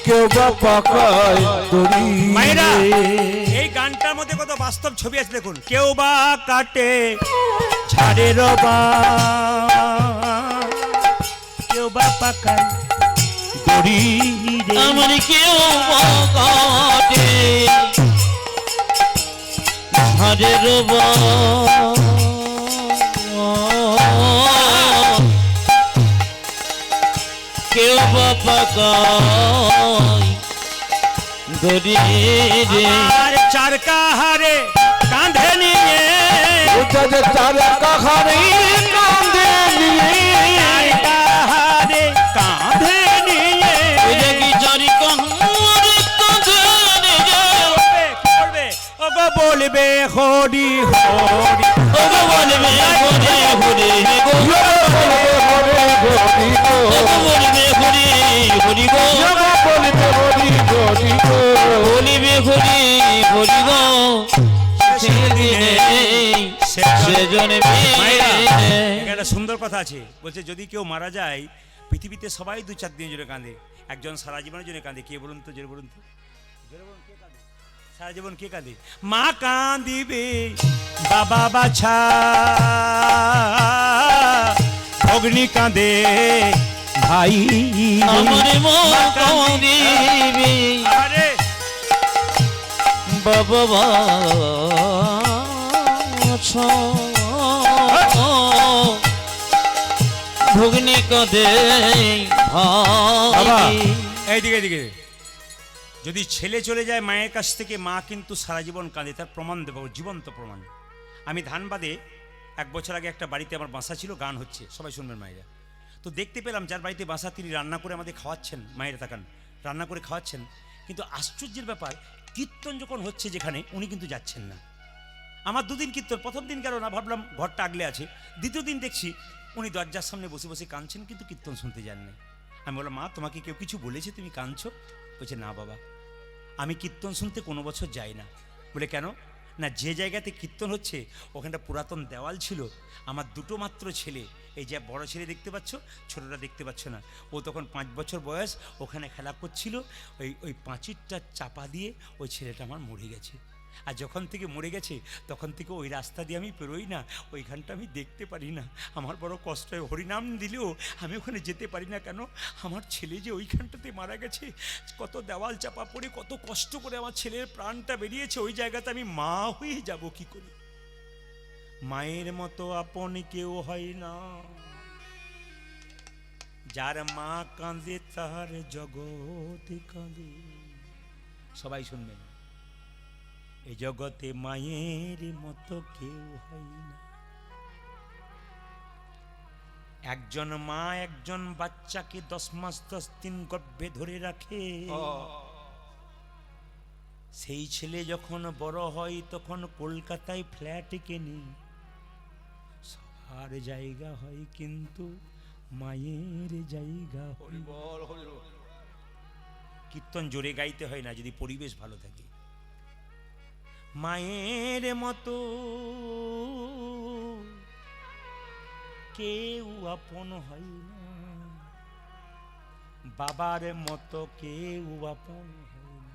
কেউ বা পাকায় দড়ি। মায়েরা, এই গানটার মধ্যে কত বাস্তব ছবি আছে দেখুন। কেউ বা কাটে ঝাড়ে রোবা, কেউ বা পাকায় দড়ি রে। আমার কেউ কাটে ঝড়ের কেউ বা পাকায় দড়ি রে। আর চার কাহারে কাঁধে নিয়ে উঠেছে চার কাহারে কাঁধে নিয়ে চার কাহারে কাঁধে নিয়ে ওই দেখি চারি কাহারে কাঁধে নিয়ে কি করবে? ওগো বলবে হরি হরি, ওগো বলবে হরে হরে গো, হরে হরি গো ওগো বলবে হরে হরি গো, বলবে হরি হরি গো বলিবে হরি হরি গো। সেদিনে সেজনে মায়েরা, এখানে একটা সুন্দর কথা আছে, বলছে যদি কেউ মারা যায় পৃথিবীতে সবাই 2-4 দিনের জন্য কাঁদে, একজন সারা জীবনের জন্য কাঁদে। কে বলুন তো, জোরে বলুন তো, জোরে বলুন, কে কাঁদে? সারা জীবন কে কাঁদে? মা কাঁদিবে, বাবা বাছা, অগ্নি কাঁদে, ভাই আমার মন কাঁদিবে আরে বাবা ভগ্নি কাঁদে বাবা, ভাই। এইদিকে এইদিকে, যদি ছেলে চলে যায় মায়ের কাছ থেকে, মা কিন্তু সারা জীবন কাঁদে। তার প্রমাণ দেবো, জীবন্ত প্রমাণ। আমি ধানবাদে 1 বছর আগে একটা বাড়িতে আমার বাসা ছিল, গান হচ্ছে, সবাই শুনবেন মায়েরা। তো দেখতে পেলাম যার বাড়িতে বাসা তিনি রান্না করে আমাদের খাওয়াচ্ছেন, মায়েরা তাকান, রান্না করে খাওয়াচ্ছেন। কিন্তু আশ্চর্যের ব্যাপার, কীর্তন যখন হচ্ছে যেখানে, উনি কিন্তু যাচ্ছেন না। আমার 2 দিন কীর্তন, প্রথম দিন গেল না, ভাবলাম ঘরটা আগলে আছে। দ্বিতীয় দিন দেখছি উনি দরজার সামনে বসে বসে কাঁদছেন, কিন্তু কীর্তন শুনতে যাননি। আমি বললাম, মা তোমাকে কেউ কিছু বলেছে তুমি কাঁদছো? বলছে, না বাবা, আমি কীর্তন শুনতে কোনো বছর যাই না। বলে, কেন? না, যে জায়গাতে কীর্তন হচ্ছে ওখানটা পুরাতন দেওয়াল ছিল। আমার 2টো মাত্র ছেলে, এই যে বড় ছেলে দেখতে পাচ্ছ, ছোটটা দেখতে পাচ্ছ না, ও তখন 5 বছর বয়স, ওখানে খেলা করছিল। ওই পাঁচিরটা চাপা দিয়ে ওই ছেলেটা আমার মরে গেছে। আর যখন থেকে মরে গেছে তখন থেকে ওই রাস্তা দিয়ে আমি পেরোই না, ওইখানটা আমি দেখতে পারি না। আমার বড় কষ্ট হয়, হরিনাম দিলেও আমি ওখানে যেতে পারি না। কেন? আমার ছেলে যে ওইখানটাতে মারা গেছে, কত দেওয়াল চাপা পড়ে, কত কষ্ট করে আমার ছেলের প্রাণটা বেরিয়েছে, ওই জায়গাতে আমি মা হয়ে যাব কি করে? মায়ের মতো আপন কেউ হয় না, যার মা কাঁদে তার জগৎ কাঁদে। সবাই শুনবেন, এই জগতে মায়ের মতো কেউ হয় না। একজন মা একজন বাচ্চাকে 10 মাস 10 দিন গর্ভে ধরে রাখে। সেই ছেলে যখন বড় হয় তখন কলকাতায় ফ্ল্যাট কেনে, সবার জায়গা হয় কিন্তু মায়ের জায়গা হয়। কীর্তন জোরে গাইতে হয় না, যদি পরিবেশ ভালো থাকে। মায়ের মতো কেউ আপন হয় না, বাবার মতো কেউ আপন হয় না।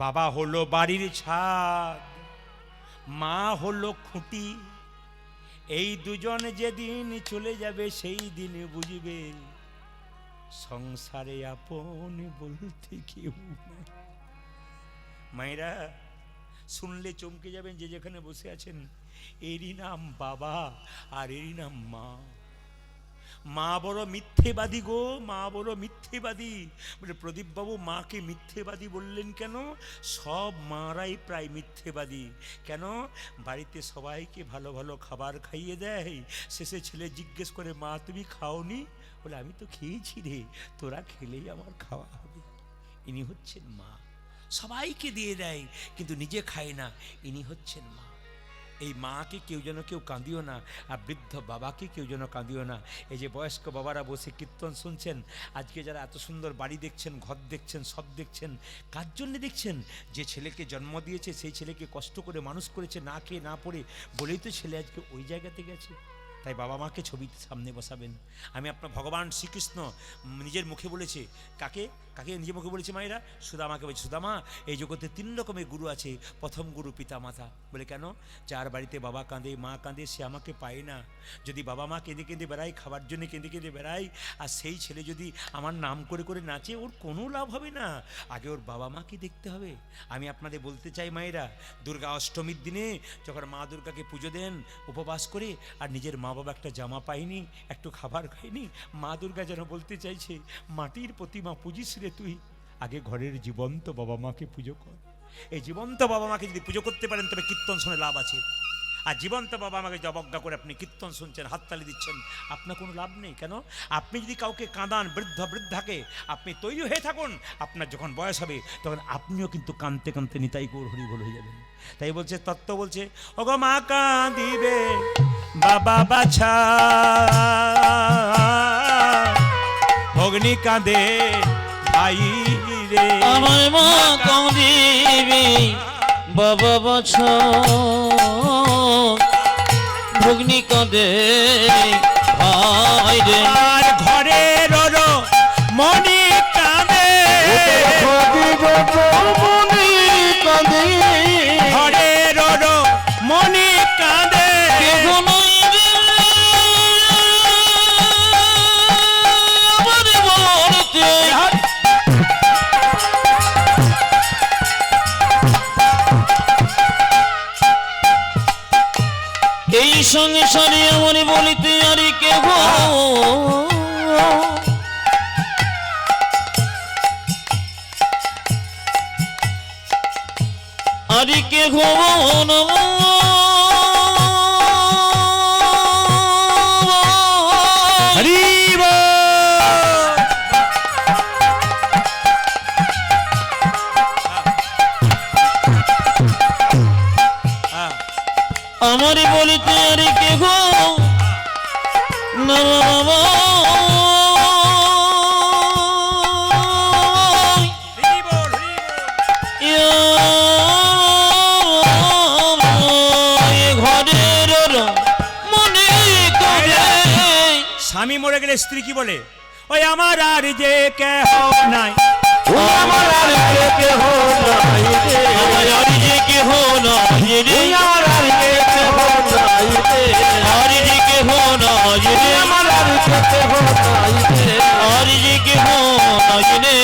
বাবা হলো বাড়ির ছাদ, মা হলো খুঁটি। এই দুজন যেদিন চলে যাবে সেই দিন বুঝবে সংসারে আপন বলতে কেউ নাই। মায়েরা, শুনলে চমকে যাবেন, যে যেখানে বসে আছেন, এরই নাম বাবা আর এরই নাম মা। মা বড় মিথ্যেবাদী গো, মা বড় মিথ্যেবাদী। বলে, প্রদীপ বাবু মাকে মিথ্যেবাদী বললেন কেন? সব মারাই প্রায় মিথ্যেবাদী। কেন? বাড়িতে সবাইকে ভালো ভালো খাবার খাইয়ে দেয়, শেষে ছেলে জিজ্ঞেস করে, মা তুমি খাওনি? বলে, আমি তো খেয়েছি রে, তোরা খেলেই আমার খাওয়া হবে। ইনি হচ্ছেন মা। সবাইকে দিয়ে দেয় কিন্তু নিজে খায় না, ইনি হচ্ছেন মা। এই মাকে কেউ যেন কেউ কাঁদিও না, আর বৃদ্ধ বাবাকে কেউ যেন কাঁদিও না। এই যে বয়স্ক বাবারা বসে কীর্তন শুনছেন, আজকে যারা এত সুন্দর বাড়ি দেখছেন, ঘর দেখছেন, সব দেখছেন, কার জন্য দেখছেন? যে ছেলেকে জন্ম দিয়েছে, সেই ছেলেকে কষ্ট করে মানুষ করেছে, না খেয়ে না পড়ে, বলেই তো ছেলে আজকে ওই জায়গাতে গেছে। তাই বাবা মাকে ছবির সামনে বসাবেন। আমি আপনার ভগবান শ্রীকৃষ্ণ নিজের মুখে বলেছে, কাকে কাকে নিজের মুখে বলেছে মায়েরা? সুদামাকে বলছে, সুদামা এই জগতে 3 রকমের গুরু আছে। প্রথম গুরু পিতা মাতা। বলে কেন? যার বাড়িতে বাবা কাঁদে মা কাঁদে সে আমাকে পায় না। যদি বাবা মা কেঁদে কেঁদে বেড়ায়, খাবার জন্য কেঁদে কেঁদে বেড়ায়, আর সেই ছেলে যদি আমার নাম করে করে নাচে, ওর কোনো লাভ হবে না। আগে ওর বাবা মাকে দেখতে হবে। আমি আপনাদের বলতে চাই মায়েরা, দুর্গা অষ্টমীর দিনে যখন মা দুর্গাকে পুজো দেন উপবাস করে, আর নিজের মা বাবা একটা জামা পায়নি, একটু খাবার খায়নি, মা দুর্গা যেন বলতে চাইছে, মাটির প্রতিমা পুজিস রে তুই, আগে ঘরের জীবন্ত বাবা মাকে পুজো কর। এই জীবন্ত বাবা মাকে যদি পুজো করতে পারেন তবে কীর্তন শুনে লাভ আছে। আর জীবন্ত বাবা আমাকে অবজ্ঞা করে আপনি কীর্তন শুনছেন, হাততালি দিচ্ছেন, আপনার কোনো লাভ নেই। কেন? আপনি যদি কাউকে কাঁদান, বৃদ্ধাকে, আপনি তৈরি হয়ে থাকুন, আপনার যখন বয়স হবে তখন আপনিও কিন্তু কাঁদতে কাঁদতে নিতাই গৌর হরি বল হয়ে যাবেন। তাই বলছে তত্ত্ব বলছে, ওগো মা কাঁদিবে বাবা বাছা, অগ্নি কাঁদে ভাই রে। আমার মা কাঁদিবে বাবা বাছা, ভগ্নি কাঁদে ভাই রে। আর ঘরের মনি কাঁদে, ঘরের মনি কাঁদে, এই সংসারে আমার বলিতে আর কেহ আর কেহ হরি বল। আমার বলিতে আর কেহ না ঘরের মনে করে। স্বামী মরে গেলে স্ত্রী কি বলে? ওই আমার আর যে কেহ নাই, আমার আর যে কেহ নাই রে, আমার আর যে কেহ নাই রে, আমার আর যে কেহ নাই রে, আর যে কেহ নাই রে, আমার আর যে কেহ নাই রে, আর যে কেহ নাই রে,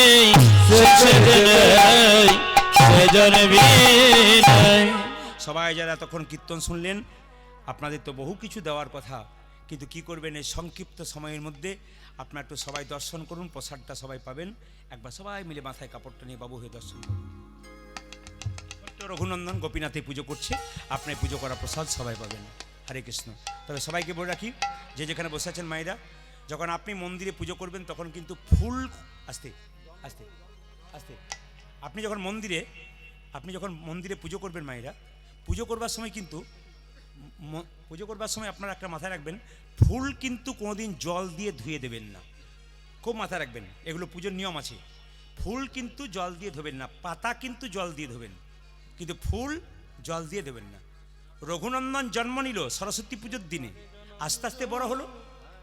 সেজন বিনাই। সবাই যারা তখন কীর্তন শুনলেন, আপনাদের তো বহু কিছু দেওয়ার কথা, কিন্তু কি করবেন এই সংক্ষিপ্ত সময়ের মধ্যে? আপনার একটু সবাই দর্শন করুন, প্রসাদটা সবাই পাবেন। একবার সবাই মিলে মাথায় কাপড়টা নিয়ে বাবু হয়ে দর্শন করুন। রঘুনন্দন গোপীনাথে পুজো করছে, আপনি পুজো করা প্রসাদ সবাই পাবেন। হরে কৃষ্ণ। তবে সবাইকে বলে রাখি, যে যেখানে বসে আছেন মায়েরা, যখন আপনি মন্দিরে পুজো করবেন তখন কিন্তু ফুল আস্তে আস্তে আস্তে, আপনি যখন মন্দিরে পুজো করবেন মায়েরা, পুজো করবার সময় কিন্তু আপনারা একটা মাথায় রাখবেন, ফুল কিন্তু কোনোদিন জল দিয়ে ধুয়ে দেবেন না। খুব মাথায় রাখবেন, এগুলো পুজোর নিয়ম আছে। ফুল কিন্তু জল দিয়ে ধোবেন না, পাতা কিন্তু জল দিয়ে ধোবেন, কিন্তু ফুল জল দিয়ে দেবেন না। রঘুনন্দন জন্ম নিল সরস্বতী পুজোর দিনে, আস্তে আস্তে বড় হলো,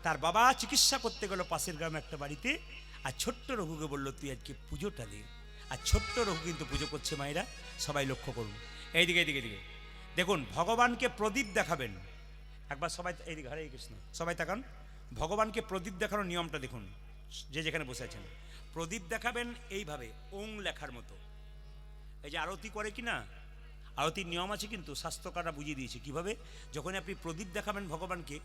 তার বাবা চিকিৎসা করতে গেল পাশের গ্রামে একটা বাড়িতে, আর ছোট্ট রঘুকে বলল তুই আজকে পুজোটা দে। আর ছোট্ট রঘু কিন্তু পুজো করছে মায়েরা, সবাই লক্ষ্য করুন। এইদিকে এইদিকে এইদিকে দেখুন, ভগবানকে প্রদীপ দেখাবেন। একবার সবাই এইদিকে, হরে কৃষ্ণ, সবাই তাকান। ভগবানকে প্রদীপ দেখানোর নিয়মটা দেখুন, যে যেখানে বসে আছেন। প্রদীপ দেখাবেন এইভাবে ওং লেখার মতো। এই যে আরতি করে কি না, আরতির নিয়ম আছে কিন্তু, শাস্ত্রকাররা বুঝিয়ে দিয়েছে কিভাবে। যখন আপনি প্রদীপ দেখাবেন ভগবানকে,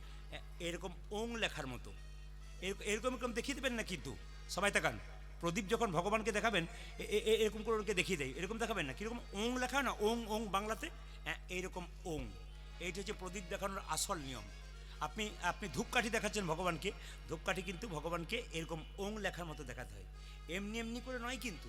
এরকম ওং লেখার মতো এরকম এরকম দেখিয়ে দেবেন না, কিন্তু সবাই তাকান। প্রদীপ যখন ভগবানকে দেখাবেন এরকম করে ওকে দেখিয়ে দেয়, এরকম দেখাবেন না, কীরকম ওং লেখা না, ওং ওং বাংলাতে, এইরকম ওং। এইটা হচ্ছে প্রদীপ দেখানোর আসল নিয়ম। আপনি ধূপকাঠি দেখাচ্ছেন ভগবানকে, ধূপকাঠি কিন্তু ভগবানকে এরকম ওং লেখার মতো দেখাতে হয়, এমনি এমনি করে নয়, কিন্তু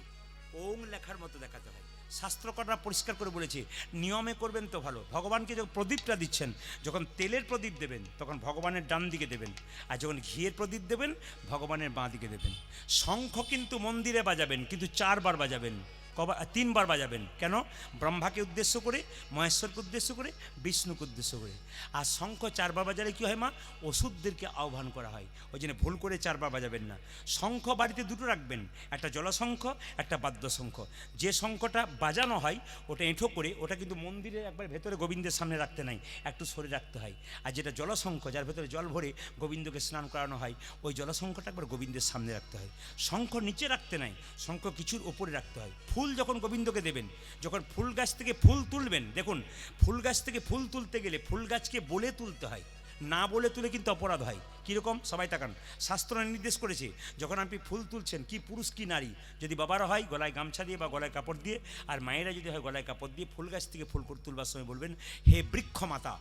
ওং লেখার মতো দেখাতে হয়। শাস্ত্রকররা পরিষ্কার করে বলেছে, নিয়মে করবেন তো ভালো। ভগবানকে যখন প্রদীপটা দিচ্ছেন, যখন তেলের প্রদীপ দেবেন তখন ভগবানের ডান দিকে দেবেন, আর যখন ঘিয়ের প্রদীপ দেবেন ভগবানের বাঁ দিকে দেবেন। শঙ্খ কিন্তু মন্দিরে বাজাবেন, কিন্তু 4 বার বাজাবেন। কবার? 3 বার বাজাবেন। কেন? ব্রহ্মাকে উদ্দেশ্য করে, মহেশ্বরকে উদ্দেশ্য করে, বিষ্ণুকে উদ্দেশ্য করে। আর শঙ্খ 4 বার বাজালে কী হয় মা? ওষুধদেরকে আহ্বান করা হয়। ওই জন্য ভুল করে 4 বার বাজাবেন না। শঙ্খ বাড়িতে দুটো রাখবেন, একটা জলশঙ্খ, একটা বাদ্যশঙ্খ। যে শঙ্খটা বাজানো হয় ওটা এঁঠো করে, ওটা কিন্তু মন্দিরের একবার ভেতরে গোবিন্দের সামনে রাখতে নাই, একটু সরে রাখতে হয়। আর যেটা জলশঙ্খ, যার ভেতরে জল ভরে গোবিন্দকে স্নান করানো হয়, ওই জলশঙ্খটা একবার গোবিন্দের সামনে রাখতে হয়। শঙ্খ নিচে রাখতে নাই, শঙ্খ কিছুর ওপরে রাখতে হয়। ফুল যখন গোবিন্দকে দেবেন, যখন ফুল গাছ থেকে ফুল তুলবেন, দেখুন ফুল গাছ থেকে ফুল তুলতে গেলে ফুল গাছকে বলে তুলতে হয়, না বলে তুলে কিন্তু অপরাধ হয়। কীরকম? সবাই তাকান। শাস্ত্র নির্দেশ করেছে, যখন আপনি ফুল তুলছেন, কি পুরুষ কি নারী, যদি বাবারা হয় গলায় গামছা দিয়ে বা গলায় কাপড় দিয়ে, আর মায়েরা যদি হয় গলায় কাপড় দিয়ে, ফুল গাছ থেকে ফুল তুলবার সময় বলবেন, হে বৃক্ষ মাতা,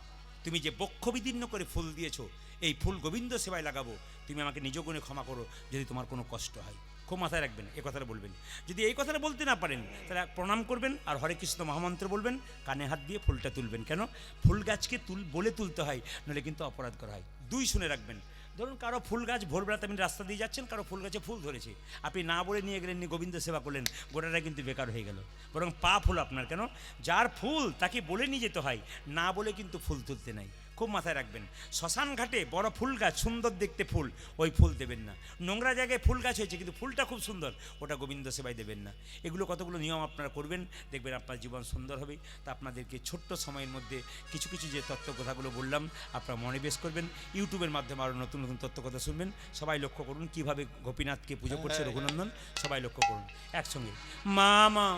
তুমি যে বক্ষ বিদীর্ণ করে ফুল দিয়েছো, এই ফুল গোবিন্দ সেবায় লাগাবো, তুমি আমাকে নিজ গুণে ক্ষমা করো যদি তোমার কোনো কষ্ট হয়। খুব মাথায় রাখবেন, এই কথাটা বলবেন। যদি এই কথাটা বলতে না পারেন তাহলে প্রণাম করবেন আর হরে কৃষ্ণ মহামন্ত্র বলবেন, কানে হাত দিয়ে ফুলটা তুলবেন। কেন? ফুল গাছকে বলে তুলতে হয়, নইলে কিন্তু অপরাধ করা হয়। 2 শুনে রাখবেন। ধরুন কারো ফুল গাছ, ভোরবেলাতে আপনি রাস্তা দিয়ে যাচ্ছেন, কারো ফুল গাছে ফুল ধরেছে, আপনি না বলে নিয়ে গেলেন, গোবিন্দ সেবা করলেন, গোটাটা কিন্তু বেকার হয়ে গেল, বরং পাপ হলো আপনার। কেন? যার ফুল তাকে বলে নিয়ে যেতে হয়, না বলে কিন্তু ফুল তুলতে নাই। খুব মাথায় রাখবেন। শ্মশান ঘাটে বড় ফুল গাছ, সুন্দর দেখতে ফুল, ওই ফুল দেবেন না। নোংরা জায়গায় ফুল গাছ হয়েছে কিন্তু ফুলটা খুব সুন্দর, ওটা গোবিন্দ সেবায় দেবেন না। এগুলো কতগুলো নিয়ম আপনারা করবেন, দেখবেন আপনার জীবন সুন্দর হবে। তা আপনাদেরকে ছোট্ট সময়ের মধ্যে কিছু কিছু যে তত্ত্ব কথাগুলো বললাম আপনারা মনোনিবেশ করবেন। ইউটিউবের মাধ্যমে আরও নতুন নতুন তত্ত্ব কথা শুনবেন। সবাই লক্ষ্য করুন কীভাবে গোপীনাথকে পুজো করছে রঘুনন্দন, সবাই লক্ষ্য করুন একসঙ্গে। মামা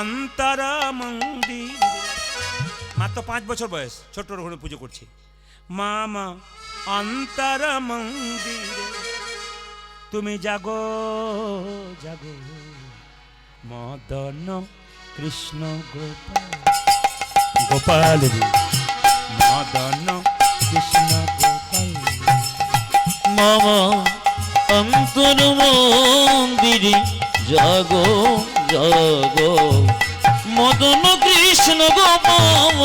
অন্তরা মন্দির, মাত্র 5 বছর বয়স, ছোট্ট রঘুন পুজো করছে। মামা অন্তর মন্দিরে তুমি জাগো জাগো, মদন কৃষ্ণ গোপাল গোপাল রে, মদন কৃষ্ণ গোপাল। মামা অন্তর মন্দিরে জাগো জাগো, মদন কৃষ্ণ গোপাল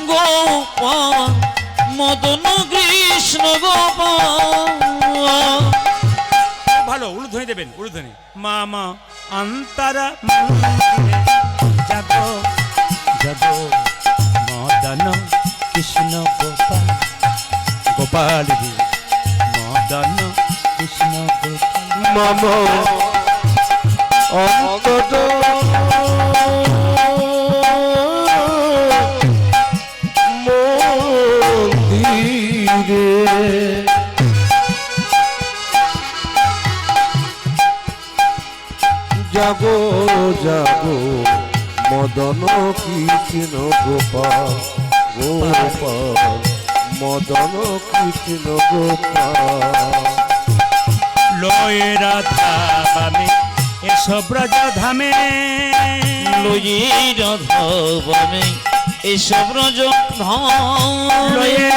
গোপাল, মদন কৃষ্ণ গোপাল। ভালো উলুধ্বনি দেবেন, উলুধ্বনি। মামা অন্তরা মন্দিরে জাগো জাগো, মদন কৃষ্ণ গোপাল গোপাল রে, মদন কৃষ্ণ গোপাল। মামা অন্তত মন্দিরে জাগো জাগো, মদন কৃষ্ণ গোপাল গোপাল, মদন কৃষ্ণ গোপাল। লয়ে রাধা বামে এসব ব্রজ ধামে, লয়ে রাধা বামে এসব ব্রজ ধাম, লয়ে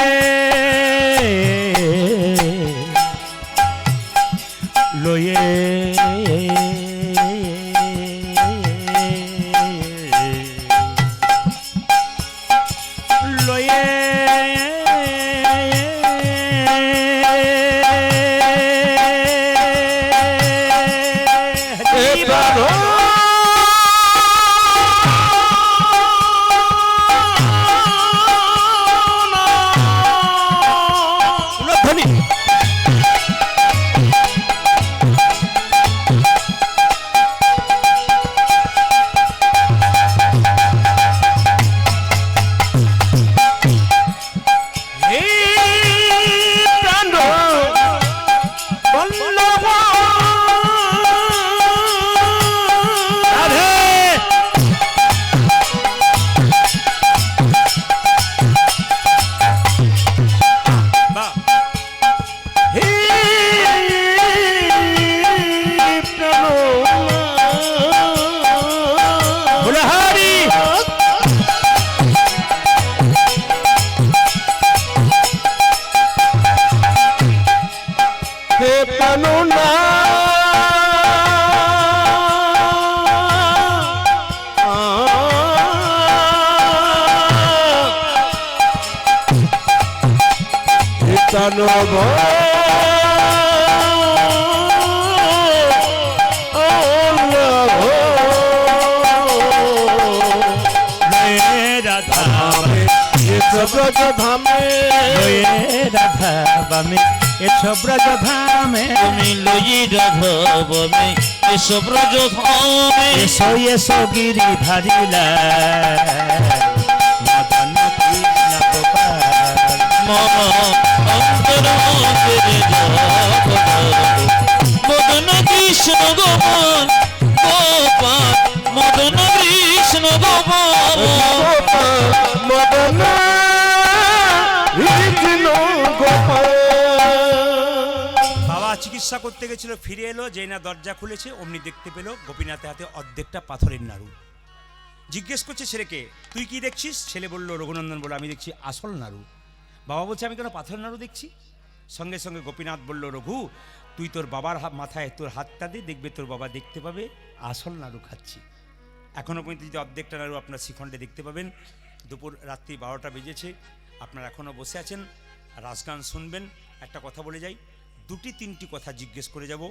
লয়ে লয়ে নব ব্রজ ধামে লয়ে রাধা বামে এসো ব্রজ ধামে তুমি লই রাধবমে এসো ব্রজ ধামে এসো এসো গিরিধারিলা মদন কৃষ্ণ গোপাল মম অন্তরে মদন কৃষ্ণ গোপাল গোপাল মদন কৃষ্ণ গোপাল মদন কৃষ্ণ গোপাল। বাবা চিকিৎসা করতে গেছিল, ফিরে এলো, যেই না দরজা খুলেছে অমনি দেখতে পেল গোপীনাথের হাতে অর্ধেকটা পাথরের নাড়ু। জিজ্ঞেস করছে ছেলেকে, তুই কি দেখছিস? ছেলে বলল, রঘুনন্দন বলল, আমি দেখছি আসল নাড়ু। বাবা বলছে, আমি কেন পাথরের নাড়ু দেখছি? সঙ্গে সঙ্গে গোপীনাথ বলল, রঘু তুই তোর বাবার মাথায় তোর হাতটা দিয়ে দেখবে, তোর বাবা দেখতে পাবে আসল নাড়ু খাচ্ছি। এখনও পর্যন্ত যদি অর্ধেকটা নাড়ু আপনার শিখণ্ডে দেখতে পাবেন। দুপুর রাত্রি 12টা বেজেছে, আপনারা এখনও বসে আছেন, রাজগান শুনবেন। একটা কথা বলে যাই, 2-3টি কথা জিজ্ঞেস করে যাব।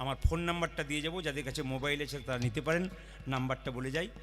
আমার ফোন নাম্বারটা দিয়ে যাব, যাদের কাছে মোবাইল আছে তারা নিতে পারেন। নাম্বারটা বলে যাই।